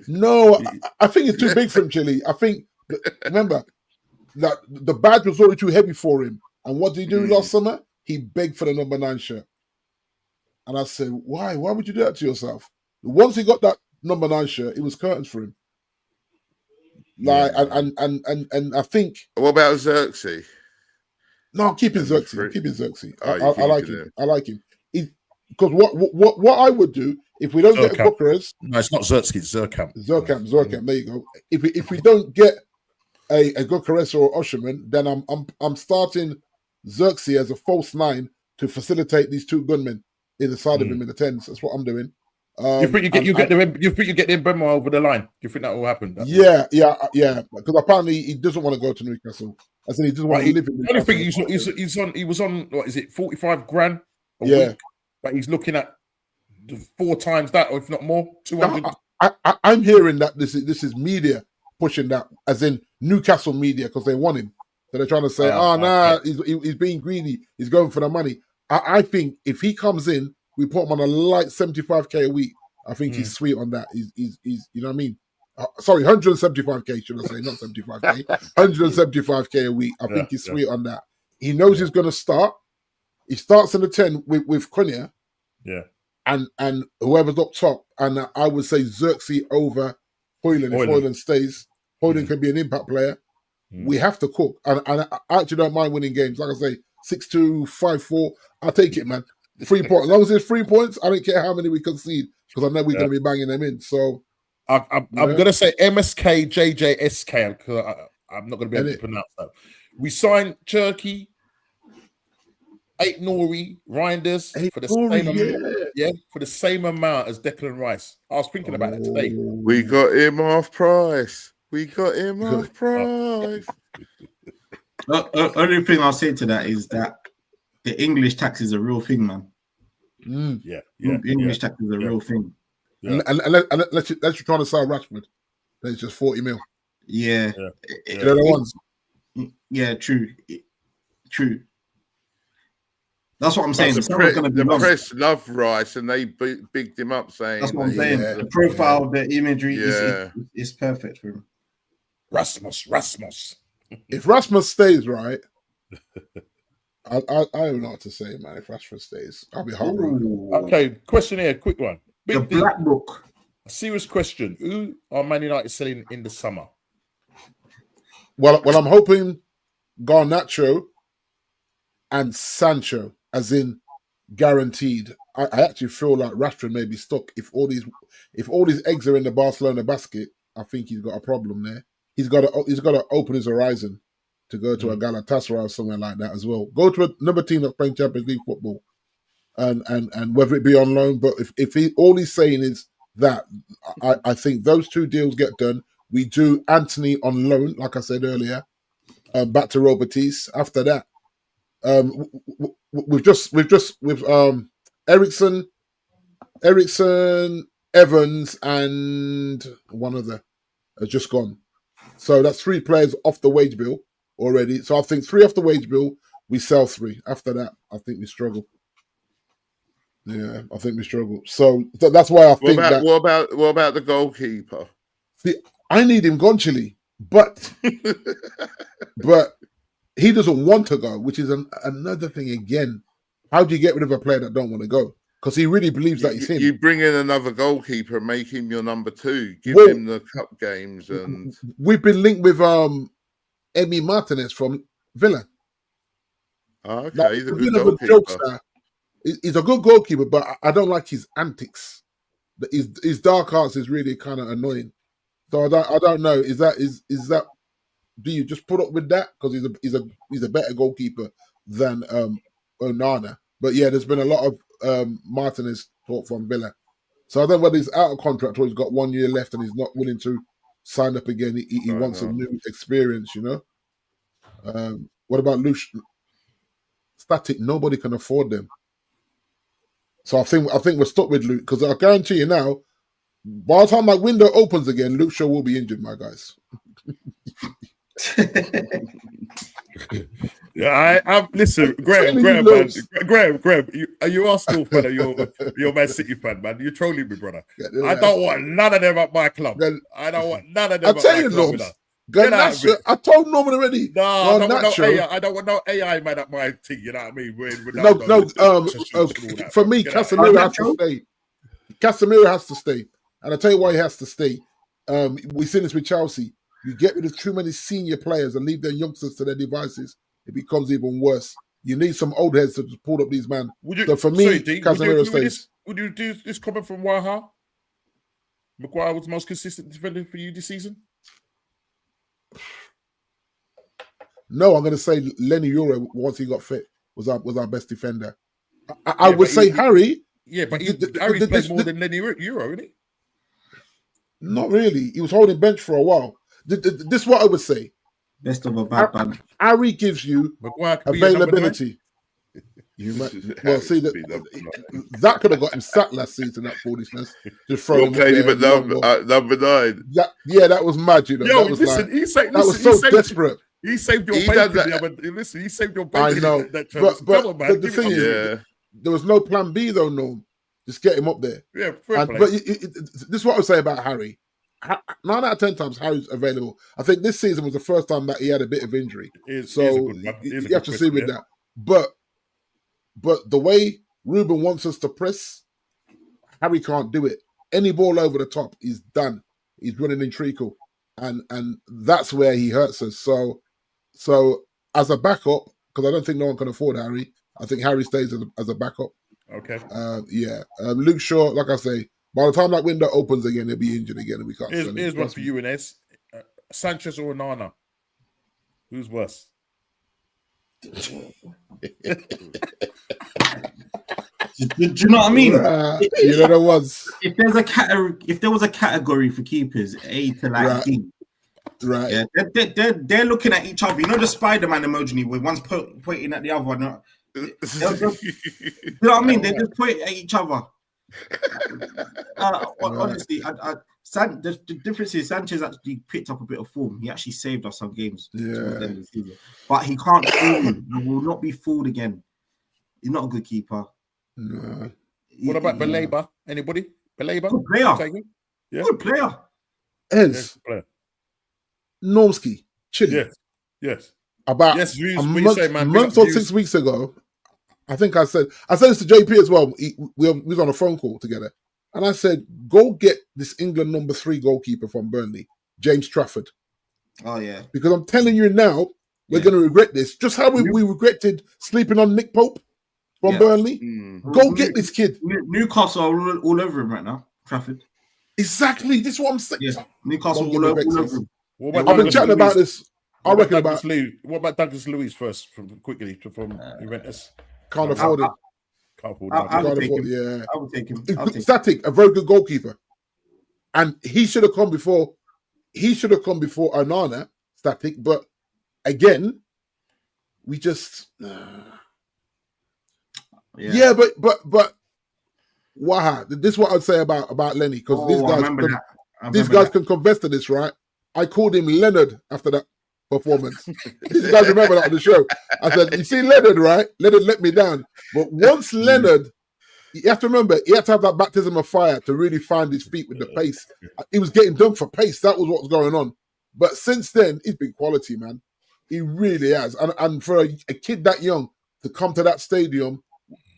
B: No, I think it's too big for him, Chile. I think remember that the badge was already too heavy for him. And what did he do last summer? He begged for the number 9 shirt. And I said, why? Why would you do that to yourself? Once he got that number 9 shirt, it was curtains for him. Like, and I think.
C: What about Xerxes?
B: No, I'm keeping Xerxes. I like him. I like him. Because what I would do if we don't get Bucharest.
A: No, it's not Xerxes. Zerkamp.
B: There you go. If we don't get a Bucharest or Osherman, then I'm starting Xerxes as a false 9 to facilitate these 2 gunmen. Either side of him in the 10s. That's what I'm doing.
A: You think you get the Mbemo over the line? Do you think that will happen?
B: Yeah. Because apparently he doesn't want to go to Newcastle. I said he doesn't want to live in Newcastle.
A: The only thing he was on what is it, 45 grand a week? But he's looking at 4 times that, or if not more, 200.
B: I'm hearing that this is media pushing that, as in Newcastle media, because they want him. So they're trying to say, he's being greedy. He's going for the money. I think if he comes in, we put him on a light 75k a week. I think he's sweet on that. He's you know what I mean? Sorry, 175k, should I say, not 75k. 175k a week. I think he's sweet on that. He knows he's going to start. He starts in the 10 with Cunha.
A: Yeah.
B: And whoever's up top. And I would say Xerxes over Hoyland. If Hoyland stays, Hoyland can be an impact player. We have to cook. And I actually don't mind winning games. Like I say, 6-2, 5-4. I'll take it, man. 3 points. As long as it's 3 points, I don't care how many we concede because I know we're going to be banging them in. So
A: I'm going to say MSK, JJSK because I'm not going to be able to pronounce that. We signed Turkey, 8 Nori, Reinders for the same amount, for the same amount as Declan Rice. I was thinking about it today.
C: We got him off price.
E: Only thing I'll say to that is that the English tax is a real thing, man. English tax is a real thing.
B: Yeah. And let's you're trying to sell Rashford. Then it's just 40 mil.
E: Yeah.
B: They're the ones.
E: Yeah, true. That's what I'm saying.
C: The press love Rice and they bigged him up saying.
E: That's what I'm saying. The profile, the imagery is perfect for him.
A: Rasmus.
B: If Rasmus stays, right, I don't know what to say, man. If Rashford stays, I'll be heartbroken.
A: Okay, question here, quick one.
E: The Black Book.
A: A serious question. Who are Man United selling in the summer?
B: Well, I'm hoping Garnacho and Sancho, as in guaranteed. I actually feel like Rashford may be stuck. If all these eggs are in the Barcelona basket, I think he's got a problem there. He's got to open his horizon to go to a Galatasaray or somewhere like that as well. Go to another team that's playing Champions League football, and whether it be on loan. But if all he's saying is that, I think those 2 deals get done. We do Anthony on loan, like I said earlier, back to Robertis. After that, with Ericsson, Evans, and one other has just gone. So that's 3 players off the wage bill already. So I think 3 off the wage bill, we sell 3. After that, I think we struggle. Yeah, I think we struggle. So that's why I think that.
C: What about the goalkeeper?
B: See, I need him Gonchili, but he doesn't want to go, which is another thing again. How do you get rid of a player that don't want to go? Because he really believes that he's him.
C: You bring in another goalkeeper and make him your number 2. Give him the cup games. And
B: we've been linked with Emi Martinez from Villa.
C: Okay, he's a good goalkeeper.
B: He's a good goalkeeper, but I don't like his antics. His dark arts is really kind of annoying. So I don't know. Is that? Do you just put up with that because he's a better goalkeeper than Onana? But yeah, there's been a lot of Martinez talk from Villa. So I don't know whether he's out of contract or he's got 1 year left and he's not willing to sign up again. He wants a new experience, you know. What about Lush? Static. Nobody can afford them. So I think we're stuck with Luke because I guarantee you now, by the time that window opens again, Luke Shaw will be injured, my guys.
A: Yeah, I listen, Graham, man. You Arsenal fan, you're Man City fan, man. You're trolling me, brother. I don't want none of them at my club. I don't want none of them at my club.
B: I told Norman already.
A: No, I don't want no AI man at my team. You know what I mean?
B: For me, Casemiro has to stay. Casemiro has to stay, and I tell you why he has to stay. We've seen this with Chelsea. You get rid of too many senior players and leave their youngsters to their devices, it becomes even worse. You need some old heads to just pull up these men. So for me, Casemiro stays.
A: Would you do this comment from Waha? Maguire was the most consistent defender for you this season?
B: No, I'm going to say Lenny Euro, once he got fit, was our best defender. I would say Harry.
A: Yeah, but Harry's played more than Lenny Euro, isn't he?
B: Not really. He was holding bench for a while. This is what I would say.
E: Best of a bad band.
B: Harry gives you availability. Well, see that could have got him sacked last season. That foolishness, just throwing him at
C: number 9.
B: That was mad. You know,
A: yo,
B: that was
A: listen,
B: that was so desperate.
A: He saved your bacon. Listen, he saved your bacon.
B: I know, but the thing is, there was no plan B though. No, just get him up there.
A: Yeah,
B: but this is what I would say about Harry. 9 out of 10 times Harry's available. I think this season was the first time that he had a bit of injury. So you have to see with that. But the way Ruben wants us to press, Harry can't do it. Any ball over the top, he's done. He's running in treacle. And that's where he hurts us. So as a backup, because I don't think no one can afford Harry, I think Harry stays as a backup.
A: Okay.
B: Luke Shaw, like I say, by the time that window opens again, he'll be injured again and we can't sell him.
A: Here's one for you, Inez. Sanchez or Onana? Who's worse?
E: Do you know what I mean?
B: You know there was.
E: If there was a category for keepers, A to like D.
B: Right.
E: Yeah, they're looking at each other. You know the Spider-Man emoji where one's pointing at the other one. You know what I mean? They just point at each other. Honestly, the difference is Sanchez actually picked up a bit of form. He actually saved us some games.
B: Yeah.
E: But he can't fool you. He will not be fooled again. He's not a good keeper.
B: No.
A: What about Baleba? Anybody? Baleba?
E: Good player.
A: Yeah.
E: Good player.
B: Ez. Normski. Chile.
A: Yes.
B: About a month or 6 weeks ago, I think I said this to JP as well. We was on a phone call together. And I said, go get this England number 3 goalkeeper from Burnley, James Trafford.
E: Oh, yeah.
B: Because I'm telling you now, we're going to regret this. Just how we regretted sleeping on Nick Pope from Burnley. Go get this kid.
E: Newcastle are all over him right now, Trafford.
B: Exactly. This is what I'm saying.
E: Yeah. Newcastle all over him.
B: I've been chatting about this.
A: What about Douglas Luiz first, from Juventus?
B: Can't afford it.
E: I would take him.
B: Static, a very good goalkeeper, and he should have come before. He should have come before Onana, Static. But again, we just but wow. This is what I'd say about Lenny, because these guys can confess to this, right? I called him Leonard after that performance. These guys remember that on the show. I said, you see Leonard, right? Leonard let me down. But once Leonard, you have to remember, he had to have that baptism of fire to really find his feet with the pace. He was getting done for pace. That was what was going on. But since then, he's been quality, man. He really has. And for a kid that young to come to that stadium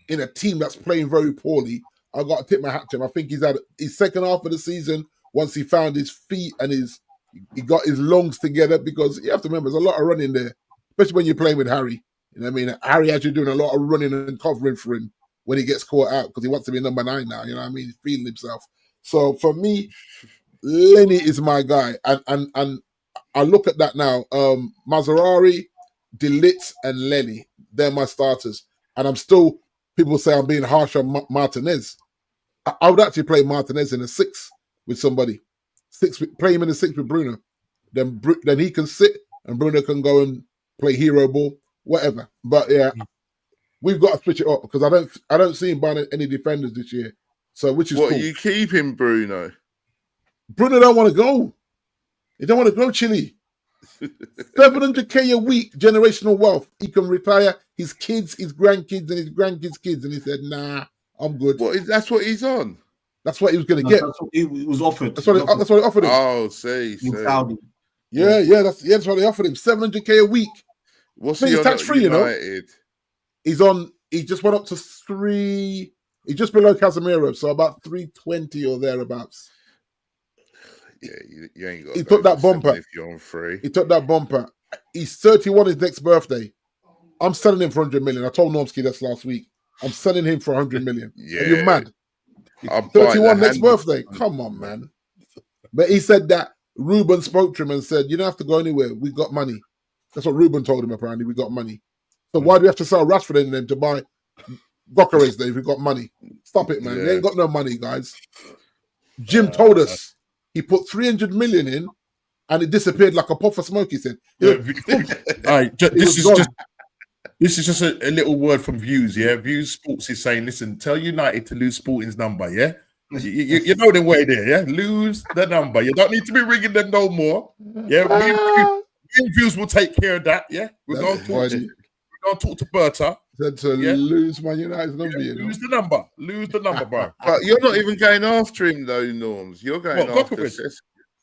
B: in a team that's playing very poorly, I got to tip my hat to him. I think he's had his second half of the season, once he found his feet and he got his lungs together, because you have to remember, there's a lot of running there, especially when you're playing with Harry. You know what I mean? Harry actually doing a lot of running and covering for him when he gets caught out, because he wants to be number 9 now. You know what I mean? He's feeling himself. So for me, Lenny is my guy. And I look at that now. Maserati, De Ligt, and Lenny, they're my starters. And I'm still, people say I'm being harsh on Martinez. I would actually play Martinez in a 6 with somebody. Play him in the 6 with Bruno. Then he can sit and Bruno can go and play hero ball, whatever. But yeah, we've got to switch it up, because I don't see him buying any defenders this year. So which is
C: what
B: cool.
C: Are you keeping Bruno?
B: Bruno don't want to go. He don't want to go Chile. 700k a week, generational wealth. He can retire his kids, his grandkids, and his grandkids' kids. And he said, "Nah, I'm good."
C: That's what he's on.
B: That's what he was going to get.
E: That's what he was offered.
B: That's what they offered him.
C: Oh, see.
B: Saudi. Yeah, that's what they offered him. 700k a week.
C: What's he on
B: tax-free, you know? He just went up to 3. He's just below Casemiro, so about 320 or thereabouts.
C: Yeah, you ain't got.
B: He took that bumper.
C: If you're on free,
B: he took that bumper. He's 31 his next birthday. I'm selling him for 100 million. I told Normski that's last week. I'm selling him for 100 million.
C: Yeah.
B: Are you mad? 31 next birthday. Come on, man. But he said that Ruben spoke to him and said, "You don't have to go anywhere. We got money." That's what Ruben told him. Apparently, we got money. So why do we have to sell Rashford in them to buy Gokares then if we got money? Stop it, man. We ain't got no money, guys. Jim told us he put 300 million in and it disappeared like a puff of smoke, he said.
A: All right, this is just a little word from Views, yeah? Views Sports is saying, listen, tell United to lose Sporting's number, yeah? You know the way there, yeah? Lose the number. You don't need to be ringing them no more. Yeah, Views will take care of that, yeah? We're going to talk to Berta.
B: Said to lose my United's number, you know?
A: Lose the number, bro.
C: But you're not even going after him, though, Norms. You're going after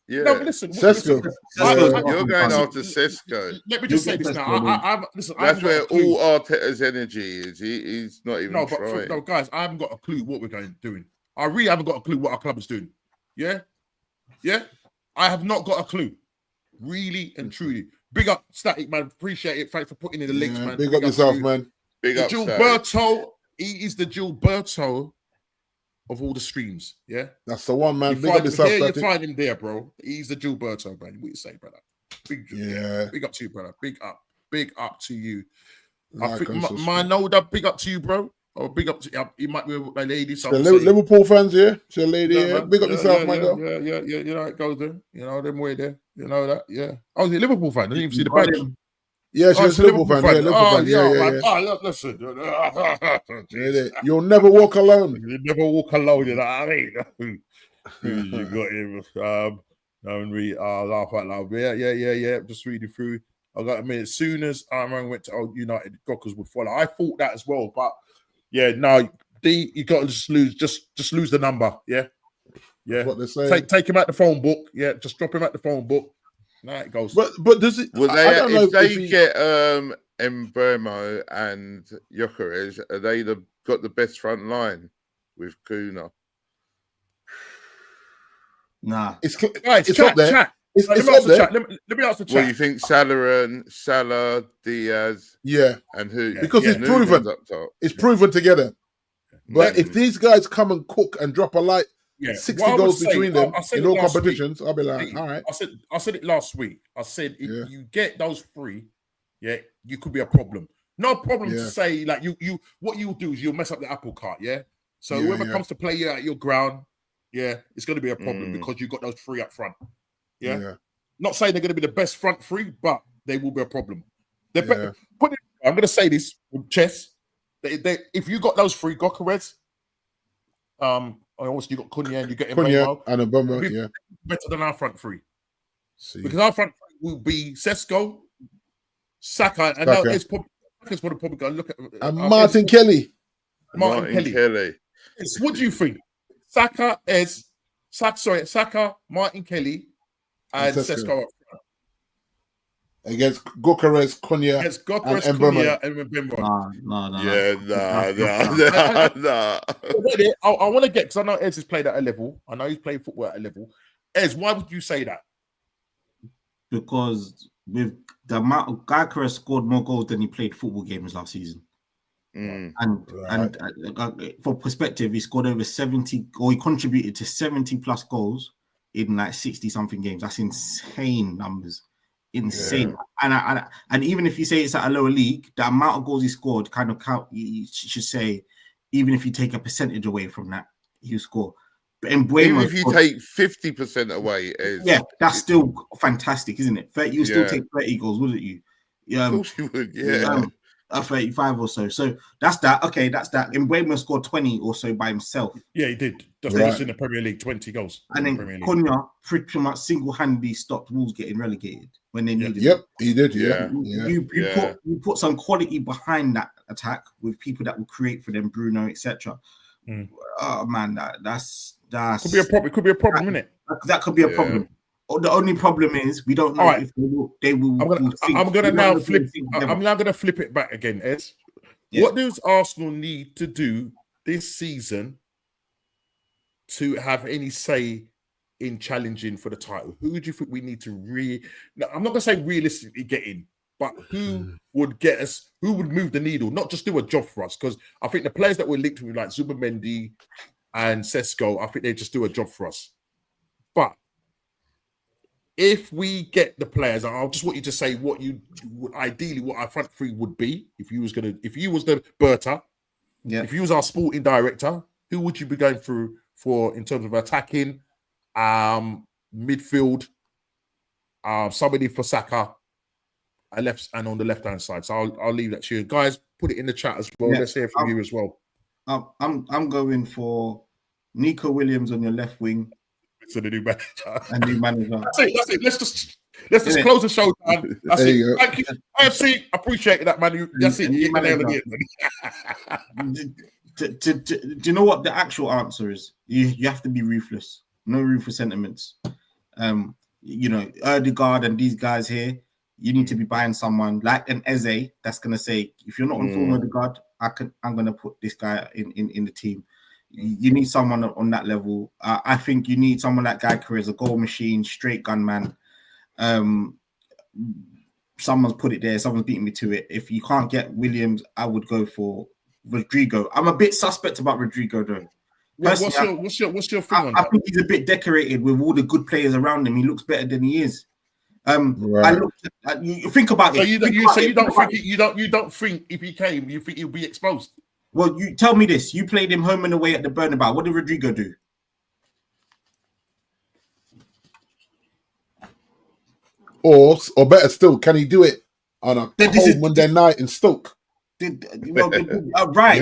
C: Yeah.
A: No, but listen,
B: Sesko.
C: You're going after Sesko.
A: Let me just say this now.
C: That's where all Arteta's energy is. He's not even trying.
A: No, guys, I haven't got a clue what we're doing. I really haven't got a clue what our club is doing. Yeah, I have not got a clue. Really and truly. Big up, Static, man. Appreciate it. Thanks for putting in the links, man.
B: Big up yourself, man.
C: Big up,
A: Gilberto. He is the Gilberto of all the streams. Yeah,
B: that's the one, man. Big up yourself.
A: You find him there, bro. He's the Gilberto, man. What you say, brother? Big up to you, brother. Big up to you. I think my Noda, big up to you, bro. Or big up to you might be a lady. So
B: Liverpool fans, yeah. She's a lady, yeah. Big up yourself, my girl.
A: Yeah. You know how it goes there. You know them way there. You know that, yeah. I was a Liverpool fan. I didn't even see the badge.
B: Yeah, she's a Liverpool fan. Yeah, Liverpool fan. Yeah.
A: Oh, listen.
B: You'll never walk alone.
A: You never walk alone. You know what I mean? You got him. And we laugh out loud. Yeah. Just reading through. I got to admit, as soon as I went to Old United, Gockers would follow. I thought that as well, but yeah, no, you got to just lose the number. Yeah.
B: What they're saying.
A: Take him out the phone book. Yeah, just drop him out the phone book. Now it goes.
B: But does it?
C: Well, if they get Mbeumo and Gyökeres, are they got the best front line with Kuna?
E: Nah,
B: it's up there.
A: Chat.
B: It's
A: let me ask the chat.
C: Well, you think Salah, Diaz, and who?
B: Because it's proven. It's proven together. But if these guys come and cook and drop a light 60 goals between them in all competitions, I'll be like, all right.
A: I said it last week. I said if you get those three, you could be a problem. No problem to say like you. What you'll do is you'll mess up the apple cart. Yeah. So whoever comes to play you at your ground, it's going to be a problem because you've got those three up front. Yeah. Not saying they're going to be the best front three, but they will be a problem. I'm going to say this with chess. If you got those three, Gyökeres, also you got Cunha and you get
B: Mbeumo and Mbeumo,
A: better than our front three. Because our front three will be Sesko, Saka, and now it's probably going to look at
B: and Martin Kelly.
A: Martin Kelly. What do you think? Saka, Martin Kelly, and Sesko up front.
B: Against Gyökeres, Cunha, and Mbeumo.
C: Nah.
A: I want to get, because I know Ez has played at a level. I know he's played football at a level. Ez, why would you say that?
E: Because with the amount of Gyökeres scored more goals than he played football games last season. And for perspective, he scored over 70, or he contributed to 70 plus goals in like 60 something games. That's insane numbers. Insane. And even if you say it's at a lower league, the amount of goals he scored kind of count. You should say, even if you take a percentage away from that, he'll score. But
C: even if you take 50% away,
E: that's still fantastic, isn't it? You still take 30 goals, wouldn't you?
C: Of course you would.
E: 35 or so. So that's that. Okay, that's that. Mbeumo scored 20 or so by himself.
A: Yeah, he did. Just in the Premier League, 20 goals.
E: And then Cunha pretty much single-handedly stopped Wolves getting relegated when they needed.
B: Yep, he did.
E: You put some quality behind that attack with people that will create for them, Bruno, etc. Oh man, that's
A: could be a problem. It could be a problem, isn't it?
E: That could be a problem. The only problem is we don't know if they will.
A: I'm now going to flip it back again, Ez. What does Arsenal need to do this season to have any say in challenging for the title? Who do you think we need to I'm not going to say realistically get in, but who would get us? Who would move the needle? Not just do a job for us, because I think the players that we're linked with, like Zubi and Sesko, I think they just do a job for us. But if we get the players, I just want you to say what you ideally what our front three would be if you was the Berta, if you was our sporting director, who would you be going through for in terms of attacking, midfield, somebody for Saka, and on the left hand side. So I'll leave that to you guys. Put it in the chat as well. Let's hear from you as well.
E: I'm going for Nico Williams on your left wing.
A: To the new manager.
E: A new manager.
A: That's it. Let's just close the show down. That's it. Thank you. AFC, appreciate that, man. That's it. You
E: do you know what the actual answer is? You have to be ruthless. No room for sentiments. You know, Erdegaard and these guys here, you need to be buying someone like an Eze that's gonna say, if you're not on form, Erdegaard, I'm gonna put this guy in the team. You need someone on that level. I think you need someone like Geiger as a goal machine, straight gun man. Someone's put it there. Someone's beating me to it. If you can't get Williams, I would go for Rodrigo. I'm a bit suspect about Rodrigo though.
A: What's your thing on that?
E: I think he's a bit decorated with all the good players around him. He looks better than he is.
B: Right.
E: I looked at, you think about it.
A: You don't think if he came, you think he'll be exposed?
E: Well, you tell me this. You played him home and away at the Bernabeu. What did Rodrigo do?
B: Or better still, can he do it on a cold Monday night in Stoke?
E: Right.
A: I'll tell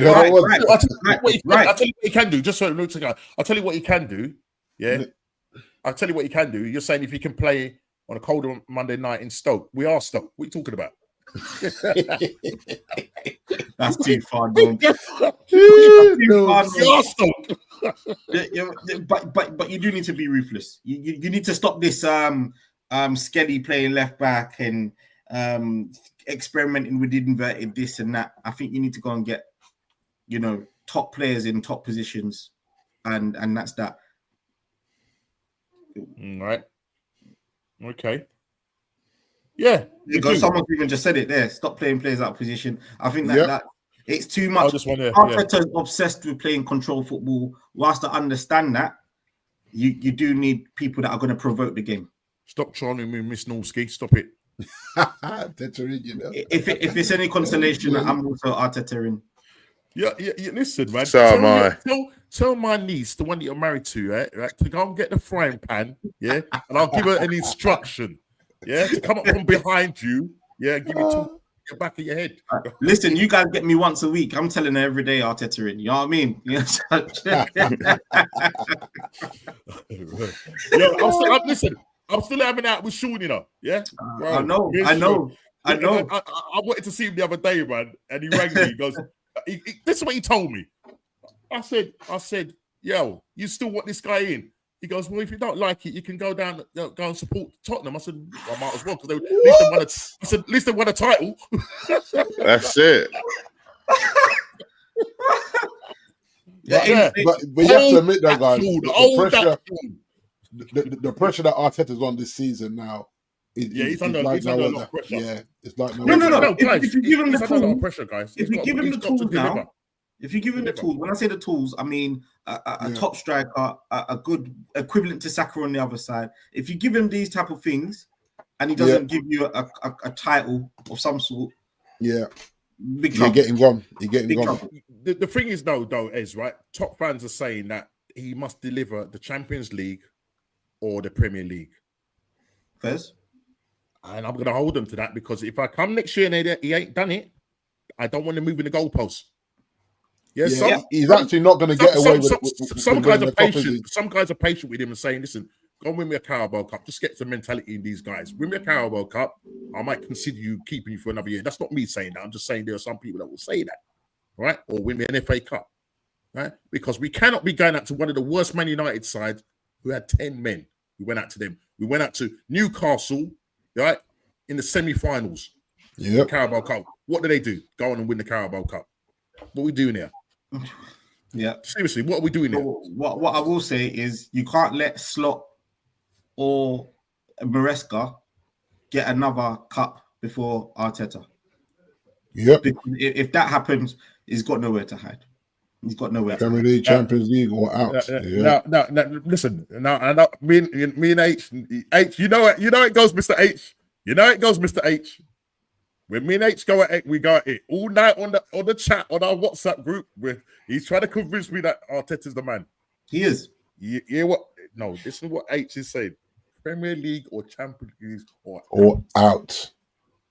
A: you what he can do. Just so it looks like I'll tell you what he can do. Yeah. I'll tell you what he can do. You're saying if he can play on a colder Monday night in Stoke, we are Stoke. What are you talking about?
E: That's too far gone. But you do need to be ruthless. You need to stop this Skelly playing left back and experimenting with inverted this and that. I think you need to go and get, you know, top players in top positions, and that's that.
A: Right. Okay. Yeah.
E: Someone's even just said it there. Stop playing players out of position. I think that it's too much. Arteta's obsessed with playing control football. Whilst I understand that, you do need people that are going to provoke the game.
A: Stop trying to move Miss Norski. Stop it.
B: Arteta, you know.
E: If it's any consolation, I'm also Arteta in.
A: Yeah. Listen, man. Tell my niece, the one that you're married to, right, to go and get the frying pan, yeah, and I'll give her an instruction, yeah, to come up from behind you, yeah, and give you two your back of your head.
E: Listen, you guys get me once a week. I'm telling her every day, Arteta in. You know what I mean? Yes.
A: Listen. I'm still having out with Sean, you know. Yeah,
E: I know. I
A: wanted to see him the other day, man, and he rang me. He goes, "This is what he told me." I said, "Yo, you still want this guy in?" He goes, "Well, if you don't like it, you can go down, go and support Tottenham." I said, "I might as well because at least they won a title."
C: That's it.
B: But you have to admit that, guys. The pressure that Arteta's on this season now. He's under a lot of pressure. Yeah, it's like
E: no. If you give him the tools,
A: pressure, guys.
E: If you give him the tools now, if you give him the tools, when I say the tools, I mean a top striker, a good equivalent to Saka on the other side. If you give him these type of things, and he doesn't give you a title of some sort,
B: you're getting gone. You're getting gone.
A: The thing is, though, is right. Top fans are saying that he must deliver the Champions League or the Premier League.
E: Fez?
A: And I'm going to hold him to that because if I come next year and he ain't done it, I don't want to move in the goalposts.
B: He's actually not going to get away with it.
A: Some guys are patient. Some guys are patient with him and saying, "Listen, go and win me a Carabao Cup. Just get some mentality in these guys. Win me a Carabao Cup. I might consider keeping you for another year." That's not me saying that. I'm just saying there are some people that will say that, right? Or win me an FA Cup, right? Because we cannot be going out to one of the worst Man United sides who had 10 men. We went out to them. We went out to Newcastle, right, in the semi-finals.
B: Yeah,
A: Carabao Cup. What do they do? Go on and win the Carabao Cup. What are we doing here?
E: Yeah.
A: Seriously, what are we doing here?
E: What I will say is you can't let Slot or Maresca get another cup before Arteta.
B: Yep.
E: If that happens, he's got nowhere to hide. He's got nowhere.
B: Premier League, Champions League, or out.
A: Now, listen. Now, me and H. You know it goes, Mr. H. You know it goes, Mr. H. When me and H go at it, we go at it all night on the chat on our WhatsApp group. He's trying to convince me that Arteta's the man.
E: He is.
A: Yeah. What? No, this is what H is saying: Premier League or Champions League
B: or out.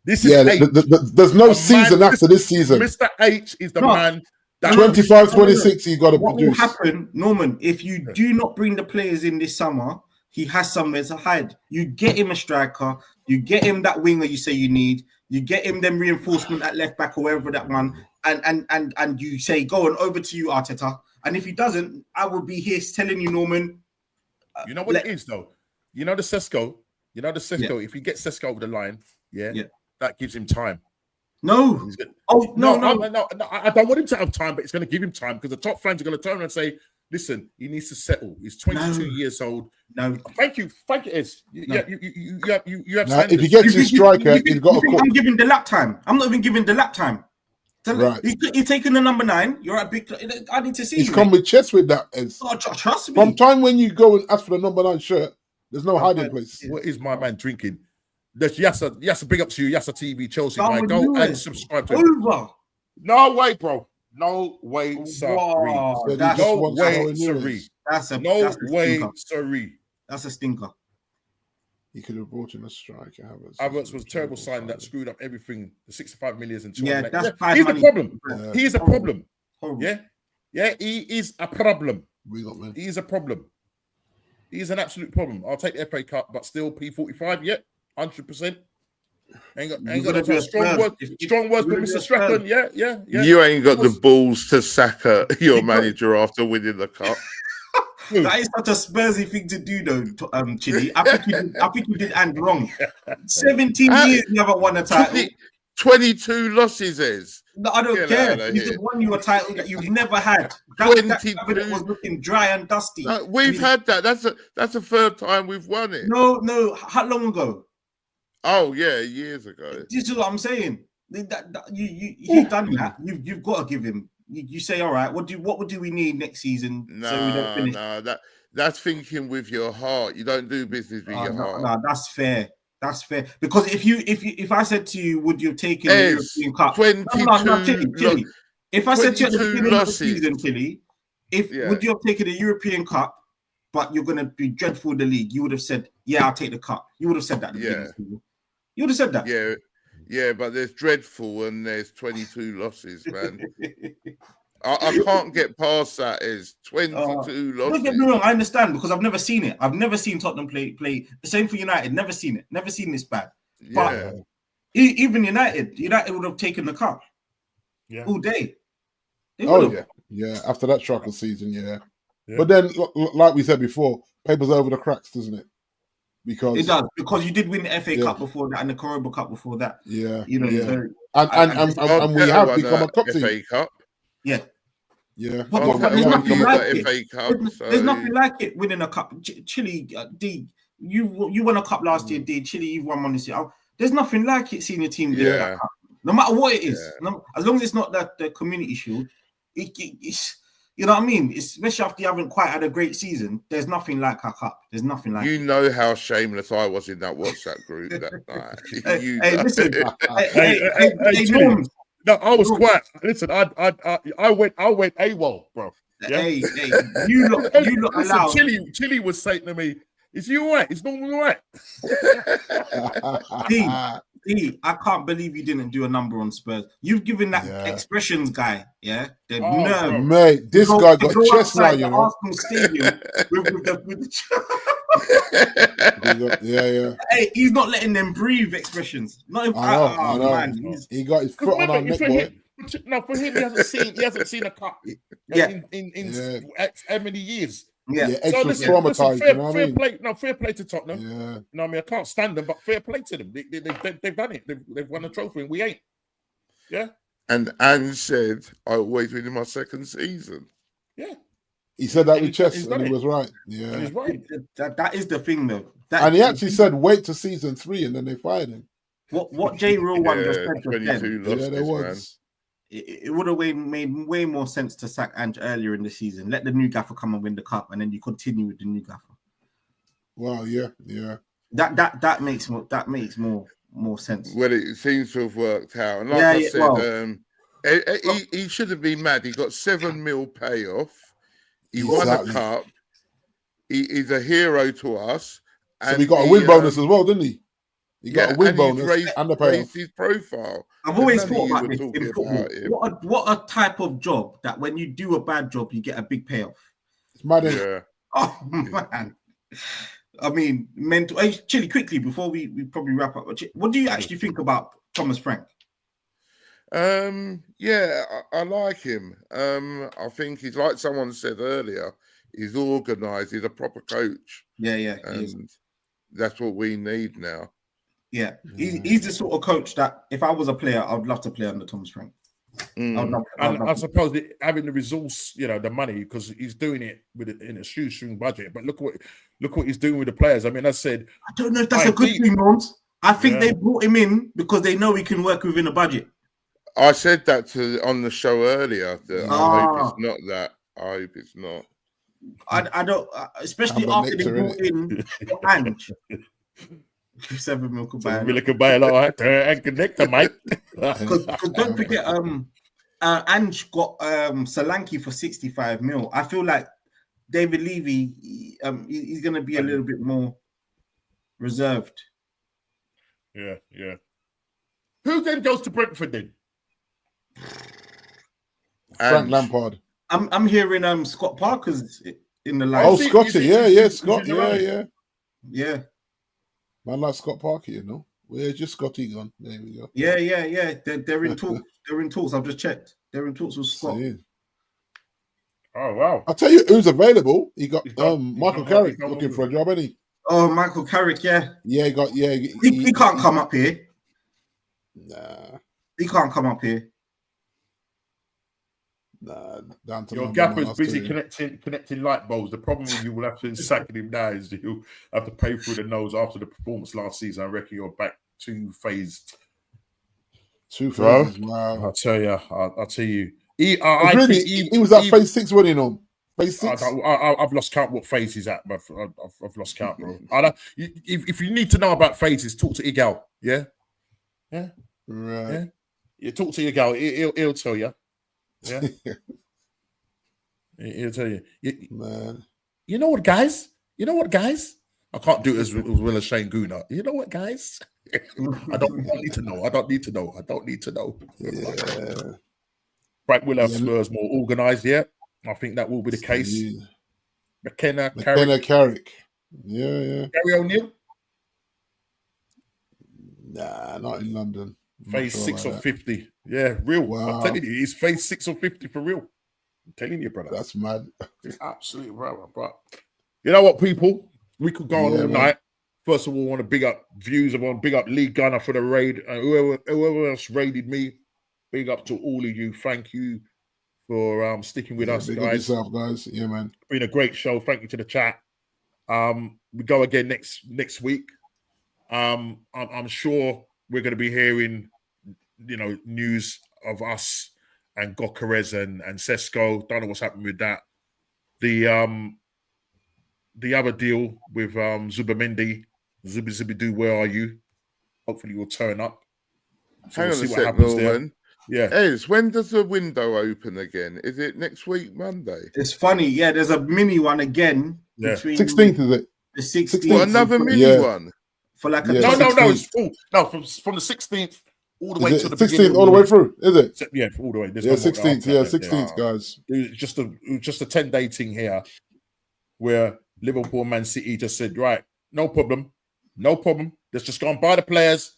A: This is H.
B: There's no season after this season.
A: Mr. H is the man.
B: 25-26, you got to produce.
E: What will happen, Norman, if you do not bring the players in this summer, he has somewhere to hide. You get him a striker, you get him that winger you say you need, you get him them reinforcement at left back or wherever that one, and you say, go on, over to you, Arteta. And if he doesn't, I will be here telling you, Norman.
A: You know what it is, though? You know the Sesko. If you get Sesko over the line, that gives him time.
E: No.
A: No. I don't want him to have time, but it's going to give him time because the top fans are going to turn around and say, "Listen, he needs to settle. He's 22 years old."
E: No.
A: Thank you, Ez. You have
B: if he gets his striker, he's got to.
E: I'm giving the lap time. I'm not even giving the lap time.
B: Right.
E: He's taking the number 9. You're at big. I need to see.
B: He's come with chest with that. Ez.
E: Oh, trust me.
B: From time when you go and ask for the number 9 shirt, there's no hiding place.
A: What is my man drinking? There's Yassa, big up to you, Yassa TV, Chelsea guy. Go and subscribe to him. No way, bro. No way, sorry.
E: Wow,
A: No way, sorry.
E: No way,
A: sorry.
E: That's a stinker.
B: He could have brought in a striker.
A: Havertz was a terrible sign that screwed up everything. The 65 million and 200.
E: Yeah, that's
A: he's the problem.
B: Yeah.
A: He is a problem.
E: Horrible.
A: Yeah, he is a problem.
B: He
A: is a problem. He's an absolute problem. I'll take the FA Cup, but still P45. Yeah, 100%. Ain't got to strong words with Mr. Strachan. Yeah.
C: You ain't got the balls to sack your manager after winning the cup.
E: That is such a Spursy thing to do, though, Chili. I think you did and wrong. 17 years you haven't won a title.
C: 22 losses is.
E: No, I don't care. You won you a title that you've never had. That was looking dry and dusty.
C: We've had that. That's the third time we've won it.
E: No. How long ago?
C: Oh yeah, years ago.
E: This is what I'm saying. He's done that. You've got to give him. You say, all right. What do we need next season?
C: No. That's thinking with your heart. You don't do business with your heart.
E: No, that's fair. That's fair. Because if I said to you, would you have taken the European Cup?
C: 22
E: Chili. If I said to you at the beginning
C: losses.
E: of the season, Chili, would you have taken the European Cup, but you're going to be dreadful in the league? You would have said, yeah, I'll take the cup. You would have said that at the beginning of the season. You would have said that.
C: Yeah, but there's dreadful and there's 22 losses, man. I can't get past that. Is 22 losses.
E: Don't get me wrong, I understand because I've never seen it. I've never seen Tottenham play. The same for United. Never seen it. Never seen this bad. But even United would have taken the cup all day.
B: Yeah. After that struggle season, yeah. But then, like we said before, papers over the cracks, doesn't it? Because
E: it does, because you did win the FA Cup before that and the Carabao Cup before that.
B: Yeah,
E: you know,
B: and we have become a top team.
C: FA Cup.
E: Yeah.
C: But
E: there's nothing like it.
C: FA Cup,
E: there's nothing like it winning a cup. Chile, D, you won a cup last year, D. Chile, you've won one this year. There's nothing like it seeing your team win that cup. No matter what it is, as long as it's not that the community shield, it's. You know what I mean? Especially after you haven't quite had a great season, there's nothing like our cup. There's nothing like.
C: You know how shametless I was in that WhatsApp group that night.
E: Listen.
A: No, I was quiet. Listen, I went AWOL, bro. Yeah?
E: Hey, you look allowed.
A: Chili was saying to me, "Is you all right? Is normal all
E: right?" D, I can't believe you didn't do a number on Spurs. You've given that expressions guy, the nerve.
B: Mate, this guy got chest now, you know.
E: Arsenal Stadium with
B: the...
E: Hey, he's not letting them breathe expressions. Not even,
B: I know.
E: Man,
B: he got his foot on our neck, boy.
A: No, for him, he hasn't seen a cup in how many years.
B: Extra traumatized.
A: Fair play to Tottenham. No, I mean I can't stand them, but fair play to them. They've done it. They've won a trophy, and we ain't. Yeah.
C: And Ange said, "I always win in my second season."
A: Yeah.
B: He said that with chest, and he was right. Yeah,
A: he's right.
E: That is the thing, though.
B: And he actually said, "Wait to season 3," and then they fired him.
E: What J. Real one just said.
C: 22 losses,
E: there was. It would have made way more sense to sack Ange earlier in the season. Let the new gaffer come and win the cup, and then you continue with the new gaffer.
B: Well, yeah.
E: That makes more sense.
C: Well, it seems to have worked out, and like I said, he shouldn't be mad. He got 7 mil payoff. He won a cup. He's a hero to us.
B: So he got a win bonus as well, didn't he? He got a win bonus and the payoff.
C: His profile.
E: I've always thought about this in football. What a type of job that when you do a bad job, you get a big payoff.
B: It's mad.
E: Oh man. I mean, mental. Chili, quickly before we probably wrap up. What do you actually think about Thomas Frank?
C: I like him. I think he's like someone said earlier. He's organised. He's a proper coach.
E: Yeah.
C: And That's what we need now.
E: Yeah, he's the sort of coach that if I was a player, I'd love to play under Thomas Frank.
A: And I suppose having the resource, the money, because he's doing it in a shoestring budget. But look what he's doing with the players. I mean, I said,
E: I don't know if that's a good thing, Mons. I think they brought him in because they know he can work within a budget.
C: I said that on the show earlier. That I hope it's not that. I hope it's not.
E: I don't, especially after they brought in Ange. 7 mil could buy
A: a lot and connect to Mike.
E: Because don't forget, Ange got Solanke for 65 mil. I feel like David Levy, he's going to be a little bit more reserved.
A: Yeah. Who then goes to Brentford then?
B: Frank Lampard.
E: I'm hearing Scott Parker's in the line.
B: Oh, Scotty, Scott, yeah. Man like Scott Parker, Where's your Scotty gone? There we go.
E: Yeah. They're in talks. They're in talks. I've just checked. They're in talks with Scott.
A: Oh wow!
B: I'll tell you who's available. He got Michael Carrick looking for a job, ain't he?
E: Oh, Michael Carrick, yeah.
B: Yeah,
E: he can't come up here.
B: Nah.
E: He can't come up here.
B: Nah, down to
A: your gaffer's busy connecting light bulbs. The problem with you will have to sack him now is you'll have to pay through the nose after the performance last season. I reckon you're back two-phased.
B: Two-phased, wow.
A: I'll tell you. He
B: was at phase 6, wasn't he, Phase 6?
A: I've lost count what phase he's at, but I've lost count, bro. If you need to know about phases, talk to Igal. Yeah?
B: Right.
A: Yeah? You talk to Igal. He'll tell you. Yeah, he'll tell you.
B: Man.
A: You know what, guys? I can't do it as well as Shane Gooner. You know what, guys? I don't need to know.
B: Yeah.
A: Frank will have Spurs more organised. Yeah, I think that will be the case.
B: Yeah.
A: McKenna
B: Carrick. Yeah.
A: Gary O'Neill.
B: Nah, not in London.
A: Phase 6 or 50. Yeah, real. Wow. I'm telling you, he's phase 6 or 50 for real. I'm telling you, brother.
B: That's mad.
A: Absolutely, brother. But you know what, people? We could go on all night. First of all, I want to big up views. I want to big up Lee Gunner for the raid. And whoever else raided me, big up to all of you. Thank you for sticking with us,
B: big
A: guys.
B: Up yourself, guys. Yeah, man.
A: Been a great show. Thank you to the chat. We go again next week. I'm sure we're going to be hearing news of us and Gokarez and Sesko. Don't know what's happening with that. The other deal with Zubamendi, Zubi, where are you? Hopefully you'll turn up. So
C: Hang
A: we'll
C: on
A: see
C: a
A: what
C: sec,
A: happens
C: Norman.
A: there. Yeah.
C: Ez, when does the window open again? Is it next week, Monday?
E: It's funny. Yeah, there's a mini one again.
A: Yeah.
B: 16th, is it?
E: The 16th.
C: What, another mini one?
E: For like a
A: No, it's full. No, from the 16th all the way to the
B: 16th all the way through, is it?
A: Yeah, all the way. There's
B: 16th. 16th, guys.
A: It was just a 10-day thing here where Liverpool and Man City just said, right, no problem. Let's just go and buy the players.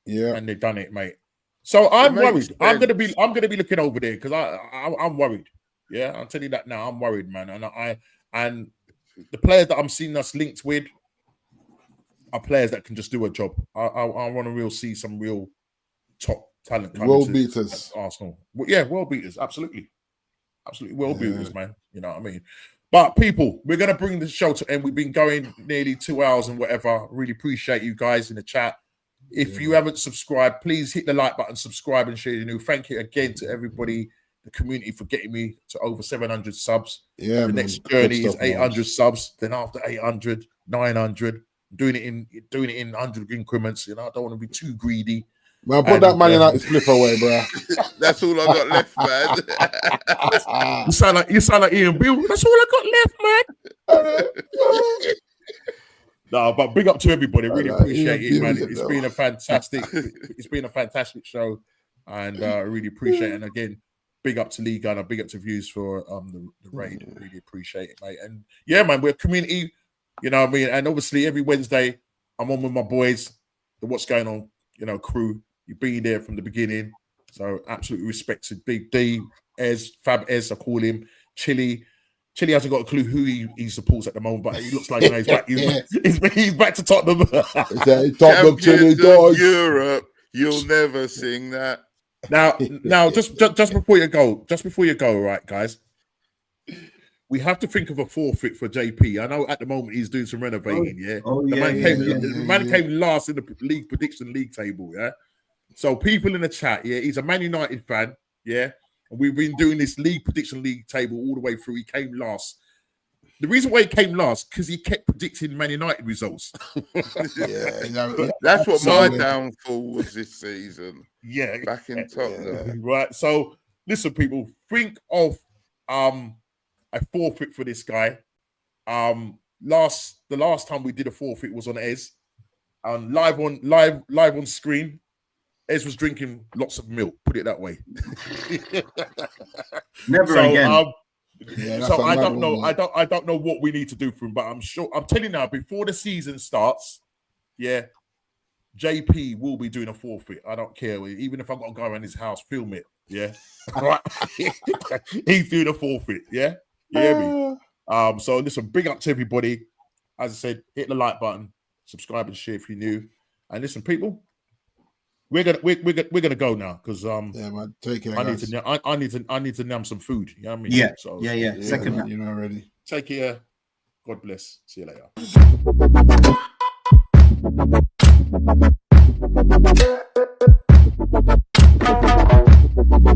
A: Yeah. And they've done it, mate. So I'm worried. Sense. I'm gonna be looking over there because I'm worried. Yeah, I'll tell you that now. I'm worried, man. And the players that I'm seeing us linked with are players that can just do a job. I want to see some real top talent.
B: World beaters.
A: Arsenal. Yeah, world beaters. Absolutely world beaters, man. You know what I mean? But people, we're going to bring the show to end. We've been going nearly 2 hours and whatever. Really appreciate you guys in the chat. If you haven't subscribed, please hit the like button, subscribe and share your new. Thank you again to everybody, the community, for getting me to over 700 subs.
B: Yeah,
A: the next journey is 800 subs. Then after 800, 900. Doing it in 100 increments. I don't want to be too greedy.
B: Man, put that Man United slip away, bro.
C: That's all I got left, man.
A: You sound like Ian Beale. That's all I got left, man. No, but big up to everybody. Really appreciate it, man. It's been a fantastic show, and I really appreciate it. And again, big up to Lee Gunner, big up to Views for the raid. Really appreciate it, mate. And yeah, man, we're a community. You know what I mean? And obviously every Wednesday I'm on with my boys, the What's Going On, crew. You've been there from the beginning. So absolutely respect to Big D, Ez, Fab Ez, I call him, Chili, Chile hasn't got a clue who he supports at the moment, but he looks like he's back. He's back to Tottenham.
B: Tottenham
C: Champions of Europe. You'll never sing that.
A: Now, just before you go, right, guys. We have to think of a forfeit for JP. I know at the moment he's doing some renovating. The man came last in the league prediction league table. Yeah. So people in the chat, he's a Man United fan. Yeah. And we've been doing this league prediction league table all the way through. He came last. The reason why he came last because he kept predicting Man United results.
C: That's what my downfall was this season.
A: Yeah,
C: back in Tottenham.
A: Right. So listen, people, think of a forfeit for this guy. The last time we did a forfeit was on Ez, and live on screen. Ez was drinking lots of milk. Put it that way.
E: Never again.
A: So I don't know. I don't know what we need to do for him, but I'm sure. I'm telling you now, before the season starts, JP will be doing a forfeit. I don't care. Even if I've got to go around his house, film it. Yeah, right. He's doing a forfeit. Yeah, you hear me? So listen, big up to everybody. As I said, hit the like button, subscribe and share if you're new. And listen, people, we're gonna go now because
B: man, take care.
A: I need to nab some food. You know what I mean?
E: Yeah.
A: So,
E: Yeah. Second,
B: man, you know already.
A: Take care. God bless. See you later.